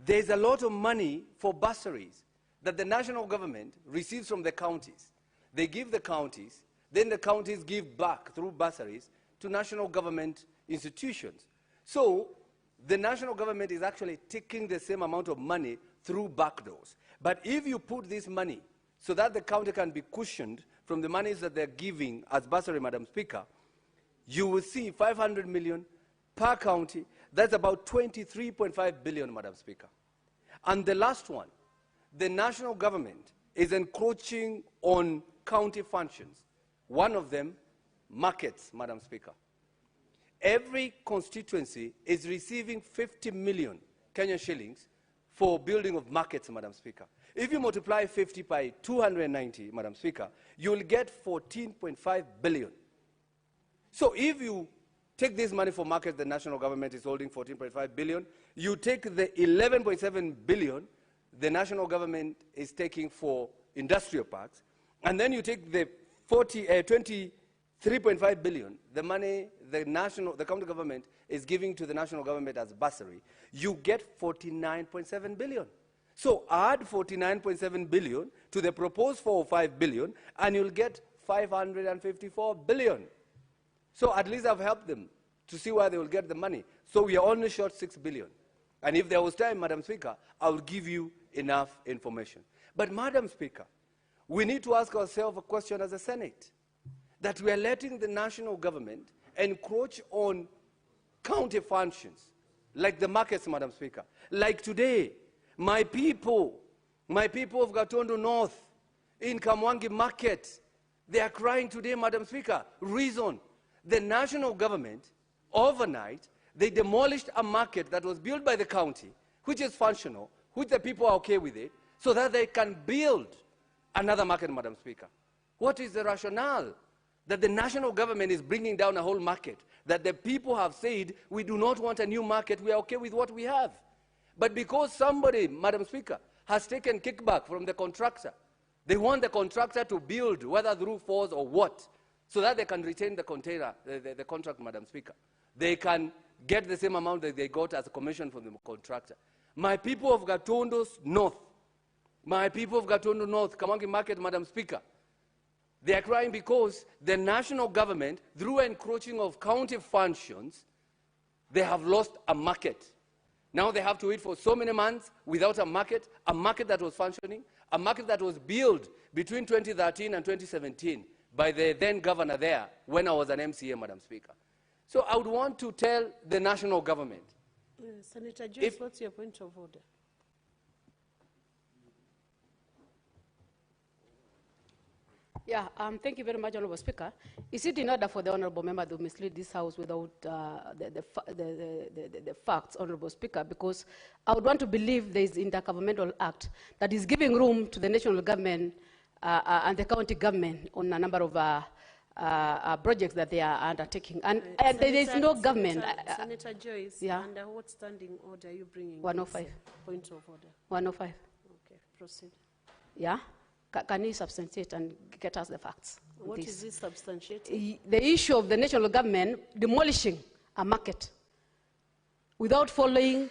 there's a lot of money for bursaries that the national government receives from the counties. They give the counties, then the counties give back through bursaries to national government institutions. So the national government is actually taking the same amount of money through back doors. But if you put this money so that the county can be cushioned from the monies that they're giving as bursary, Madam Speaker, you will see 500 million per county. That's about 23.5 billion, Madam Speaker. And the last one, the national government is encroaching on county functions. One of them, markets, Madam Speaker. Every constituency is receiving 50 million Kenyan shillings for building of markets, Madam Speaker. If you multiply 50 by 290, Madam Speaker, you will get 14.5 billion. So if you take this money for markets, the national government is holding 14.5 billion. You take the 11.7 billion the national government is taking for industrial parks, and then you take the 23.5 billion, the money the county government is giving to the national government as bursary, you get 49.7 billion. So add 49.7 billion to the proposed 405 billion, and you'll get 554 billion. So at least I've helped them to see where they will get the money. So we are only short 6 billion. And if there was time, Madam Speaker, I will give you enough information. But Madam Speaker, we need to ask ourselves a question as a Senate, that we are letting the national government encroach on county functions, like the markets, Madam Speaker. Like today, my people of Gatondo North, in Kamwangi Market, they are crying today, Madam Speaker. Reason, the national government, overnight, they demolished a market that was built by the county, which is functional, which the people are okay with it, so that they can build another market, Madam Speaker. What is the rationale that the national government is bringing down a whole market, that the people have said, we do not want a new market, we are okay with what we have? But because somebody, Madam Speaker, has taken kickback from the contractor, they want the contractor to build, whether through force or what, so that they can retain the contract, Madam Speaker. They can get the same amount that they got as a commission from the contractor. My people of Gatondo North, Kamwangi Market, Madam Speaker, they are crying because the national government, through encroaching of county functions, they have lost a market. Now they have to wait for so many months without a market that was functioning, a market that was built between 2013 and 2017 by the then governor there when I was an MCA, Madam Speaker. So I would want to tell the national government. Senator Joyce, what's your point of order? Yeah, thank you very much, Honourable Speaker. Is it in order for the Honourable Member to mislead this House without the facts, Honourable Speaker? Because I would want to believe there is an intergovernmental act that is giving room to the national government and the county government on a number of projects that they are undertaking. And there is no government. Senator Joyce, yeah. under what standing order are you bringing 105. this point of order? 105. Okay, proceed. Yeah? Can you substantiate and get us the facts? What is this substantiating? The issue of the national government demolishing a market without following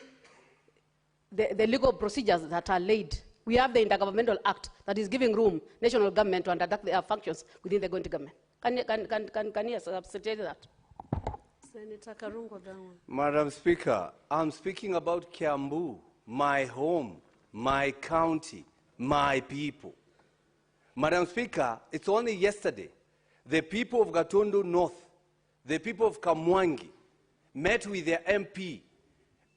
the legal procedures that are laid. We have the Intergovernmental Act that is giving room national government to undertake their functions within the county government. Can you substantiate that? Senator Karungo Dangwa. Madam Speaker, I'm speaking about Kiambu, my home, my county, my people. Madam Speaker, it's only yesterday the people of Gatundu North, the people of Kamwangi, met with their MP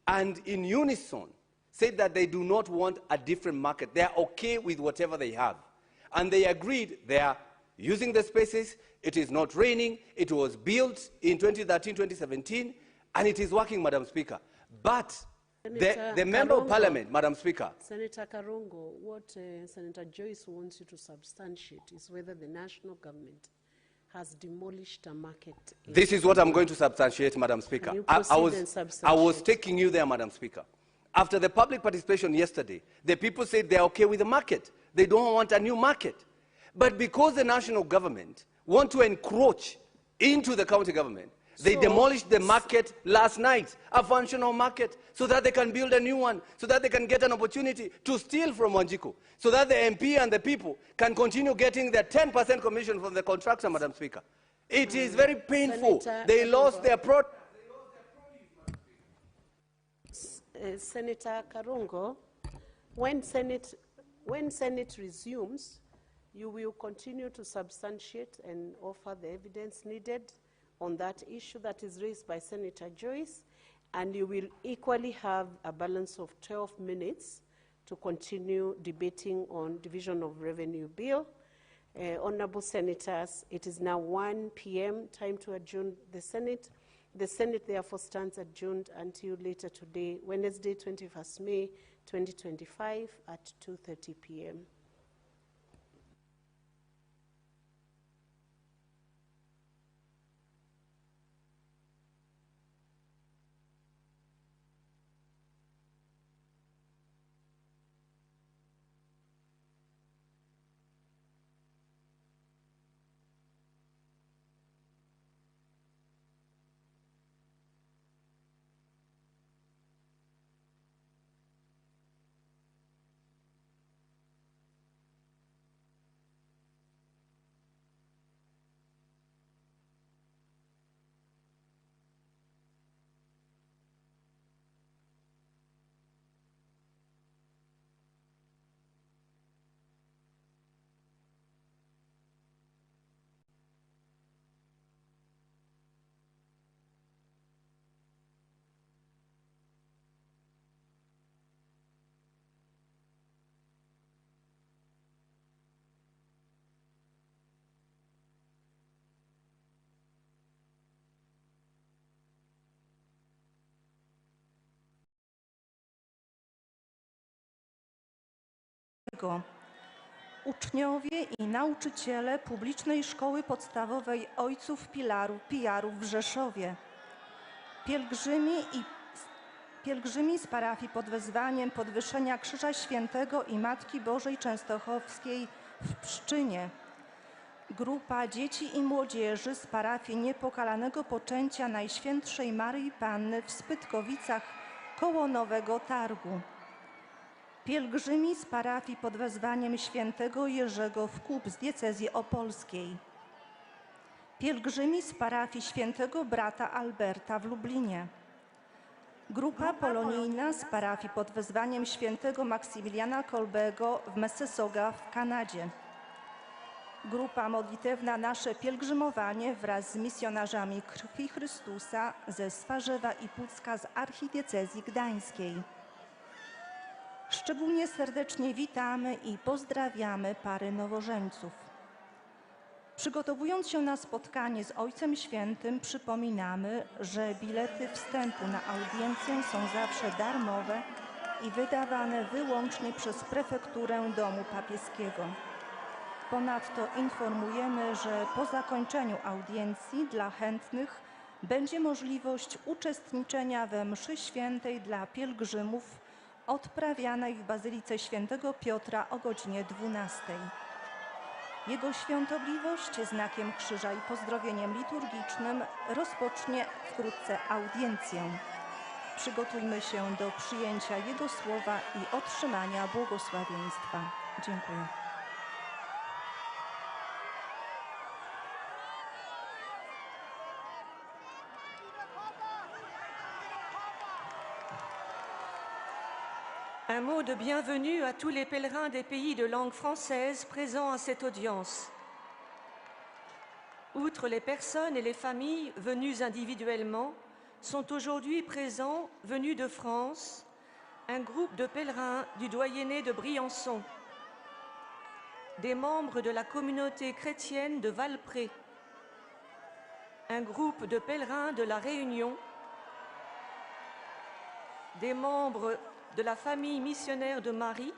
and in unison said that they do not want a different market. They are okay with whatever they have. And they agreed they are using the spaces. It is not raining. It was built in 2013, 2017, and it is working, Madam Speaker. But the Member of Parliament, Madam Speaker. Senator Karungo, what Senator Joyce wants you to substantiate is whether the national government has demolished a market. This is what I'm going to substantiate, Madam Speaker. I was taking you there, Madam Speaker. After the public participation yesterday, the people said they're okay with the market. They don't want a new market. But because the national government want to encroach into the county government, they demolished the market last night, a functional market, so that they can build a new one, so that they can get an opportunity to steal from Wanjiku, so that the MP and the people can continue getting their 10% commission from the contractor, Madam Speaker. It is very painful. They lost their product. Senator Karungo, when Senate resumes, you will continue to substantiate and offer the evidence needed on that issue that is raised by Senator Joyce, and you will equally have a balance of 12 minutes to continue debating on Division of Revenue Bill. Honorable Senators, it is now 1 p.m., time to adjourn the Senate. The Senate therefore stands adjourned until later today, Wednesday, 21st May, 2025 at 2:30 p.m. Uczniowie i nauczyciele Publicznej Szkoły Podstawowej Ojców Pijarów w Rzeszowie, pielgrzymi z parafii pod wezwaniem podwyższenia Krzyża Świętego i Matki Bożej Częstochowskiej w Pszczynie, grupa dzieci i młodzieży z parafii Niepokalanego Poczęcia Najświętszej Maryi Panny w Spytkowicach koło Nowego Targu, pielgrzymi z parafii pod wezwaniem Świętego Jerzego w Kub z diecezji opolskiej, pielgrzymi z parafii Świętego Brata Alberta w Lublinie, grupa polonijna z parafii pod wezwaniem Świętego Maksymiliana Kolbego w Mississauga w Kanadzie, grupa modlitewna Nasze Pielgrzymowanie wraz z misjonarzami Krwi Chrystusa ze Swarzewa i Pucka z archidiecezji gdańskiej. Szczególnie serdecznie witamy i pozdrawiamy pary nowożeńców. Przygotowując się na spotkanie z Ojcem Świętym, przypominamy, że bilety wstępu na audiencję są zawsze darmowe i wydawane wyłącznie przez prefekturę Domu Papieskiego. Ponadto informujemy, że po zakończeniu audiencji dla chętnych będzie możliwość uczestniczenia we mszy świętej dla pielgrzymów odprawianej w Bazylice Świętego Piotra o godzinie 12. Jego Świątobliwość znakiem krzyża i pozdrowieniem liturgicznym rozpocznie wkrótce audiencję. Przygotujmy się do przyjęcia Jego słowa i otrzymania błogosławieństwa. Dziękuję. Un mot de bienvenue à tous les pèlerins des pays de langue française présents à cette audience. Outre les personnes et les familles venues individuellement, sont aujourd'hui présents, venus de France, un groupe de pèlerins du doyenné de Briançon, des membres de la communauté chrétienne de Valpré, un groupe de pèlerins de La Réunion, des membres de la famille missionnaire de Marie,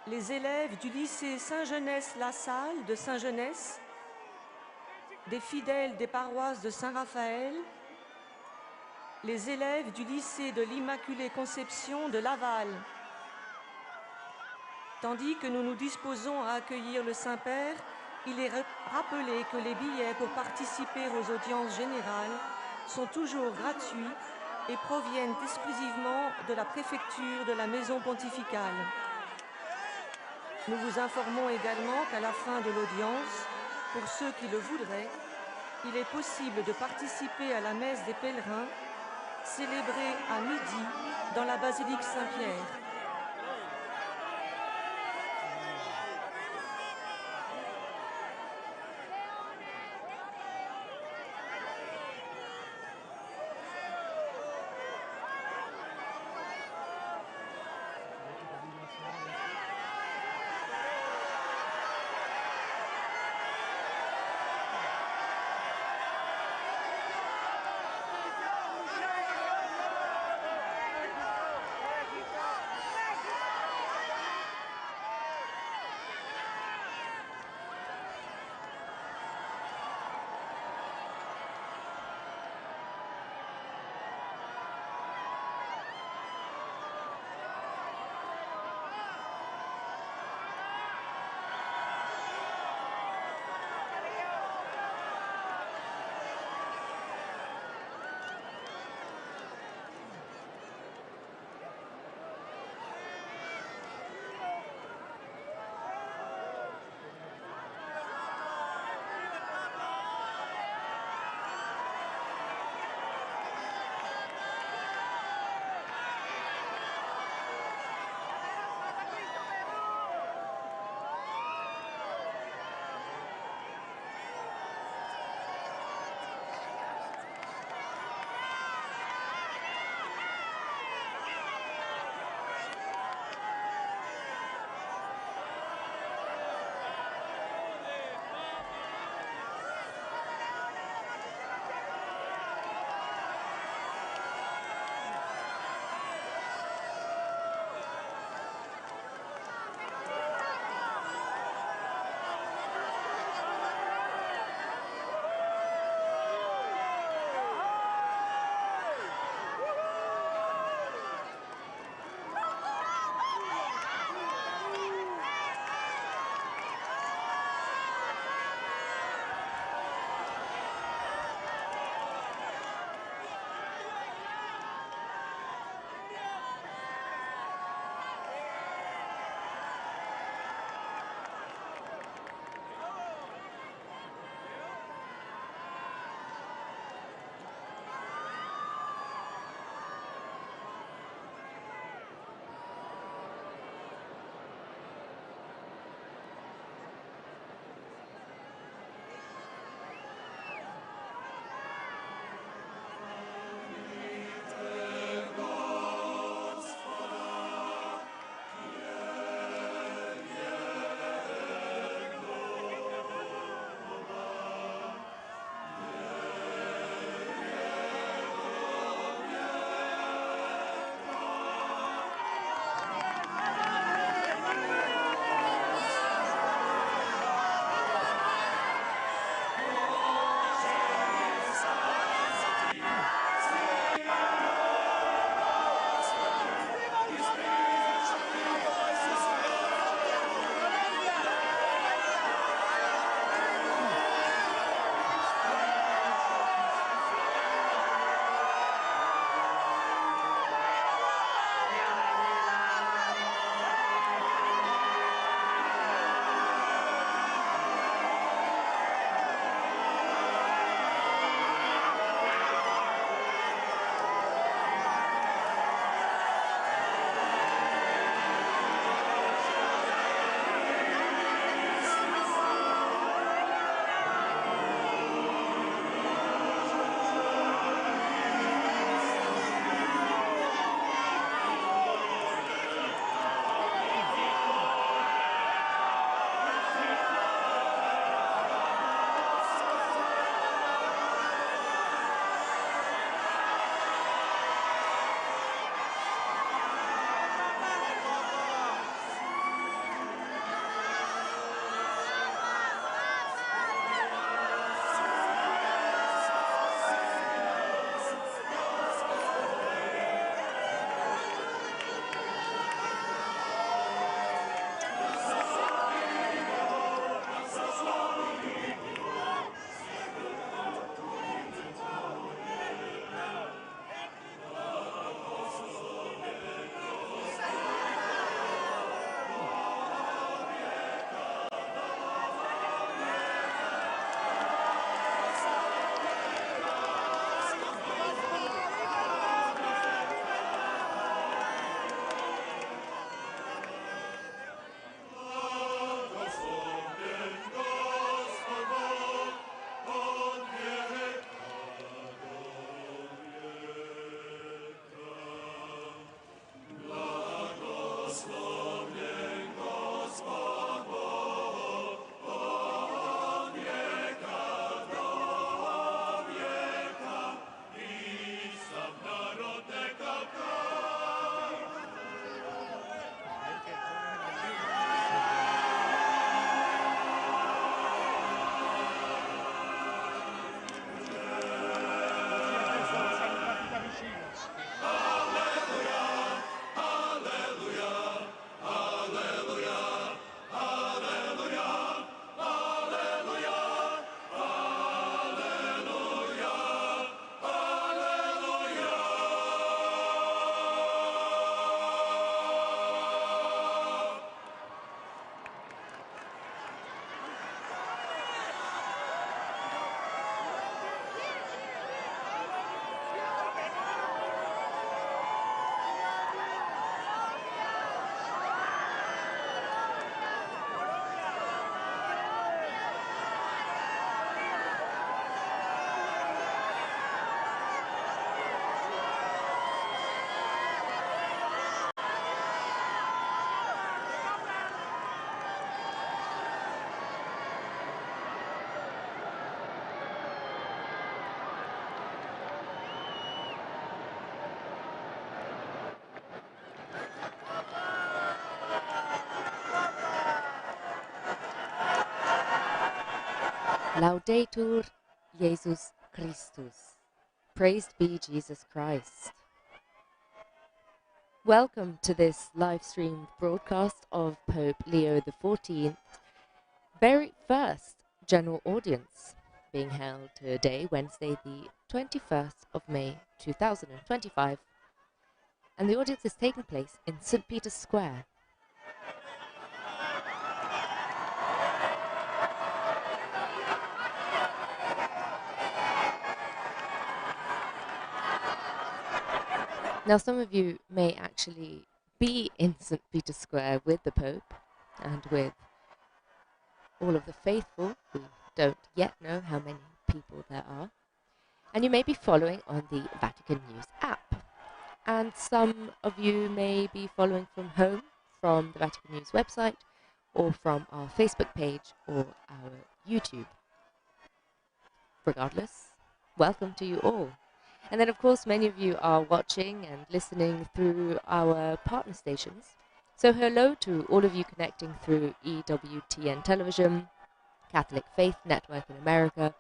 les élèves du lycée Saint-Genès-La Salle de Saint-Genès, des fidèles des paroisses de Saint-Raphaël, les élèves du lycée de l'Immaculée Conception de Laval. Tandis que nous nous disposons à accueillir le Saint-Père, il est rappelé que les billets pour participer aux audiences générales sont toujours gratuits et proviennent exclusivement de la préfecture de la maison pontificale. Nous vous informons également qu'à la fin de l'audience, pour ceux qui le voudraient, il est possible de participer à la messe des pèlerins, célébrée à midi dans la basilique Saint-Pierre. Laudetur Jesus Christus. Praised be Jesus Christ. Welcome to this live-streamed broadcast of Pope Leo XIV's very first general audience, being held today, Wednesday, the 21st of May, 2025. And the audience is taking place in St. Peter's Square. Now, some of you may actually be in St. Peter's Square with the Pope and with all of the faithful. We don't yet know how many people there are. And you may be following on the Vatican News app. And some of you may be following from home, from the Vatican News website, or from our Facebook page or our YouTube. Regardless, welcome to you all. And then, of course, many of you are watching and listening through our partner stations. So hello to all of you connecting through EWTN Television, Catholic Faith Network in America,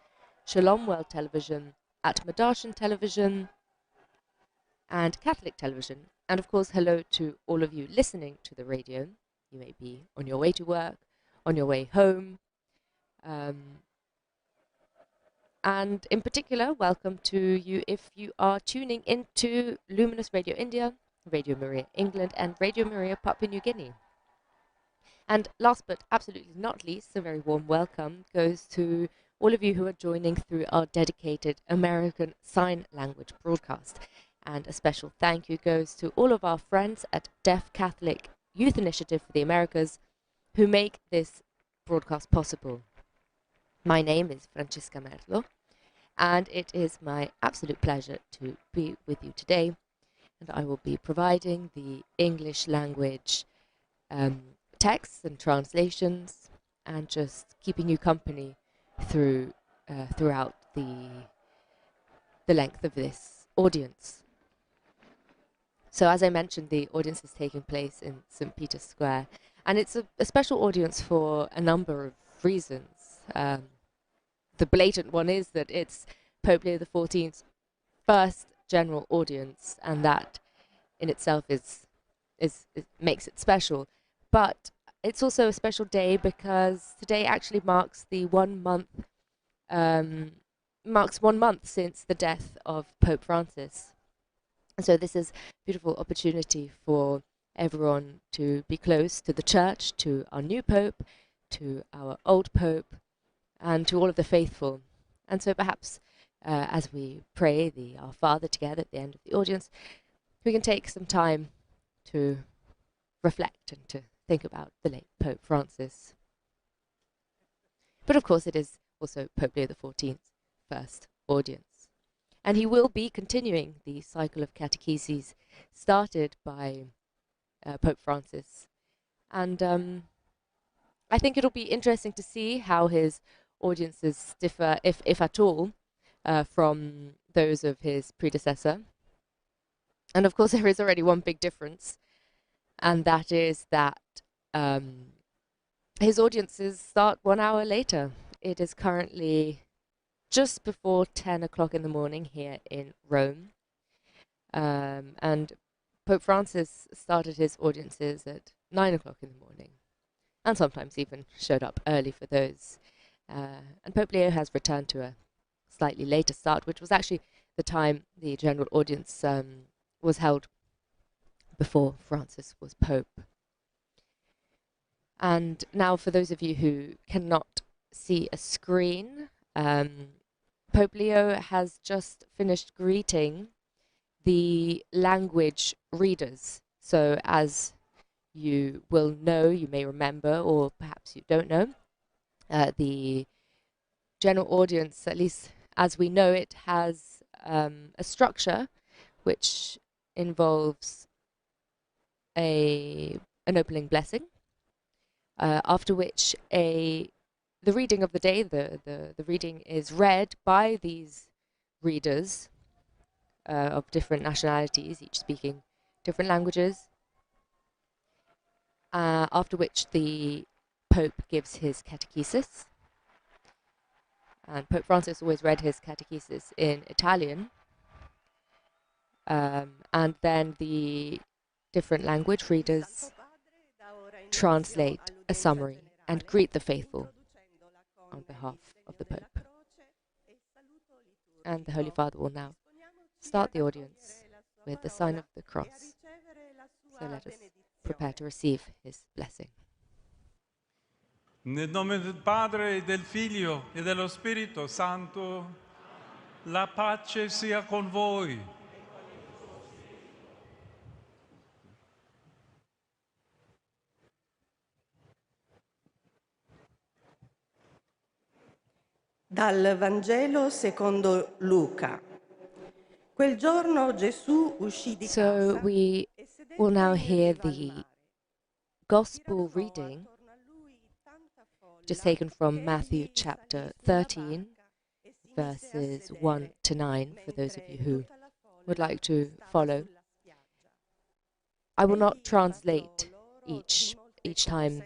Shalom World Television, at Madarshan Television, and Catholic Television. And, of course, hello to all of you listening to the radio. You may be on your way to work, on your way home, and in particular, welcome to you if you are tuning into Luminous Radio India, Radio Maria England, and Radio Maria Papua New Guinea. And last but absolutely not least, a very warm welcome goes to all of you who are joining through our dedicated American Sign Language broadcast. And a special thank you goes to all of our friends at Deaf Catholic Youth Initiative for the Americas who make this broadcast possible. My name is Francisca Merlo, and it is my absolute pleasure to be with you today. And I will be providing the English language texts and translations, and just keeping you company throughout the length of this audience. So, as I mentioned, the audience is taking place in St. Peter's Square, and it's a special audience for a number of reasons. The blatant one is that it's Pope Leo XIV's first general audience, and that in itself makes it special. But it's also a special day because today actually marks the 1 month since the death of Pope Francis. And so this is a beautiful opportunity for everyone to be close to the Church, to our new Pope, to our old Pope, and to all of the faithful. And so perhaps as we pray the Our Father together at the end of the audience, we can take some time to reflect and to think about the late Pope Francis. But of course it is also Pope Leo XIV's first audience. And he will be continuing the cycle of catecheses started by Pope Francis. And I think it'll be interesting to see how his audiences differ, if at all, from those of his predecessor. And of course there is already one big difference, and that is that his audiences start 1 hour later. It is currently just before 10 o'clock in the morning here in Rome. And Pope Francis started his audiences at 9 o'clock in the morning, and sometimes even showed up early for those. And Pope Leo has returned to a slightly later start, which was actually the time the general audience was held before Francis was Pope. And now for those of you who cannot see a screen, Pope Leo has just finished greeting the language readers. So as you will know, you may remember, or perhaps you don't know, the general audience, at least as we know it, has a structure which involves an opening blessing, after which the reading of the day, the reading is read by these readers of different nationalities, each speaking different languages, after which the Pope gives his catechesis. And Pope Francis always read his catechesis in Italian. And then the different language readers translate a summary and greet the faithful on behalf of the Pope. And the Holy Father will now start the audience with the sign of the cross. So let us prepare to receive his blessing. Nel nome del Padre, e del Figlio e dello Spirito Santo, la pace sia con voi. Dal Vangelo secondo Luca. Quel giorno Gesù uscì di casa. So we will now hear the Gospel reading, just taken from Matthew chapter 13, verses 1 to 9, for those of you who would like to follow. I will not translate each time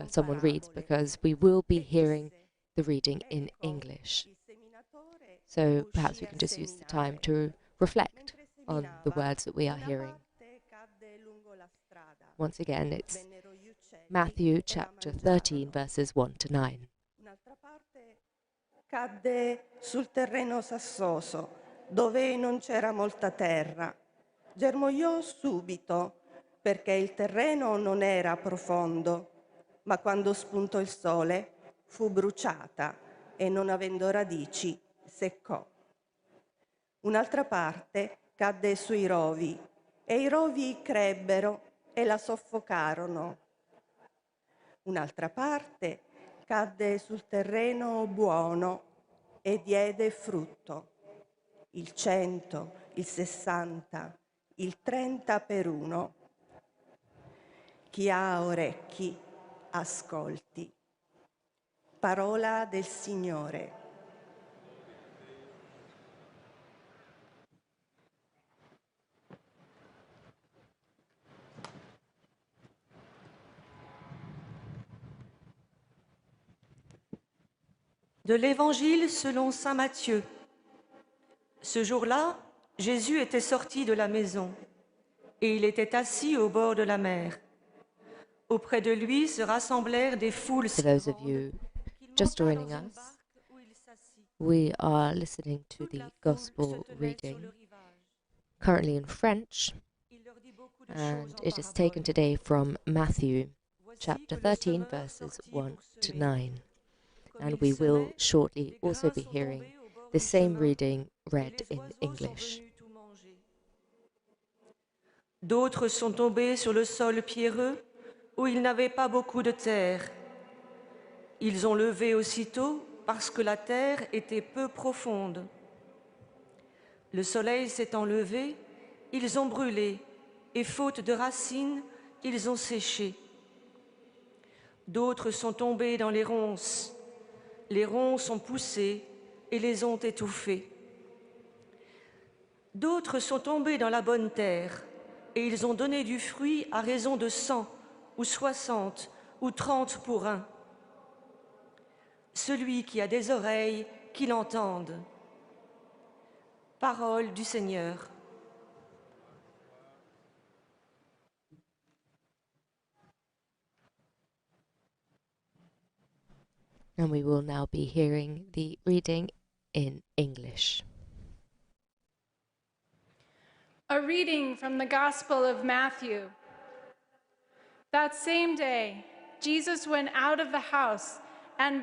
someone reads, because we will be hearing the reading in English. So perhaps we can just use the time to reflect on the words that we are hearing. Once again, it's Matthew chapter 13, verses 1 to 9. Un'altra parte cadde sul terreno sassoso, dove non c'era molta terra. Germogliò subito, perché il terreno non era profondo, ma quando spuntò il sole fu bruciata e, non avendo radici, seccò. Un'altra parte cadde sui rovi, e i rovi crebbero e la soffocarono. Un'altra parte cadde sul terreno buono e diede frutto, il 100, il 60, il 30 per uno. Chi ha orecchi, ascolti. Parola del Signore. De l'Évangile selon saint Matthieu. Ce jour-là, Jésus était sorti de la maison et il était assis au bord de la mer. Auprès de lui se rassemblèrent des foules. For those of you just joining us, we are listening to the Gospel reading, currently in French, and it is taken today from Matthew chapter 13, verses 1 to 9. And we will shortly also be hearing the same reading read in English. D'autres sont tombés sur le sol pierreux où il n'avait pas beaucoup de terre. Ils ont levé aussitôt parce que la terre était peu profonde. Le soleil s'étant levé, ils ont brûlé et faute de racines, ils ont séché. D'autres sont tombés dans les ronces. Les ronces ont poussé et les ont étouffés. D'autres sont tombés dans la bonne terre et ils ont donné du fruit à raison de 100 ou 60 ou 30 pour un. Celui qui a des oreilles, qu'il entende. Parole du Seigneur. And we will now be hearing the reading in English. A reading from the Gospel of Matthew. That same day, Jesus went out of the house and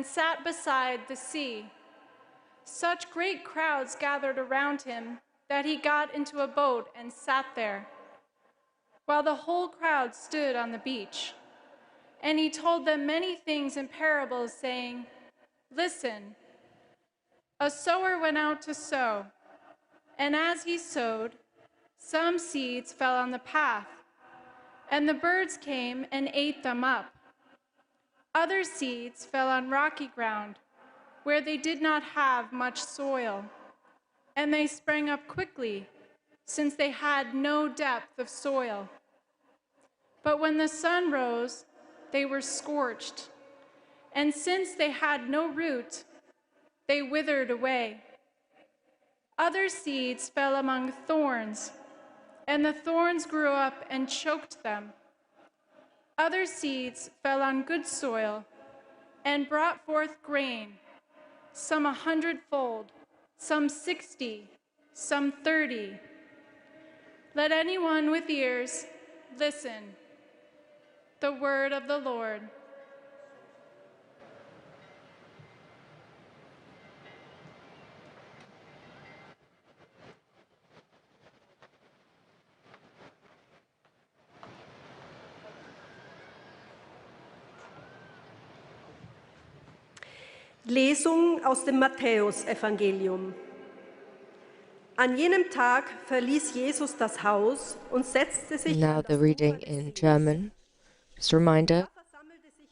sat beside the sea. Such great crowds gathered around him that he got into a boat and sat there, while the whole crowd stood on the beach. And he told them many things in parables, saying, "Listen, a sower went out to sow, and as he sowed, some seeds fell on the path, and the birds came and ate them up. Other seeds fell on rocky ground, where they did not have much soil, and they sprang up quickly, since they had no depth of soil. But when the sun rose, they were scorched, and since they had no root, they withered away. Other seeds fell among thorns, and the thorns grew up and choked them. Other seeds fell on good soil and brought forth grain, some 100-fold, some 60, some 30. Let anyone with ears listen. The word of the Lord. Lesung aus dem Matthäusevangelium. An jenem Tag verließ Jesus das Haus und setzte sich. Now the reading in German. Just a reminder,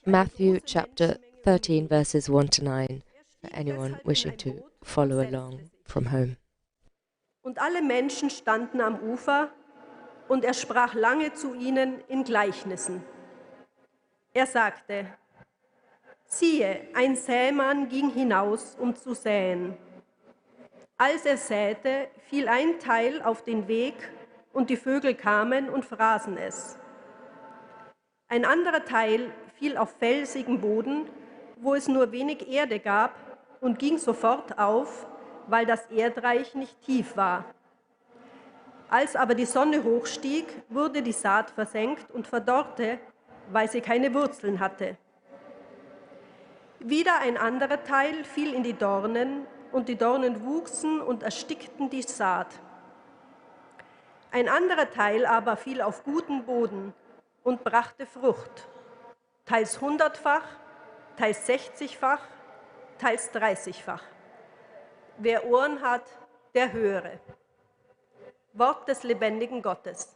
Matthew chapter 13 verses 1 to 9, for anyone wishing to follow along from home. Und alle Menschen standen am Ufer, und er sprach lange zu ihnen in Gleichnissen. Er sagte: Siehe, ein Sämann ging hinaus, um zu säen. Als er säte, fiel ein Teil auf den Weg, und die Vögel kamen und fraßen es. Ein anderer Teil fiel auf felsigen Boden, wo es nur wenig Erde gab, und ging sofort auf, weil das Erdreich nicht tief war. Als aber die Sonne hochstieg, wurde die Saat versenkt und verdorrte, weil sie keine Wurzeln hatte. Wieder ein anderer Teil fiel in die Dornen, und die Dornen wuchsen und erstickten die Saat. Ein anderer Teil aber fiel auf guten Boden und brachte Frucht, teils 100-fach, teils 60-fach, teils 30-fach. Wer Ohren hat, der höre. Wort des lebendigen Gottes.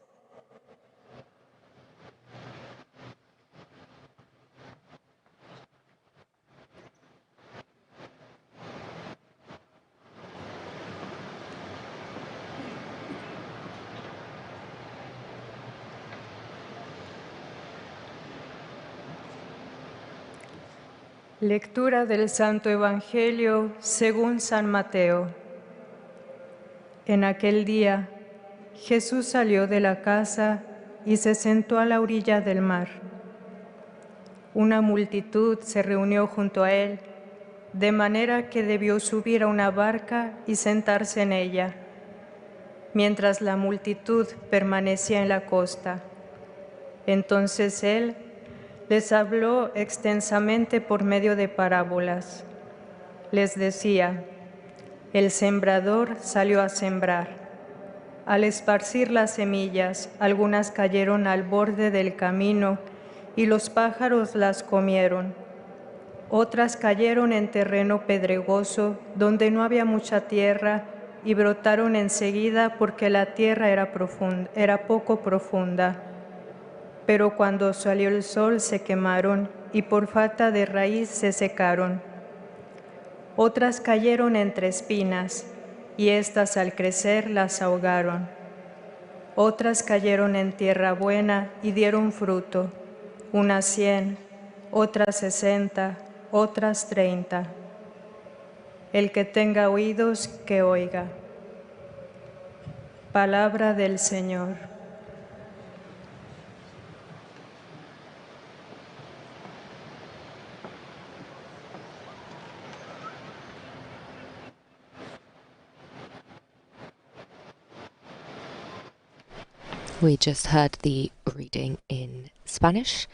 Lectura del Santo Evangelio según San Mateo. En aquel día, Jesús salió de la casa y se sentó a la orilla del mar. Una multitud se reunió junto a él, de manera que debió subir a una barca y sentarse en ella, mientras la multitud permanecía en la costa. Entonces él les habló extensamente por medio de parábolas. Les decía: el sembrador salió a sembrar. Al esparcir las semillas, algunas cayeron al borde del camino y los pájaros las comieron. Otras cayeron en terreno pedregoso, donde no había mucha tierra, y brotaron enseguida porque la tierra era poco profunda. Pero cuando salió el sol se quemaron y por falta de raíz se secaron. Otras cayeron entre espinas y éstas al crecer las ahogaron. Otras cayeron en tierra buena y dieron fruto, unas 100, otras 60, otras 30. El que tenga oídos, que oiga. Palabra del Señor. We just heard the reading in Spanish,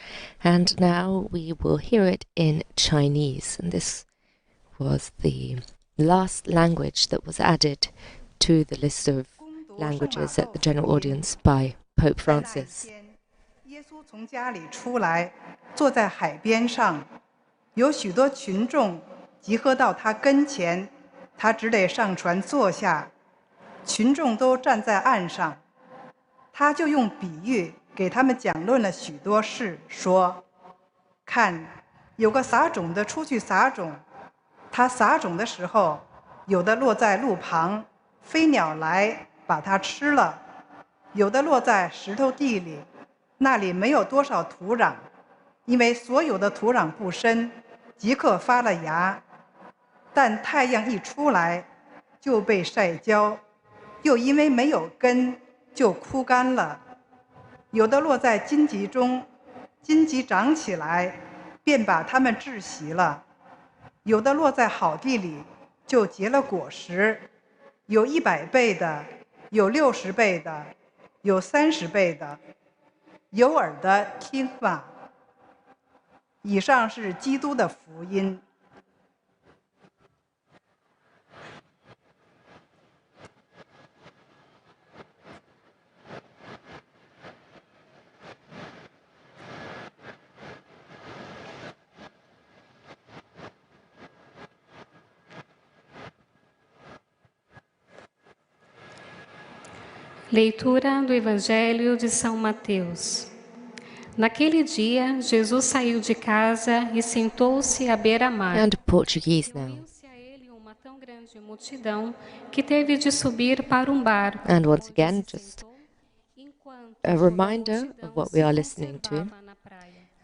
and now we will hear it in Chinese. And this was the last language that was added to the list of languages at the general audience by Pope Francis. 耶稣从家里出来，坐在海边上，有许多群众集合到他跟前，他只得上船坐下，群众都站在岸上。 他就用比喻给他们讲论了许多事，说：“看，有个撒种的出去撒种，他撒种的时候，有的落在路旁，飞鸟来把它吃了；有的落在石头地里，那里没有多少土壤，因为所有的土壤不深，即刻发了芽。但太阳一出来就被晒焦，又因为没有根就枯干了。有的落在荆棘中，荆棘长起来，便把它们窒息了；有的落在好地里，就结了果实，有100倍的，有60倍的，有30倍的。有耳的听吧。以上是基督的福音。Leitura do Evangelho de São Mateus. Naquele dia, Jesus saiu de casa e sentou-se à beira-mar. And Portuguese now. Uma tão grande multidão que teve de subir para barco. And once again, just a reminder of what we are listening to,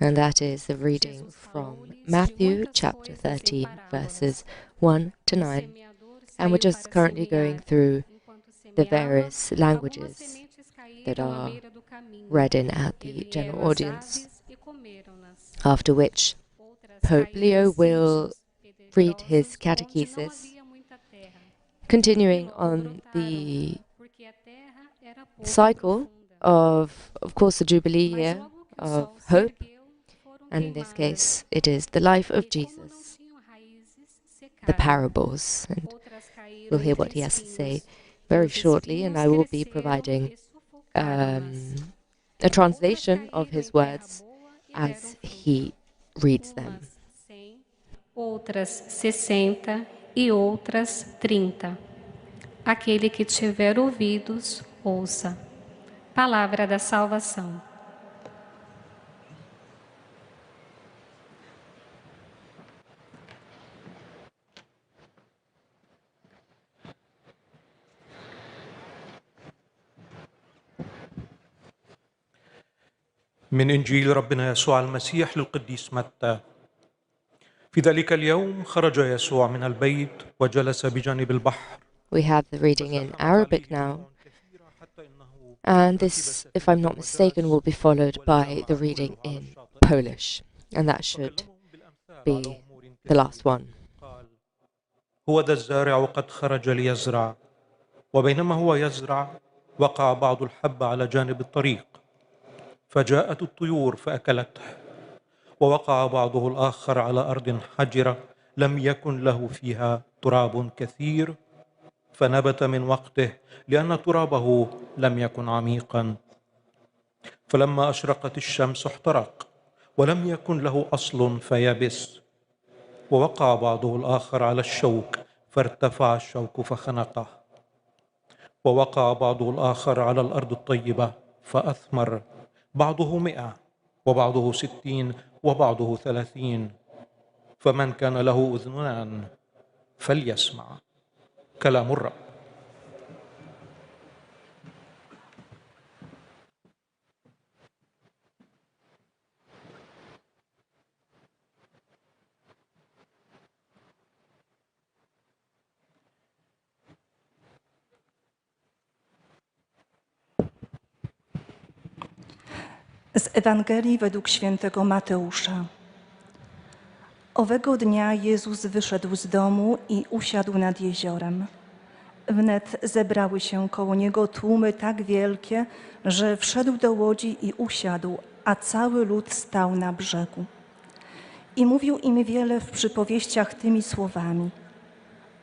and that is the reading from Matthew chapter 13, verses 1 to 9. And we're just currently going through the various languages that are read in at the general audience, after which Pope Leo will read his catechesis, continuing on the cycle of course, the Jubilee year of hope, and in this case, it is the life of Jesus, the parables, and we'll hear what he has to say very shortly, and I will be providing a translation of his words as he reads them. Outras 60 e outras 30. Aquele que tiver ouvidos, ouça. Palavra da salvação. من إنجيل ربنا يسوع المسيح للقديس متى. في ذلك اليوم خرج يسوع من البيت وجلس بجانب البحر. We have the reading in Arabic now, and this, if I'm not mistaken, will be followed by the reading in Polish, and that should be the last one. هو ذا الزارع قد خرج ليزرع، وبينما هو يزرع وقع بعض الحب على جانب الطريق، فجاءت الطيور فأكلته، ووقع بعضه الآخر على أرض حجرة لم يكن له فيها تراب كثير، فنبت من وقته لأن ترابه لم يكن عميقا. فلما أشرقت الشمس احترق ولم يكن له أصل فيبس، ووقع بعضه الآخر على الشوك فارتفع الشوك فخنقه، ووقع بعضه الآخر على الأرض الطيبة فأثمر، بعضه 100 وبعضه 60 وبعضه 30. فمن كان له أذنان فليسمع. كلام الرب. Z Ewangelii według świętego Mateusza. Owego dnia Jezus wyszedł z domu i usiadł nad jeziorem. Wnet zebrały się koło Niego tłumy tak wielkie, że wszedł do łodzi i usiadł, a cały lud stał na brzegu. I mówił im wiele w przypowieściach tymi słowami.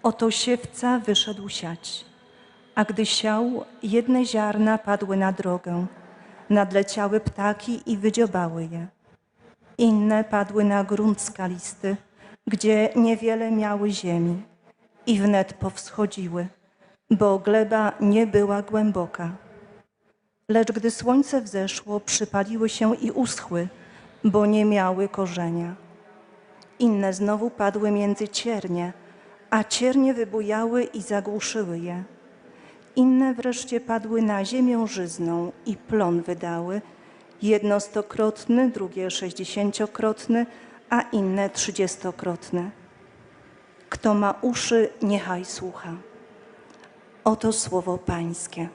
Oto siewca wyszedł siać, a gdy siał, jedne ziarna padły na drogę, nadleciały ptaki i wydziobały je. Inne padły na grunt skalisty, gdzie niewiele miały ziemi i wnet powschodziły, bo gleba nie była głęboka. Lecz gdy słońce wzeszło, przypaliły się i uschły, bo nie miały korzenia. Inne znowu padły między ciernie, a ciernie wybujały i zagłuszyły je. Inne wreszcie padły na ziemię żyzną i plon wydały, jedno 100-krotny, drugie 60-krotny, a inne 30-krotne. Kto ma uszy, niechaj słucha. Oto słowo Pańskie.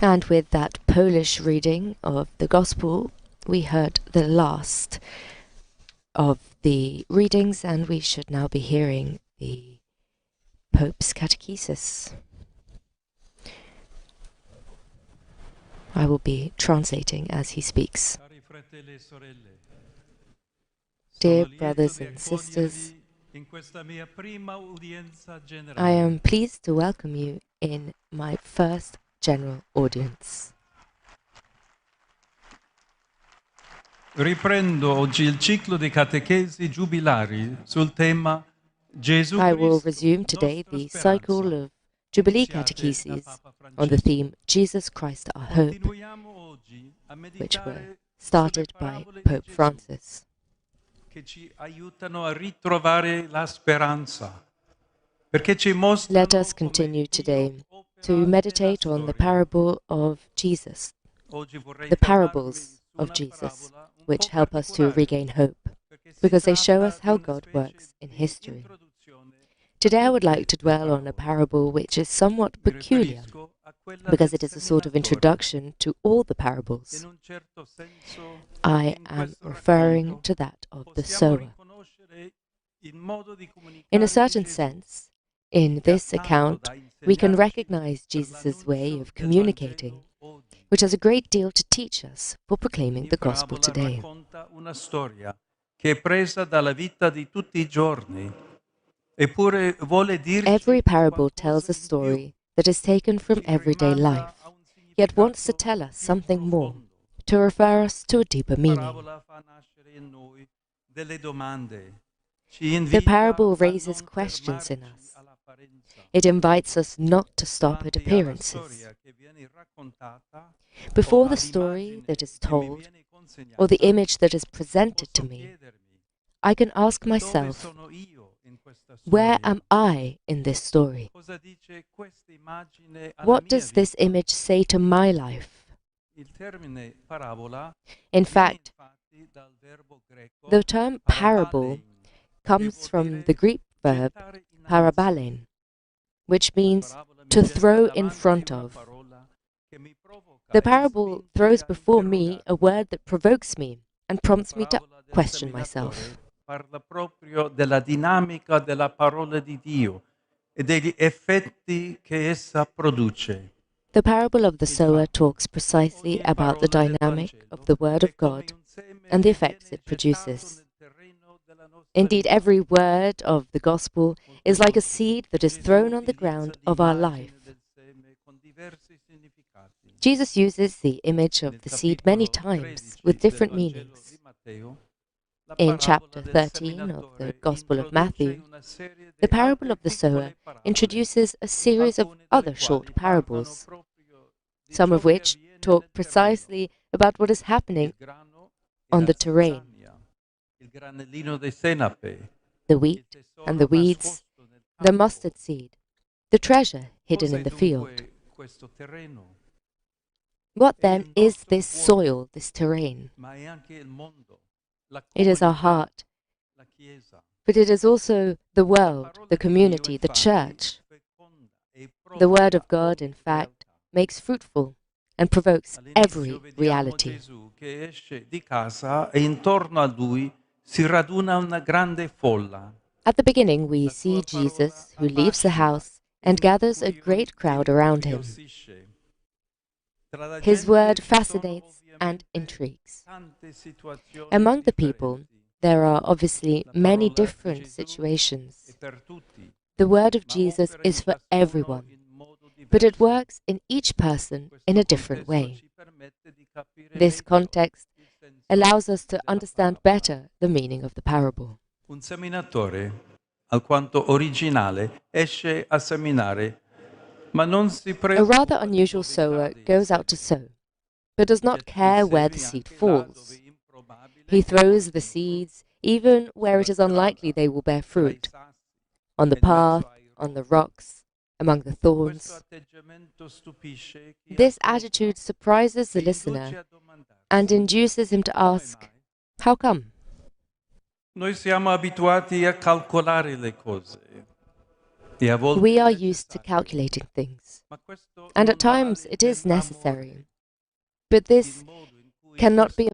And with that Polish reading of the Gospel, we heard the last of the readings, and we should now be hearing the Pope's catechesis. I will be translating as he speaks. Dear brothers and sisters, I am pleased to welcome you in my first general audience. Riprendo oggi il ciclo di catechesi giubilari sul tema Gesù I will Cristo, resume today the nostra cycle speranza, of Jubilee iniziate da catecheses Papa on the Francesco. theme Jesus Christ our hope, Continuiamo oggi a which were meditare started sulle by parabole di Pope Gesù, Francis. che ci aiutano a ritrovare la speranza, perché ci mostrano Let us continue today to meditate on the parable of Jesus, oggi vorrei the fermarmi parables su of una Jesus, parabola un which po' help us to particolare, regain hope, perché si because they show us tratta di how una God specie works in di history. introduzione Today I a would tutte like to le dwell on a parabole. parable which is somewhat Mi peculiar, riferisco a quella because del it is a sort of seminatore. introduction to all the In parables. un certo senso, I in am questo referring racconto to that of the possiamo sower. riconoscere il modo di In a comunicare di certain Gesù, sense, in che ha this tanto account, da we can insegnarci recognize per Jesus' way l'annuncio of del communicating, Vangelo oggi. which has a great deal to teach us for proclaiming Ogni the gospel parabola today. racconta una storia che è presa dalla vita di tutti i giorni, eppure vuole dirci Every parable tells qualcosa a in più, story that is taken from ci everyday rimanda life, a un yet wants to significato tell us più something more, profondo. to refer us to a deeper La meaning. parabola fa nascere in noi delle domande, ci The invita parable a raises non questions in fermarci us. all'apparenza, It invites us not to stop at davanti alla appearances. storia che viene raccontata o Before the story all'immagine that is che mi told, viene or the consegnata, image that is presented to posso me, chiedermi I can ask dove myself, sono io in questa where storia? am I in this story? Cosa dice questa immagine alla What mia does this vita? image say to my life? Il termine parabola In viene fact, infatti dal verbo greco the term parable parabalein, che comes vuol from dire the Greek verb gettare innanzi. parabalein, which La means parabola mi to getta throw in davanti front una of. parola che mi provoca The e parable spinge throws a before me a interrogarmi. word that provokes me and La prompts me to parabola del question seminatore myself. parla proprio della dinamica della parola di Dio e degli effetti che essa produce. The parable of the sower Infatti, talks precisely ogni about the parola del dynamic of Vangelo the Word è of come God un seme and the che effects viene it gettato produces. nel terreno della nostra Indeed, vita. every word of the gospel Molte is like a volte seed that is Gesù thrown on the utilizza ground of our l'immagine life. del seme con diversi significati. Jesus uses the image of Nel the seed many capitolo times 13 with del different Vangelo meanings. di Matteo, la In parabola chapter del 13 of the seminatore Gospel of introduce Matthew, una serie the di parable altre of the sower piccole parabole, introduces a series of alcune delle other short quali parlano parables, proprio di some ciò of che which avviene talk nel terreno. precisely about what is Il happening grano e on la the terrain, zizzania, il granellino di senape, the il wheat and the tesoro weeds, nascosto nel the campo. mustard seed, the treasure hidden Cos'è in the field. dunque questo terreno? What È then il is nostro this cuore, soil, this terrain? ma è anche il mondo, la It is our comunità, heart, la Chiesa. but it is also the La world, parola the di Dio, community, the infatti, church. feconda e The Word of provoca God, in ogni fact, realtà. makes fruitful and provokes All'inizio every vediamo reality. Gesù che esce di casa e intorno a lui si raduna una grande folla. At the beginning, we La see sua parola Jesus who leaves the affascina house and gathers a great crowd around him. incuriosisce. Tra la His gente word ci sono fascinates and ovviamente intrigues. tante situazioni Among the people, differenti. there are obviously La many parola di different Gesù è situations. per tutti, The word of ma Jesus opera is in for ciascuno everyone, in modo but it diverso. works in each person in Questo a different contesto way. ci permette di capire This meglio context il senso allows us to della understand parabola. better the meaning of the parable. Un seminatore, alquanto originale, esce a seminare, ma non si A preoccupa rather di unusual dove sower cade il goes out to seme. sow, but does not Getta i care where the semi seed anche là dove falls. è improbabile He che throws the portino frutto, seeds even where sulla it is unlikely strada, they will bear tra i fruit, sassi, on the e in mezzo path, ai on the rospi. rocks, among the thorns. This attitude surprises the listener and induces him to ask, how come? Noi siamo abituati a calcolare le cose. We are used to calculating things, and at times it is necessary. But this cannot be a